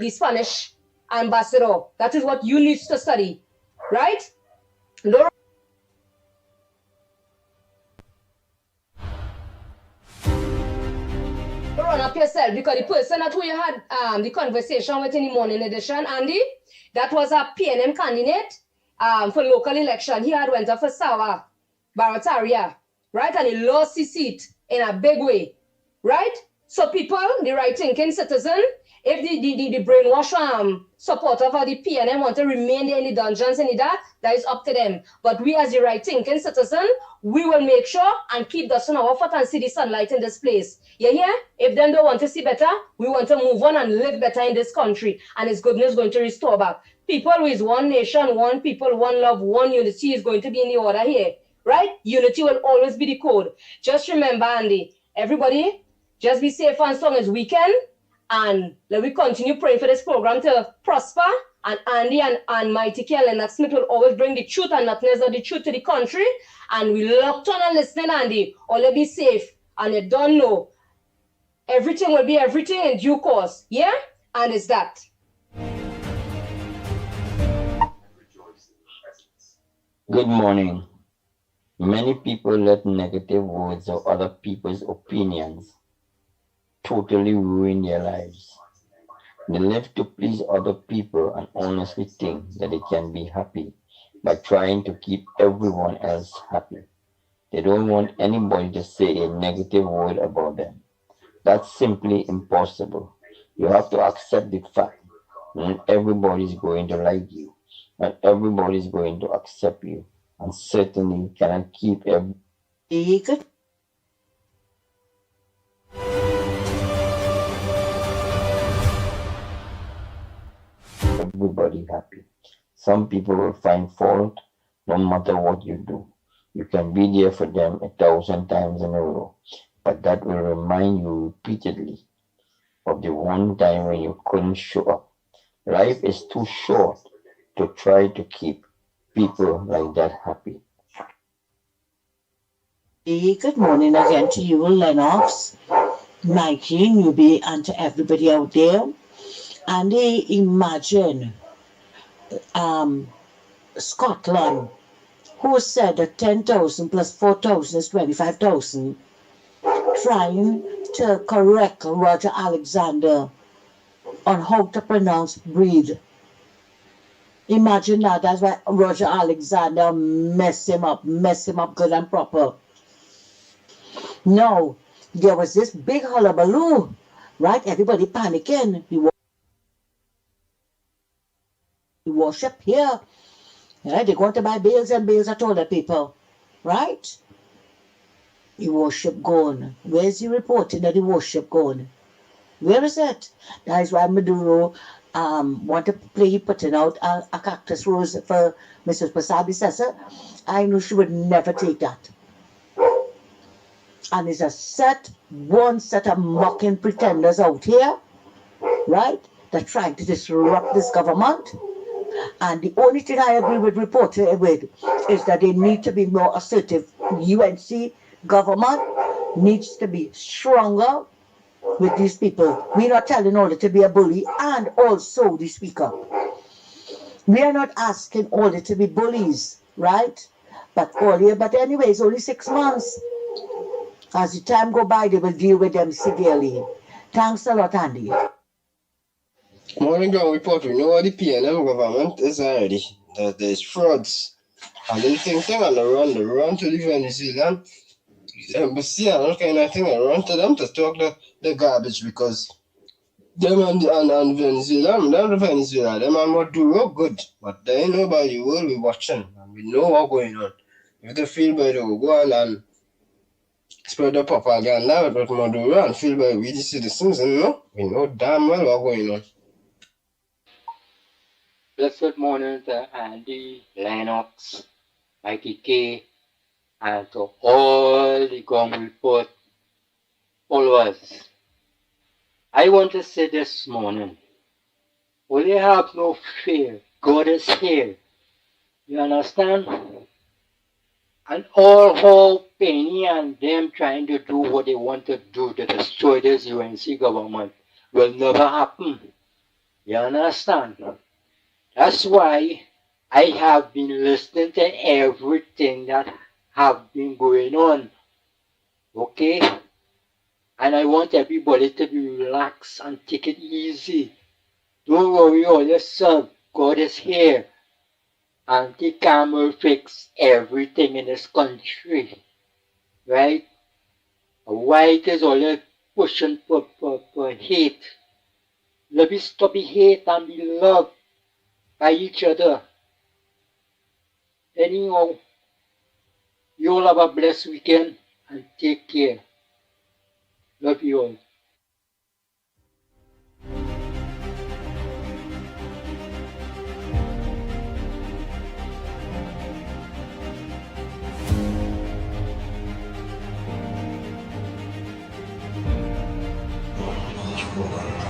Spanish ambassador. That is what you need to study. Right? Run up yourself because the person that who you had the conversation with in the morning edition, Andy, that was a PNM candidate. For local election, he had went up for Sawa, Barataria, right? And he lost his seat in a big way, right? So people, the right-thinking citizen, if the brainwash supporter of the PNM want to remain there in the dungeons and the dark, that is up to them. But we as the right-thinking citizen, we will make sure and keep the sun our foot and see the sunlight in this place. You hear? If them don't want to see better, we want to move on and live better in this country. And His goodness is going to restore back. People with one nation, one people, one love, one unity is going to be in the order here. Right? Unity will always be the code. Just remember, Andy, everybody, just be safe and strong as we can. And let we continue praying for this program to prosper. And Andy and Mickie and Lennox Smith will always bring the truth and nothingness of the truth to the country. And we locked on and listening, Andy. All be safe. And you don't know. Everything will be everything in due course. Yeah? And it's that. Good morning. Many people let negative words or other people's opinions totally ruin their lives. They live to please other people and honestly think that they can be happy by trying to keep everyone else happy. They don't want anybody to say a negative word about them. That's simply impossible. You have to accept the fact that not everybody is going to like you. Not everybody is going to accept you. And certainly cannot keep everybody happy. Some people will find fault no matter what you do. You can be there for them 1,000 times in a row, but that will remind you repeatedly of the one time when you couldn't show up. Life is too short to try to keep people like that happy. Good morning again to you, Lennox, Mickie, Newbie, and to everybody out there. And imagine Scotland, who said that 10,000 plus 4,000 is 25,000. trying to correct Roger Alexander on how to pronounce breed. Imagine that. That's why Roger Alexander mess him up good and proper. No, there was this big hullabaloo, right? Everybody panicking. We worship here. Yeah, they're going to buy bales and bales of toilet paper, right? The worship gone. Where's the reporting that the worship gone? Where is it? That is why Maduro want to play putting out a cactus rose for Mrs. Pasabi Sessa. I know she would never take that. And there's one set of mocking pretenders out here, right? They're trying to disrupt this government. And the only thing I agree with reporter with is that they need to be more assertive. UNC government needs to be stronger with these people. We're not telling Order to be a bully and also the speaker. We are not asking Order to be bullies, right? But anyway, it's only 6 months. As the time go by, they will deal with them severely. Thanks a lot, Andy. Morning ground report, we know what the PNM government is already. That there's frauds. And they think they're on the run to the Venezuelan embassy and all kind of thing. I run to them to talk the garbage because them and Venezuela, them and Maduro good. But they ain't nobody will be watching. And we know what's going on. If they feel better, we'll go on and spread the propaganda with Maduro and feel better with the citizens, and we know damn well what's going on. Blessed morning to Andy, Lennox, Mickie K, and to all the Ground Report followers. I want to say this morning, will you have no fear? God is here. You understand? And all how Penny and them trying to do what they want to do to destroy this UNC government will never happen. You understand? That's why I have been listening to everything that have been going on. Okay? And I want everybody to be relaxed and take it easy. Don't worry all yourself. God is here. And He can fix everything in this country. Right? Why it is always pushing for hate. Let me stop the hate and be loved by each other. Anyhow, you all have a blessed weekend and take care. Love you all.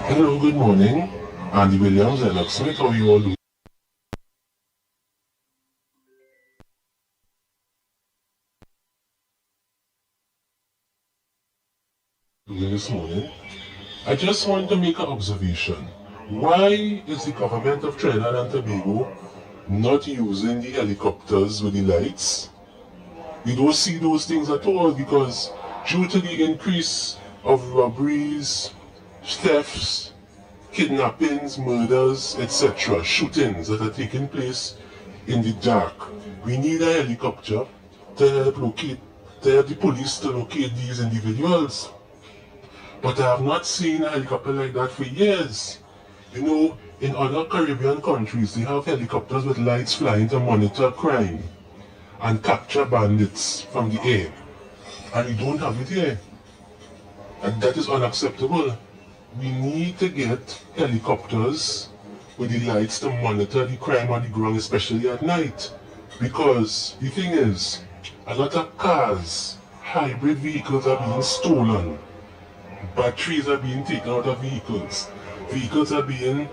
Hello, good morning. Andy Williams, Lennox Smith, how you all doing? This morning, I just want to make an observation. Why is the government of Trinidad and Tobago not using the helicopters with the lights? We don't see those things at all because due to the increase of robberies, thefts, kidnappings, murders, etc., shootings that are taking place in the dark, we need a helicopter to help the police to locate these individuals. But I have not seen a helicopter like that for years. You know, in other Caribbean countries, they have helicopters with lights flying to monitor crime and capture bandits from the air. And we don't have it here. And that is unacceptable. We need to get helicopters with the lights to monitor the crime on the ground, especially at night. Because the thing is, a lot of cars, hybrid vehicles are being stolen. Batteries are being taken out of vehicles. Vehicles are being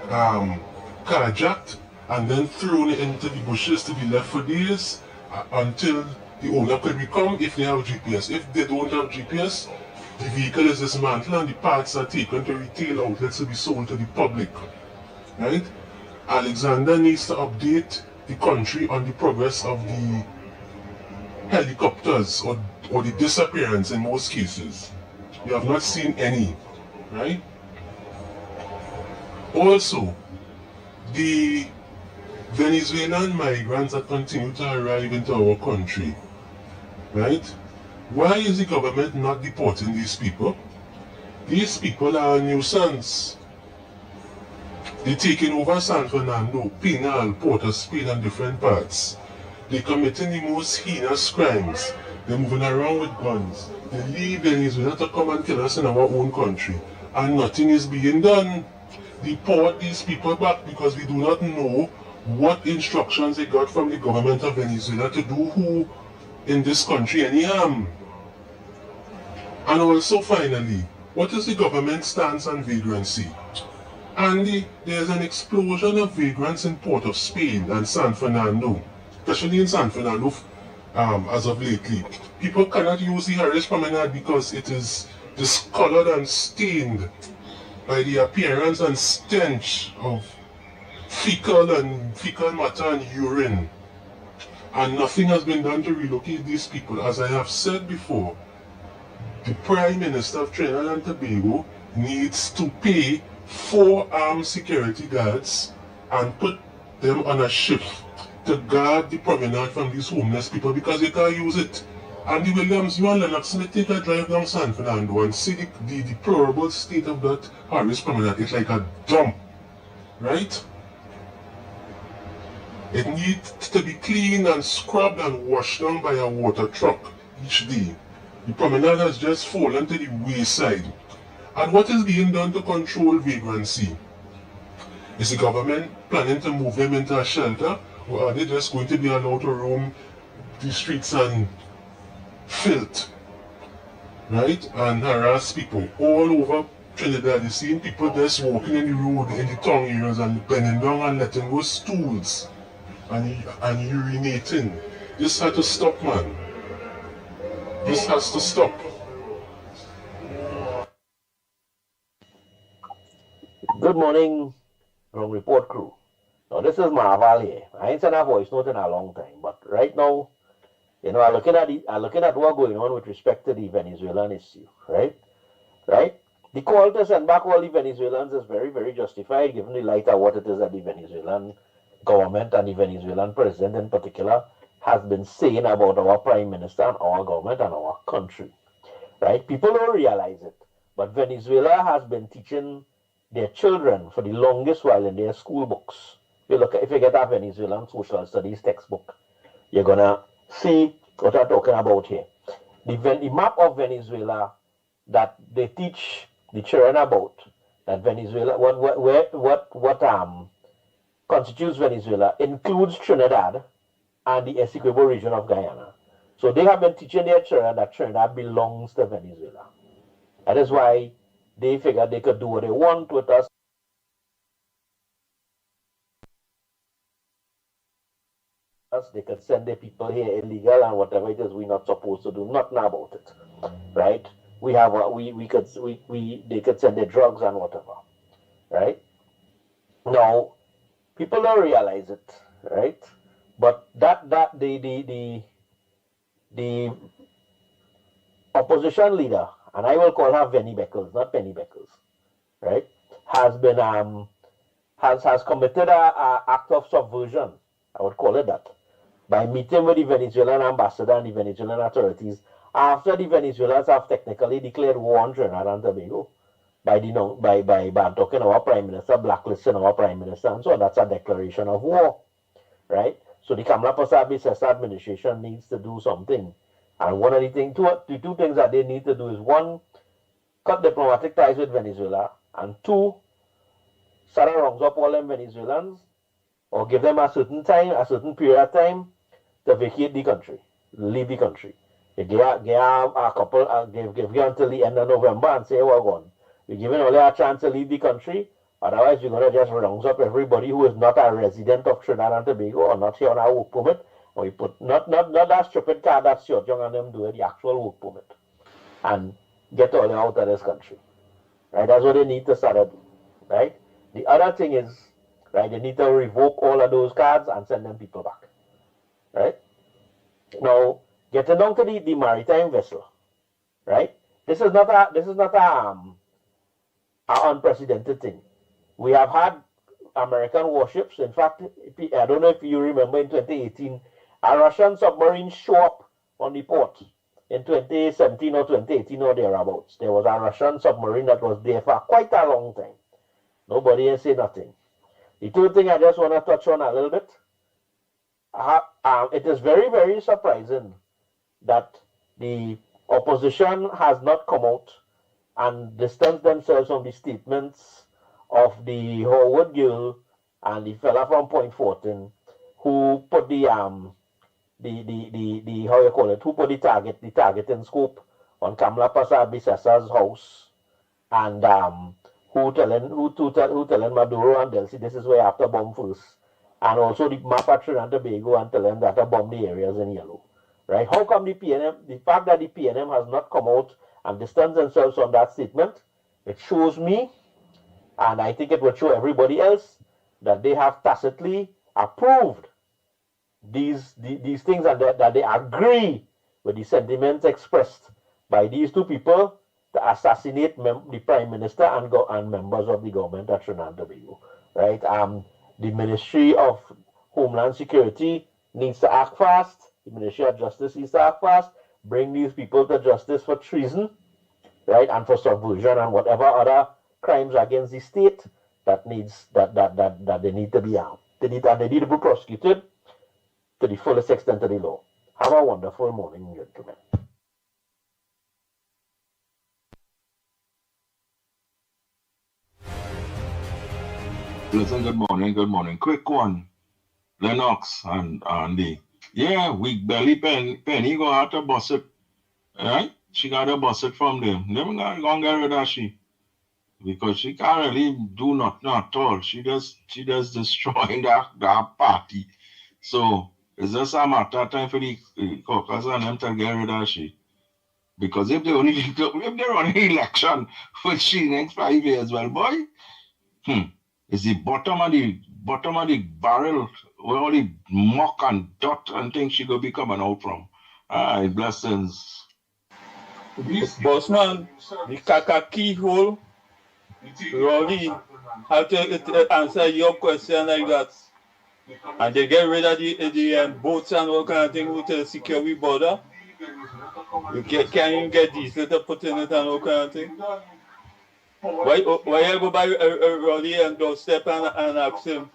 carjacked and then thrown into the bushes to be left for days until the owner could become, if they have GPS. If they don't have GPS, the vehicle is dismantled and the parts are taken to retail outlets to be sold to the public. Right? Alexander needs to update the country on the progress of the helicopters or the disappearance in most cases. You have not seen any, right? Also, the Venezuelan migrants that continue to arrive into our country, right? Why is the government not deporting these people? These people are a nuisance. They're taking over San Fernando, Pinal, Port of Spain, and different parts. They're committing the most heinous crimes. They're moving around with guns. They leave Venezuela to come and kill us in our own country. And nothing is being done. Deport these people back because we do not know what instructions they got from the government of Venezuela to do who in this country any harm. And also finally, what is the government's stance on vagrancy? And there's an explosion of vagrants in Port of Spain and San Fernando, especially in San Fernando as of lately. People cannot use the Harris promenade because it is discolored and stained by the appearance and stench of fecal matter and urine. And nothing has been done to relocate these people. As I have said before, the Prime Minister of Trinidad and Tobago needs to pay 4 armed security guards and put them on a ship to guard the promenade from these homeless people because they can't use it. Andy Williams, you and Lennox Smith take a drive down San Fernando and see the deplorable state of that Harris promenade. It's like a dump, right? It needs to be cleaned and scrubbed and washed down by a water truck each day. The promenade has just fallen to the wayside. And what is being done to control vagrancy? Is the government planning to move them into a shelter, or are they just going to be allowed to roam the streets and filth, right, and harass people all over Trinidad? You're seeing people just walking in the road in the town areas and bending down and letting go stools and urinating. This has to stop, man. This has to stop. Good morning, Ground Report crew. Now this is Marval here. I ain't sent a voice note in a long time, but right now, you know, I'm looking at what's going on with respect to the Venezuelan issue, right? The call to send back all the Venezuelans is very, very justified, given the light of what it is that the Venezuelan government and the Venezuelan president in particular has been saying about our prime minister and our government and our country, right? People don't realize it, but Venezuela has been teaching their children for the longest while in their school books. If you get a Venezuelan social studies textbook, you're gonna see what I'm talking about here. The map of Venezuela that they teach the children about, that Venezuela, what constitutes Venezuela, includes Trinidad and the Essequibo region of Guyana. So they have been teaching their children that Trinidad belongs to Venezuela. That is why they figured they could do what they want with us. They could send their people here illegal and whatever it is we're not supposed to do, nothing about it, right? They could send their drugs and whatever, right? Now, people don't realize it, right? But the opposition leader, and I will call her Venny Beckles, not Penny Beckles, right? Has been has committed an act of subversion, I would call it that, by meeting with the Venezuelan ambassador and the Venezuelan authorities after the Venezuelans have technically declared war on Trinidad and Tobago by talking our prime minister, blacklisting our prime minister, and so on. That's a declaration of war, right? So the Kamala Persaud administration needs to do something. And one of the two things that they need to do is, one, cut diplomatic ties with Venezuela, and two, start rounds up all them Venezuelans, or give them a certain period of time to vacate the country, leave the country. You give a couple, give until the end of November and say we're gone. We're giving only a chance to leave the country. Otherwise, you're going to just round up everybody who is not a resident of Trinidad and Tobago or not here on our work permit. Or you put not that stupid card that Stuart Young and them do it, the actual work permit, and get all out of this country. Right? That's what they need to start doing. Right? The other thing is, right, they need to revoke all of those cards and send them people back. Right? Now, getting down to the maritime vessel, right? This is not an unprecedented thing. We have had American warships. In fact, I don't know if you remember in 2018, a Russian submarine showed up on the port in 2017 or 2018 or thereabouts. There was a Russian submarine that was there for quite a long time. Nobody has said nothing. The third thing I just want to touch on a little bit, it is very, very surprising that the opposition has not come out and distanced themselves from the statements of the Howard girl and the fella from Point Fortin who put the how you call it, who put the targeting scope on Kamala Prasad-Bissasa's house, and who telling Maduro and Delcy this is where after bomb first, and also the map at Trinidad and Tobago and tell them that to bomb the areas in yellow, right? How come the fact that the PNM has not come out and distanced themselves from that statement, it shows me, and I think it would show everybody else, that they have tacitly approved these things and that they agree with the sentiments expressed by these two people to assassinate the Prime Minister and members of the government at Trinidad and Tobago, right? The Ministry of Homeland Security needs to act fast. The Ministry of Justice needs to act fast. Bring these people to justice for treason, right, and for subversion and whatever other crimes against the state that they need to be they need to be prosecuted to the fullest extent of the law. Have a wonderful morning, gentlemen. Listen, good morning. Quick one. Lennox and Andy. Yeah, weak belly Penny go out to bust it. Right? She got to bust it from them. Never gonna go and get rid of she. Because she can't really do nothing at all. She just destroying that party. So it's just a matter of time for the caucus and them to get rid of she. Because if they run an election for she next 5 years, well, boy, it's the bottom of the barrel where all the muck and dot and things she go be coming out from. Aye, blessings. Bossman, the Kaka keyhole, Rolly, how to answer your question like that. And they get rid of the boats and all kind of thing to secure the border. Can you get diesel to put in it and all kind of thing? Why you go by Rolly and doorstep and ask him?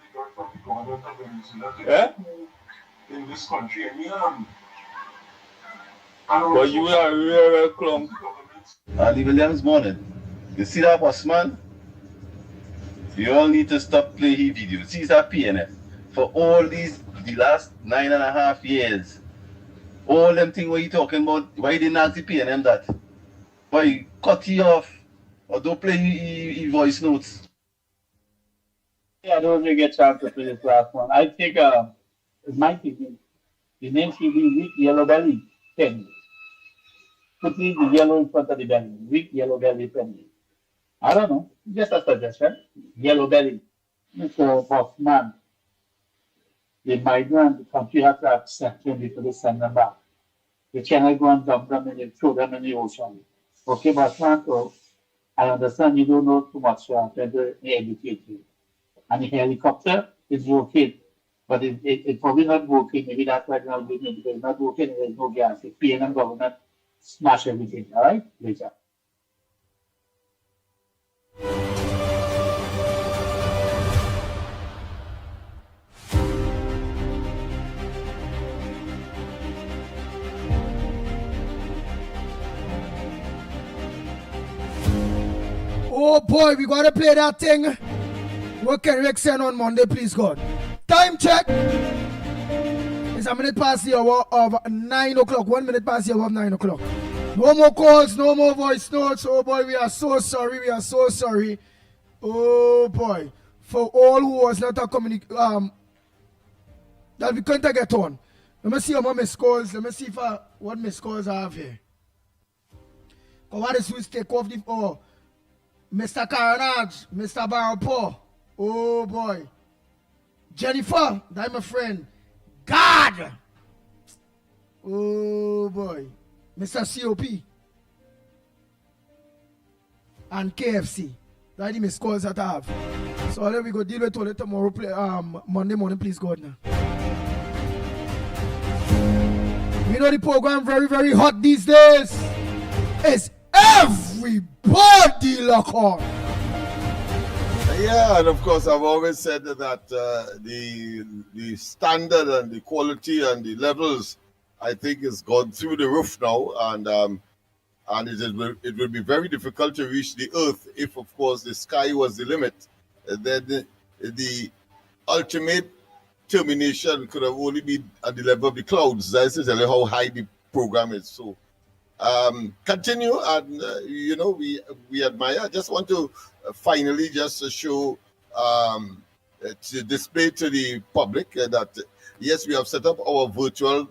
Yeah? In this country, But you are real clunk. Andy Williams morning. You see that boss man? You all need to stop playing his videos. See that PNF. For all the last 9.5 years. All them things what you talking about, why you didn't ask the PNM that? Why you cut you off? Or don't play your voice notes? Yeah, I don't really get a chance to play this last one. I think it's my thinking. The name should be Weak Yellow Belly Penny. Put the yellow in front of the belly. Weak Yellow Belly Penny. I don't know. Just a suggestion. Yellow Belly. Mr. Bossman. The migrant, the country has to accept them before they send them back. They cannot go and dump them and throw them in the ocean. Okay, Bossman, so I understand you don't know too much, so I'm trying to educate you. And the helicopter is working, but it's probably not working. Maybe that's why it's not working, because it's not working and there's no gas. The PNM government smash everything, all right? Later. Oh boy, we gotta play that thing. What can Rick send on Monday, please God? Time check. It's a minute past the hour of 9 o'clock. 1 minute past the hour of 9 o'clock. No more calls, no more voice notes. Oh boy, we are so sorry. We are so sorry. Oh boy. For all who was not a that we couldn't get on. Let me see how many missed calls. Let me see if what missed calls I have here. What is we take off the Mr. Carnage, Mr. Barrel Paul. Oh boy. Jennifer, that's my friend. God! Oh boy. Mr. COP and KFC. That's the missed calls that I have. So let we go deal with all it tomorrow, Monday morning, please God now. You know the program very, very hot these days. It's everybody lock on. Yeah, and of course, I've always said that the standard and the quality and the levels, I think, has gone through the roof now, and it will be very difficult to reach the earth if, of course, the sky was the limit. Then the ultimate termination could have only been at the level of the clouds. That's to tell you how high the program is. So continue, and we admire. I just want to finally just show to display to the public that yes, we have set up our virtual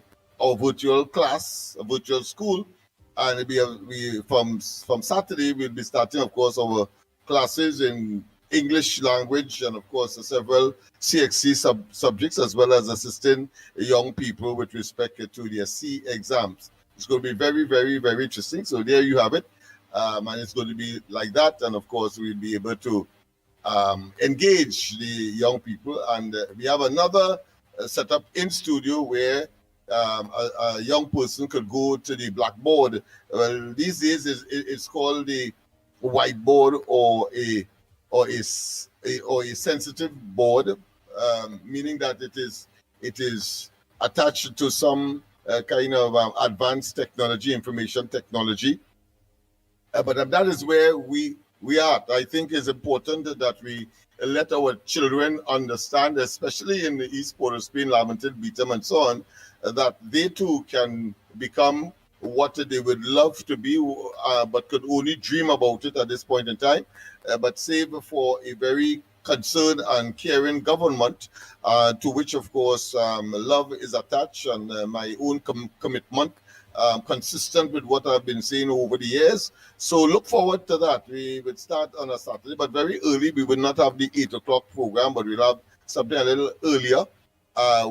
class, a virtual school, and we from Saturday we'll be starting, of course, our classes in English language and, of course, several CXC subjects, as well as assisting young people with respect to their C exams. It's going to be very, very, very interesting. So there you have it. And it's going to be like that. And, of course, we'll be able to engage the young people. And we have another setup in studio where a young person could go to the blackboard. Well, these days it's called the whiteboard or a sensitive board, meaning that it is attached to some kind of advanced technology, information technology. But that is where we are. I think it's important that we let our children understand, especially in the East Port of Spain, Lamented, Beetham, and so on, that they too can become what they would love to be, but could only dream about it at this point in time. But save for a very concerned and caring government, to which, of course, love is attached, and my own commitment, consistent with what I've been saying over the years. So look forward to that. We would start on a Saturday, but very early. We will not have the 8 o'clock program, but we'll have something a little earlier,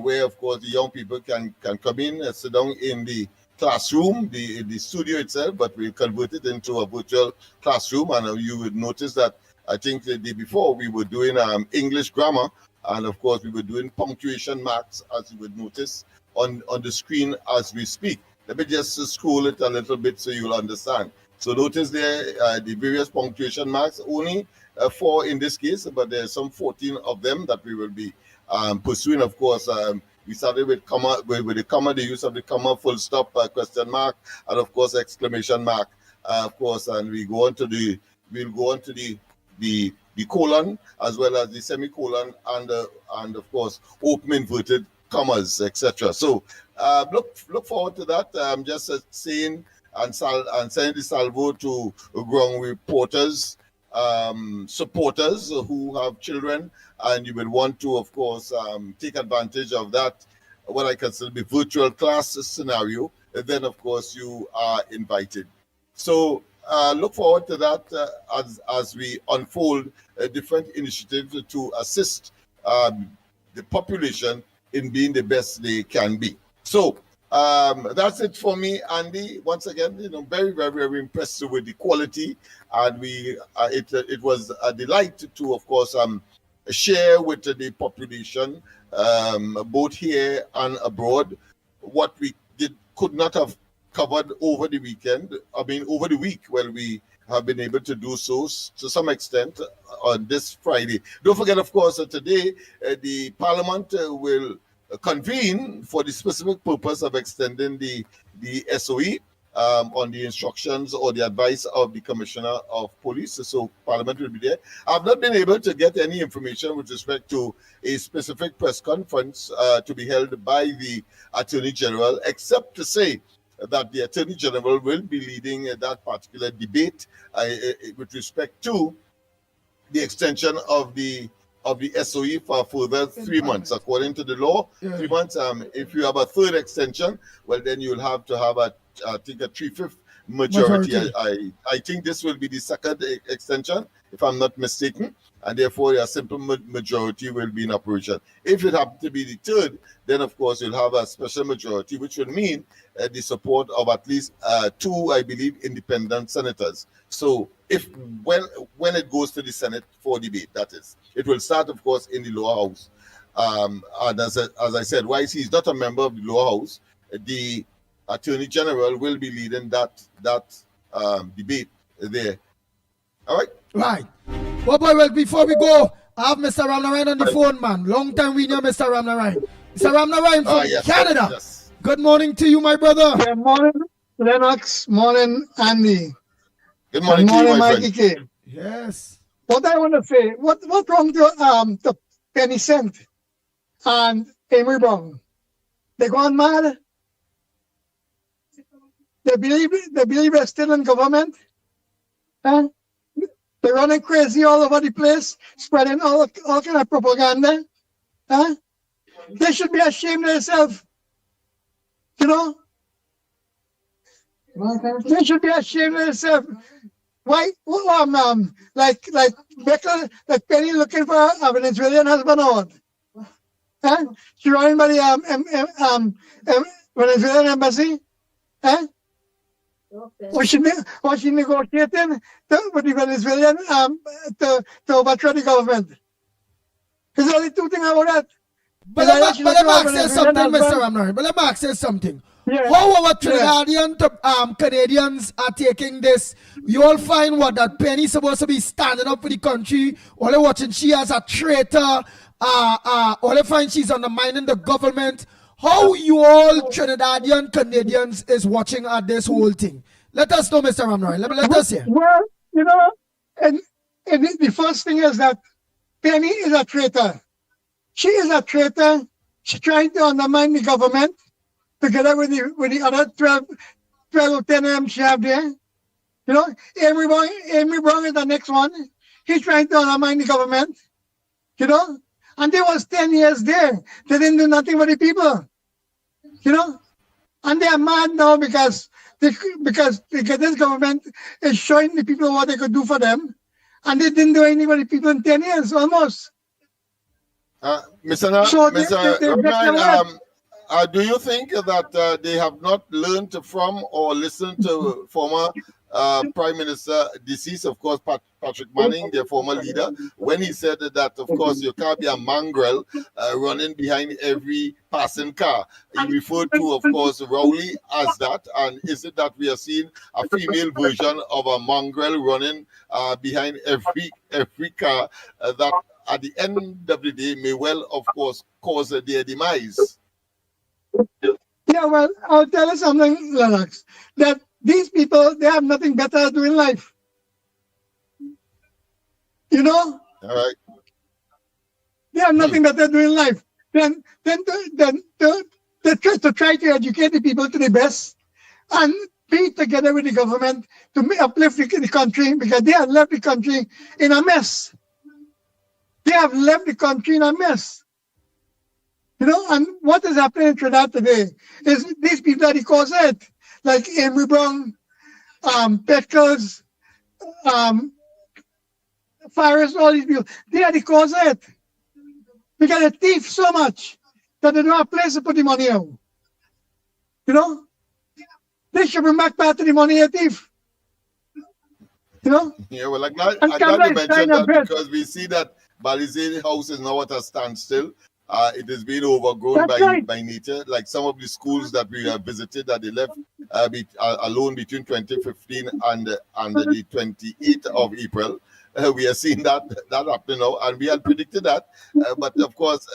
where, of course, the young people can come in and sit down in the classroom, the studio itself, but we'll convert it into a virtual classroom. And you would notice that I think the day before we were doing English grammar, and of course we were doing punctuation marks, as you would notice on the screen as we speak. Let me just scroll it a little bit so you'll understand. So notice there the various punctuation marks, only 4 in this case, but there's some 14 of them that we will be pursuing. Of course, we started with comma, with the comma, the use of the comma, full stop, question mark, and of course exclamation mark, of course, and we'll go on to the colon, as well as the semicolon, and of course open inverted commas, etc. So look forward to that. I'm just saying and sending the salvo to ground reporters, supporters who have children, and you will want to, of course, take advantage of that, what I consider the virtual class scenario. And then, of course, you are invited. So look forward to that as we unfold different initiatives to assist the population in being the best they can be. So that's it for me, Andy. Once again, very, very, very impressed with the quality, and it was a delight to, of course, share with the population, both here and abroad, what we could not have covered over the weekend. I mean, over the week, we have been able to do so to some extent on this Friday. Don't forget, of course, that today the Parliament will convene for the specific purpose of extending the SOE on the instructions or the advice of the Commissioner of Police. So Parliament will be there. I've not been able to get any information with respect to a specific press conference to be held by the Attorney General, except to say that the Attorney General will be leading that particular debate with respect to the extension of the SOE for a further 3 months. According to the law, 3 months. If you have a third extension, well, then you'll have to have I think a 3/5 majority. I think this will be the second extension, if I'm not mistaken. and therefore a simple majority will be in operation. If it happens to be the third, then of course you'll have a special majority, which will mean the support of at least 2, I believe, independent senators. So if when it goes to the Senate for debate, that is, it will start, of course, in the lower house. And as I said, whilst he's not a member of the lower house, the Attorney General will be leading that debate there. All right. Right. Well, boy, well, before we go, I have Mr. Ramnarayan on the phone, man. Long time we know Mr. Ramnarayan. Mr. Ramnarayan from Yes, Canada. yes. Good morning to you, my brother. Yeah, morning, Lennox. Morning, Andy. Good morning to you, my Mikey friend. K. Yes. What I want to say, what's wrong to Penny Cent and Amy Brown? They gone mad. They believe they're still in government. Huh? They're running crazy all over the place, spreading all kind of propaganda. Huh? They should be ashamed of themselves. You know? They should be ashamed of themselves. Why? Like Becca, like Penny looking for a Venezuelan husband or what? Huh? She running by the Venezuelan embassy. Huh? Or she negotiating with the Venezuelan to overthrow the government. There's only two things about that. But let me ask you something, Mr. Ramnarayan. But let me ask you something. Yeah. How our Trinidadian Canadians are taking this? You all find what that Penny supposed to be standing up for the country, or they watching she as a traitor, or they find she's undermining the government. How you all Trinidadian Canadians is watching at this whole thing? Let us know, Mr. Ramnarayan. Let us hear. Well, you know, and the first thing is that Penny is a traitor. She is a traitor. She's trying to undermine the government together with the other 12 or 10 of them she have there. You know, Amy Brown is the next one. He's trying to undermine the government. You know, and they was 10 years there. They didn't do nothing for the people. You know, and they are mad now because this government is showing the people what they could do for them, and they didn't do anything for the people in 10 years almost. Mr. They Ramnarayan, do you think that they have not learned from or listened to former Prime Minister, deceased, of course, Patrick Manning, their former leader, when he said that, of course, you can't be a mongrel running behind every passing car? He referred to, of course, Rowley as that. And is it that we are seeing a female version of a mongrel running behind every car that at the end of the day may well, of course, cause their demise? Yeah, well, I'll tell you something, Lennox, that these people, they have nothing better to do in life. You know? All right. They have nothing better to do in life than to try to educate the people to the best and be together with the government to uplift the country, because they have left the country in a mess. They have left the country in a mess. You know, and what is happening in Trinidad today is these people are the cause of it. Like Amy Brown, Pickles, Farris, all these people, they are the cause of it. Because they thief so much that they don't have a place to put the money out. You know? They should bring back part of the money they thief. You know? Yeah, well, I'm glad you mentioned that, because we see that Balizé House is now at a standstill. It has been overgrown by nature. Like some of the schools that we have visited, that they left alone between 2015 and the 28th of April. We are seeing that happening now, and we had predicted that. But of course,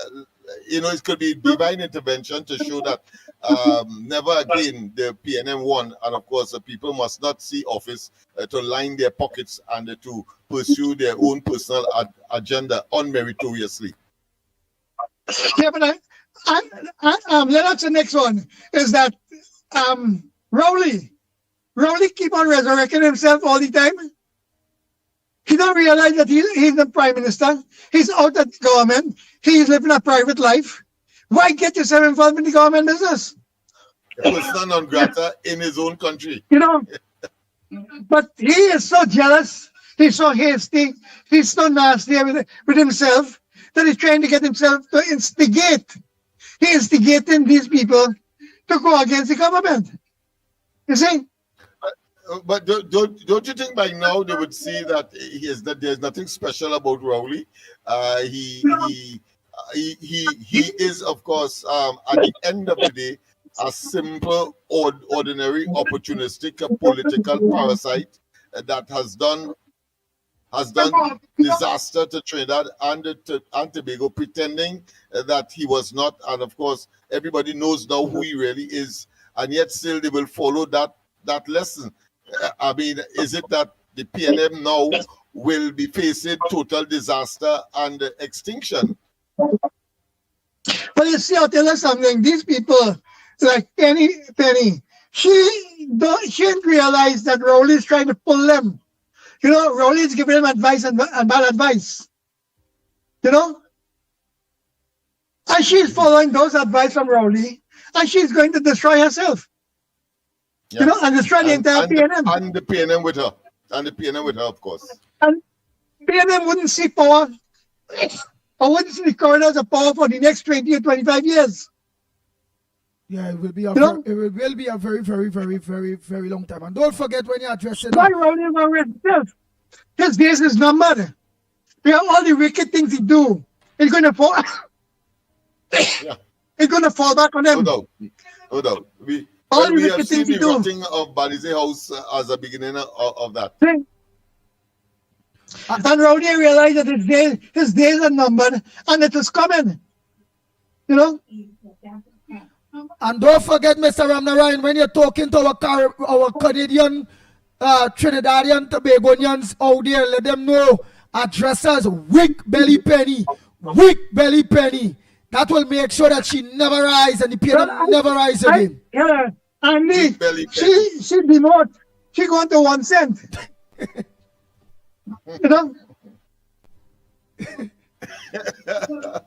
you know, it could be divine intervention to show that never again the PNM won. And of course, the people must not see office to line their pockets and to pursue their own personal agenda unmeritoriously. Yeah, but Lennox, the next one is that Rowley keep on resurrecting himself all the time. He don't realize that he's the prime minister. He's out of government. He's living a private life. Why get yourself involved in the government business? Persona non grata in his own country. You know, but he is so jealous He's so hasty. He's so nasty with himself that he's trying to get himself to instigate. He instigating these people to go against the government. You see? But don't you think by now they would see that there's nothing special about Rowley? He is, of course, at the end of the day, a simple, ordinary, opportunistic, political parasite that has done disaster to Trinidad and Tobago, pretending that he was not. And of course, everybody knows now who he really is, and yet still they will follow that lesson. I mean, is it that the PNM now will be facing total disaster and extinction? But you see, I'll tell you something. These people, like Penny, she didn't realize that Rowley's trying to pull them. You know, Rowley's giving them advice and bad advice. You know? And she's following those advice from Rowley, and she's going to destroy herself. Yeah. You know, and destroy the entire PNM. And the PNM with her. And the PNM with her, of course. And PNM wouldn't see power, or wouldn't see the corridors of power for the next 20 or 25 years. Yeah, it will be a very, very, very, very, very long time. And don't forget when you're addressing Why Rowley already himself? His days is numbered. All the wicked things he do, it's gonna fall. It's gonna fall back on them. No doubt. All We the have wicked seen things he the do. rotting of Balize House as a beginning of that. And Rowley realized that his days are numbered, and it is coming. You know. And don't forget, Mr. Ramnarayan, when you're talking to our Canadian, Trinidadian, Tobagonians out there, let them know addressers Wick Belly Penny. That will make sure that she never rise and the PNM never rise again. Yeah, and she demote. She going to 1 cent. You know.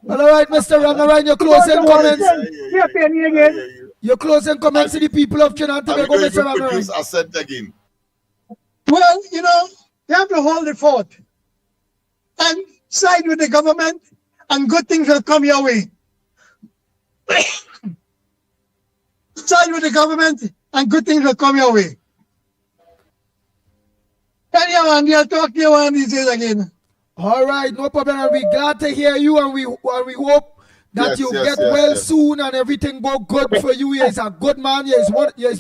All right, Mr. Ramnarayan, your closing comments. Yeah, Penny again. Your closing comments to the people of Trinidad and Tobago, Mr. Ramnarayan. A cent again. Well, you know, you have to hold the fort and side with the government, and good things will come your way. Side with the government, and good things will come your way. Anyhow, Andy, I'll talk to you one of these days again. All right, no problem. And we're glad to hear you, and we hope that you get well soon and everything go good for you. He is a good man. He is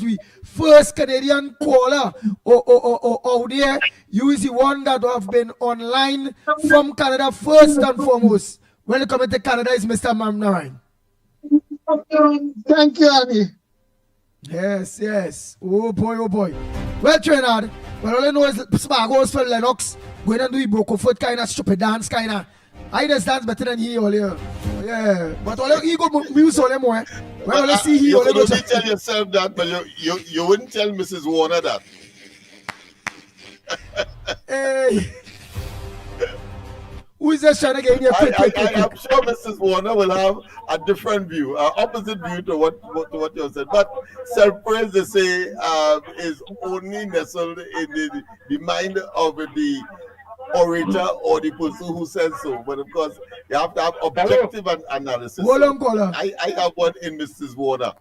the first Canadian caller out there. You is the one that have been online from Canada first and foremost. When you come to Canada, is Mr. Ramnarayan. Thank you, Andy. Yes. Oh boy. Well, Trinidad, well, all I know is Spargos for Lennox going and do broken foot kind of stupid dance kind of. I just dance better than he all here. Yeah, but all he go music all them more. Well, let's see he You all could them. only tell yourself that, but you wouldn't tell Mrs. Warner that. Hey. Who is just trying to get in here? I'm sure Mrs. Warner will have a different view, opposite view to what you said. But self-praise, they say, is only nestled in the mind of the orator or the person who says so. But of course, you have to have objective analysis. Hold on, caller. I have one in Mrs. Warner.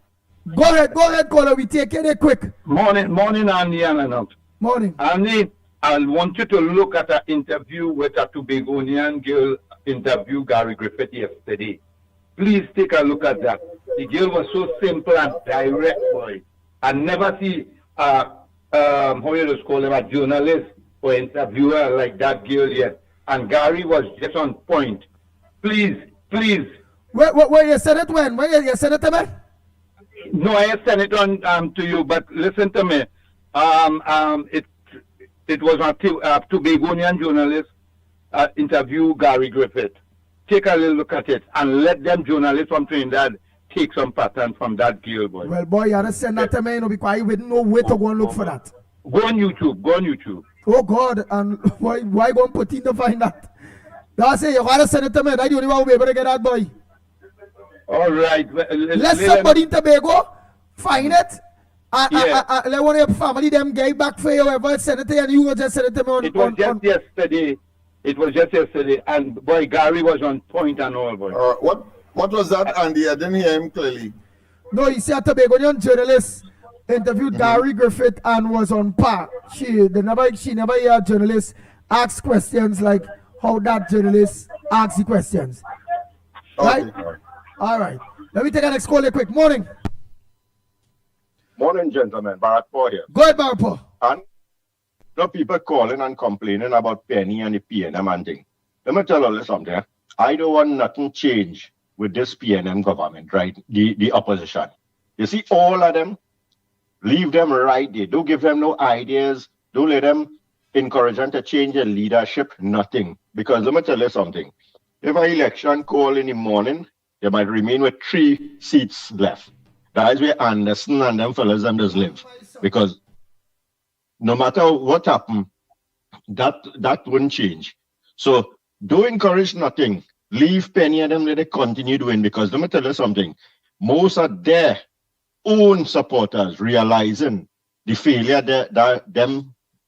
Go ahead, caller. We take it quick. Morning, Andy and Lennox. Morning. Andy, I want you to look at an interview with a Tobagonian girl interview Gary Griffith yesterday. Please take a look at that. The girl was so simple and direct, boy. I never see how you just call him, a journalist or interviewer like that girl yet. And Gary was just on point. Please. Where you said it when? Where you said it to me? No, I sent it on to you, but listen to me. It was a Tobagonian journalist interview Gary Griffith. Take a little look at it and let them journalists from Trinidad take some pattern from that girl, boy. Well, boy, you gotta send that to me, because I wouldn't know where to go and look for that. Go on YouTube. Oh God, and why go and put in to find that? That's it, you gotta send it to me. That's the only way we'll be able to get that, boy. All right. Let somebody in Tobago find it Let one of your family them get back for you, whoever send it to you, and you go just send it to me on. It was just yesterday. It was just yesterday, and boy, Gary was on point and all, boy. What was that, Andy? I didn't hear him clearly. No, you see, a Tobagonian journalist interviewed Gary Griffith and was on par. She never hear a journalist ask questions like how that journalist asks the questions. Right? All right. Let me take a next call real quick. Morning. Morning, gentlemen. Barack Paul here. Go ahead, Barack Paul. And no people calling and complaining about Penny and the PNM and thing. Let me tell you something. I don't want nothing change with this PNM government, right? The opposition. You see, all of them, leave them right there. Don't give them no ideas. Don't let them encourage them to change their leadership. Nothing. Because let me tell you something. If an election call in the morning, they might remain with 3 seats left. That is where Anderson and them fellas them just live. Because no matter what happens, that wouldn't change. So don't encourage nothing. Leave Penny and them, let it continue doing. Because let me tell you something. Most of their own supporters realizing the failure that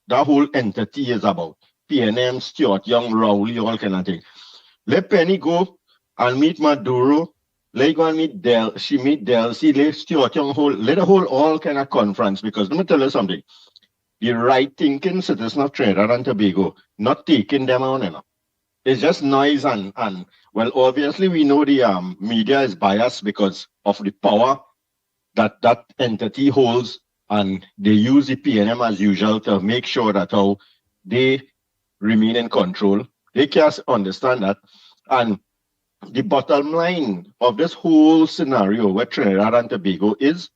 whole entity is about. PNM, Stuart Young, Rowley, all kind of thing. Let Penny go and meet Maduro. Let go and meet she meet Delcy, let Stuart Young let her hold all kind of conference. Because let me tell you something. The right thinking citizen of Trinidad and Tobago, not taking them on enough. It's just noise and well, obviously we know the media is biased because of the power that entity holds, and they use the PNM as usual to make sure that how they remain in control. They can't understand that. And the bottom line of this whole scenario where Trinidad and Tobago is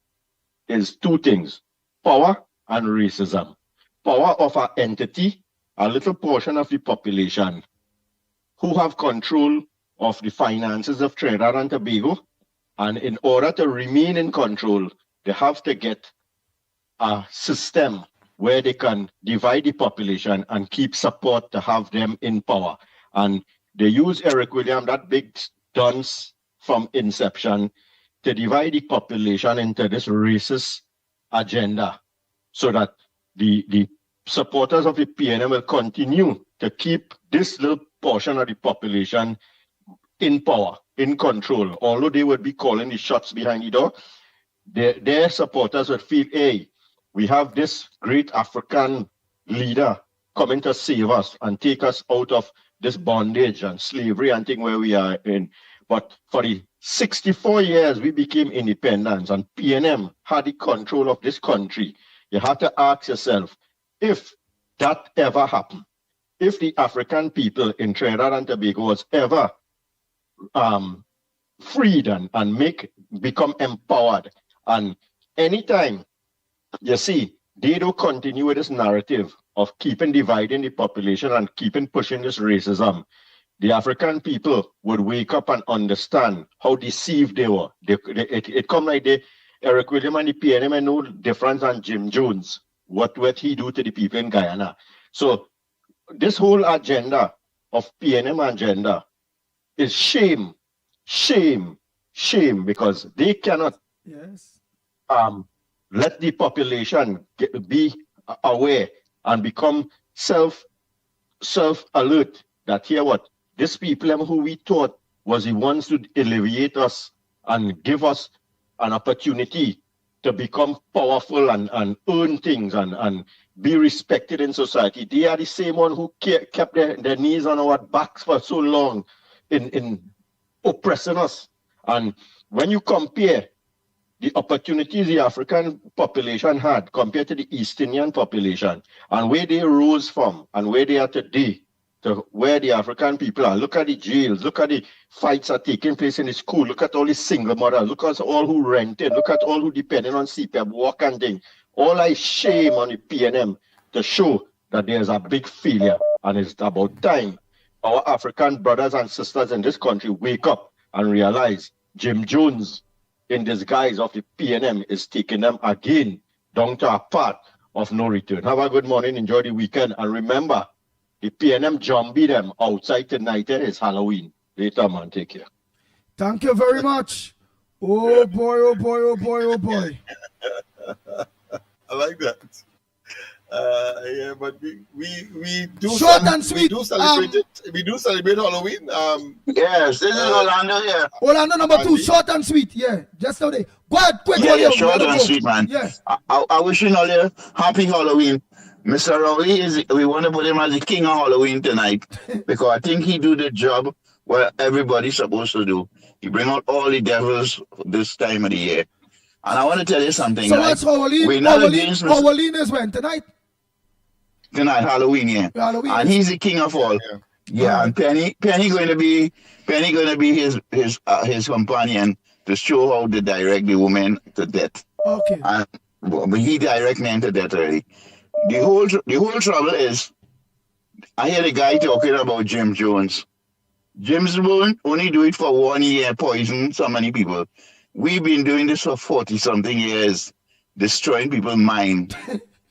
2 things: power and racism. Power of our entity, a little portion of the population who have control of the finances of Trinidad and Tobago, and in order to remain in control, they have to get a system where they can divide the population and keep support to have them in power. And they use Eric William, that big dunce from inception, to divide the population into this racist agenda so that the supporters of the PNM will continue to keep this little portion of the population in power, in control. Although they would be calling the shots behind the door, their supporters would feel, hey, we have this great African leader coming to save us and take us out of this bondage and slavery and thing where we are in. But for the 64 years we became independent and PNM had the control of this country, you have to ask yourself, if that ever happened, if the African people in Trinidad and Tobago was ever freed and become empowered, and anytime you see they don't continue with this narrative of keeping dividing the population and keeping pushing this racism, the African people would wake up and understand how deceived they were. It come like Eric William and the PNM and no difference than Jim Jones. What he do to the people in Guyana? So this whole agenda of PNM agenda is shame, because they cannot let the population be aware and become self-alert that here what these people who we thought was the ones to alleviate us and give us an opportunity to become powerful and earn things and be respected in society. They are the same one who kept their knees on our backs for so long in oppressing us. And when you compare the opportunities the African population had compared to the East Indian population and where they rose from and where they are today to where the African people are. Look at the jails, look at the fights that are taking place in the school, look at all the single mothers, look at all who rented, look at all who depended on CPAP, work and thing. All I shame on the PNM to show that there's a big failure, and it's about time our African brothers and sisters in this country wake up and realize Jim Jones in disguise of the PNM is taking them again down to a path of no return. Have a good morning, enjoy the weekend, and remember, the PNM zombie them outside tonight. It's Halloween. Later, man. Take care. Thank you very much. Oh boy, oh boy, oh boy, oh boy. like that. Yeah, but we do Short and sweet. We do celebrate it. We do celebrate Halloween. Yes, this is Orlando here. Orlando number 2, Andy? short and sweet. Yeah, just now they. Go ahead, quick. Yeah, William, short let 'em and go. sweet, man. Yeah. I wish you all a happy Halloween. Mr. Rowley we want to put him as the king of Halloween tonight because I think he do the job what everybody's supposed to do. He bring out all the devils this time of the year. And I want to tell you something. So right? what's Halloween? We're not against Mr. Halloween is when? Tonight? Tonight, Halloween, yeah. Halloween. And he's the king of all. Yeah, and Penny going to be his companion to show how to direct the woman to death. Okay. And but he direct men to death already. The whole trouble is, I hear the guy talking about Jim Jones. Jim Jones only do it for 1 year, poison so many people. We've been doing this for 40-something years, destroying people's mind.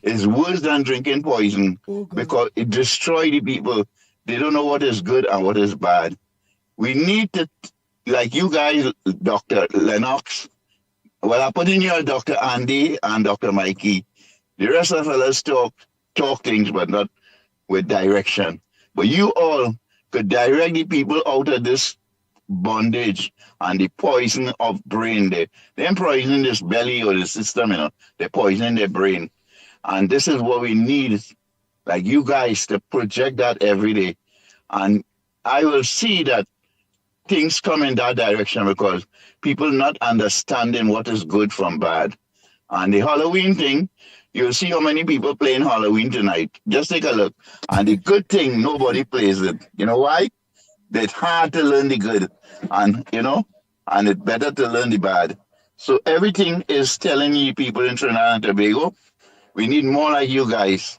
It's worse than drinking poison because it destroys the people. They don't know what is good and what is bad. We need to, like you guys, Dr. Lennox, well, I put in your Dr. Andy and Dr. Mickie. The rest of us talk things, but not with direction. But you all could direct the people out of this bondage and the poison of brain. They're poisoning this belly or the system, they're poisoning their brain. And this is what we need, like you guys, to project that every day. And I will see that things come in that direction because people not understanding what is good from bad. And the Halloween thing, you'll see how many people playing Halloween tonight. Just take a look. And the good thing, nobody plays it. You know why? It's hard to learn the good. And, and it's better to learn the bad. So everything is telling you people in Trinidad and Tobago, we need more like you guys.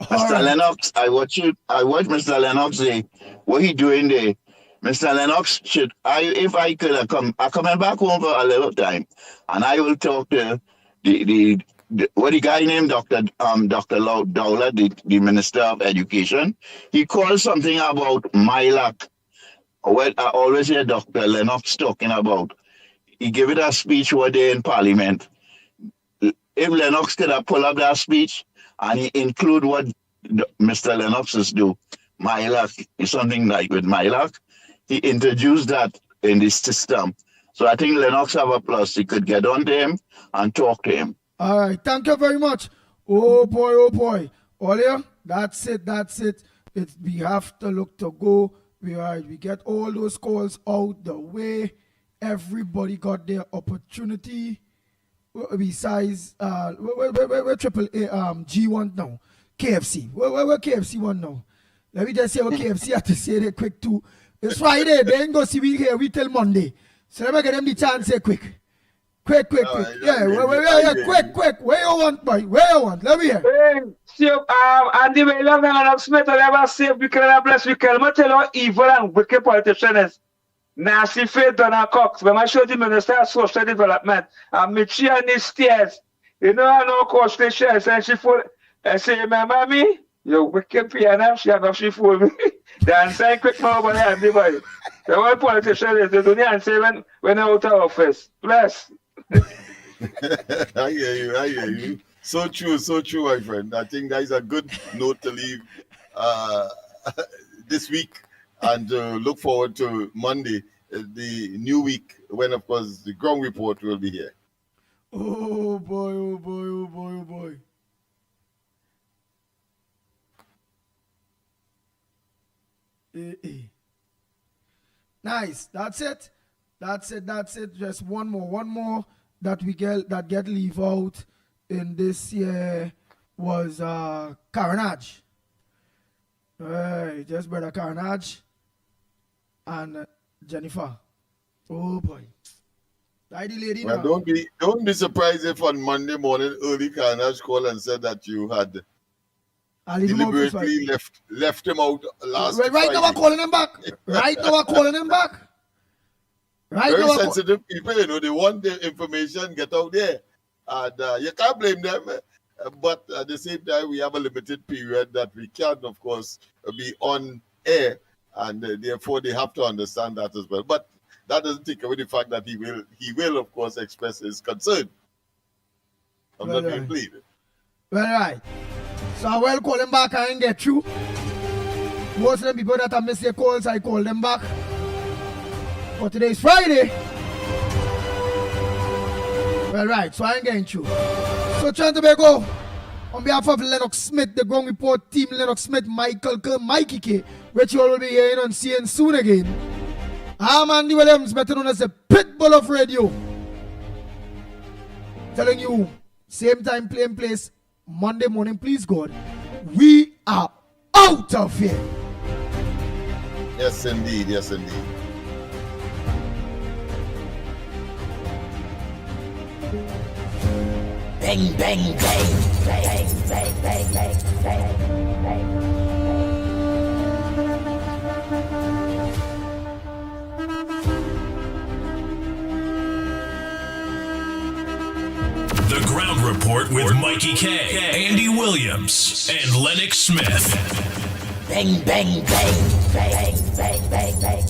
Mr. Lennox, I watch Mr. Lennox say, what he doing there? Mr. Lennox if I could have come, I'm coming back home for a little time, and I will talk to the guy named Dr. Dowler, the Minister of Education. He called something about MILAC. What I always hear Dr. Lennox talking about. He gave it a speech one day in Parliament. If Lennox could have pulled up that speech and he include what Mr. Lennox is do, MILAC is something like with MILAC, he introduced that in the system. So I think Lennox have a plus. He could get on to him and talk to him. All right, thank you very much. Oh boy. Olia, that's it. We have to look to go. We get all those calls out the way. Everybody got their opportunity. Besides, we're triple A, G1 now. KFC. Where KFC one now? Let me just say what KFC have to say there quick too. It's Friday. They ain't go see we here. We till Monday. So let me get them the chance here quick. Quick. Yeah, quick. Where you want, boy? Where you want? Let me hear. Hey, see, Andy, we love Lennox Smith. I never say we can bless we can. I tell you how evil and wicked politicians. Nasty Faith Donald Cox. When I showed the Minister of Social Development, and Mickie on the stairs, I know Coach the shares, and she fool. I say, remember me? You wicked piano. She have she fool me. Then say quick now, but Andy, boy. The one politician is the dunya and say when out of office. Bless. I hear you. So true, my friend. I think that is a good note to leave this week and look forward to Monday, the new week, when, of course, the ground report will be here. Oh, boy. Nice. That's it. Just one more that get leave out in this year was Carnage. Just brother Carnage and Jennifer. Oh boy. Lady well, now. don't be surprised if on Monday morning early Carnage called and said that you had deliberately left him out last Right Friday. now we're calling him back. Very sensitive people, they want the information get out there. And you can't blame them. But at the same time, we have a limited period that we can, of course, be on air. And therefore, they have to understand that as well. But that doesn't take away the fact that he will, of course, express his concern. I'm not being pleaded. Well, right. So I will call them back and get through. Most of the people that I miss their calls, I call them back. But today is Friday. Well, right. So I ain't getting through. So Trinidad and Tobago, on behalf of Lennox Smith, the Ground Report team, Lennox Smith, Michael Kerr, Mickie K, which you all will be hearing and seeing soon again. I'm Andy Williams, better known as the Pitbull of radio. Telling you, same time, same place, Monday morning, please God, we are out of here. Yes, indeed. Yes, indeed. Bang, bang, bang, bang, bang, bang, bang, bang, bang. The Ground Report with Mickie K, Andy Williams, and Lennox Smith. Bang, bang, bang, bang, bang, bang, bang.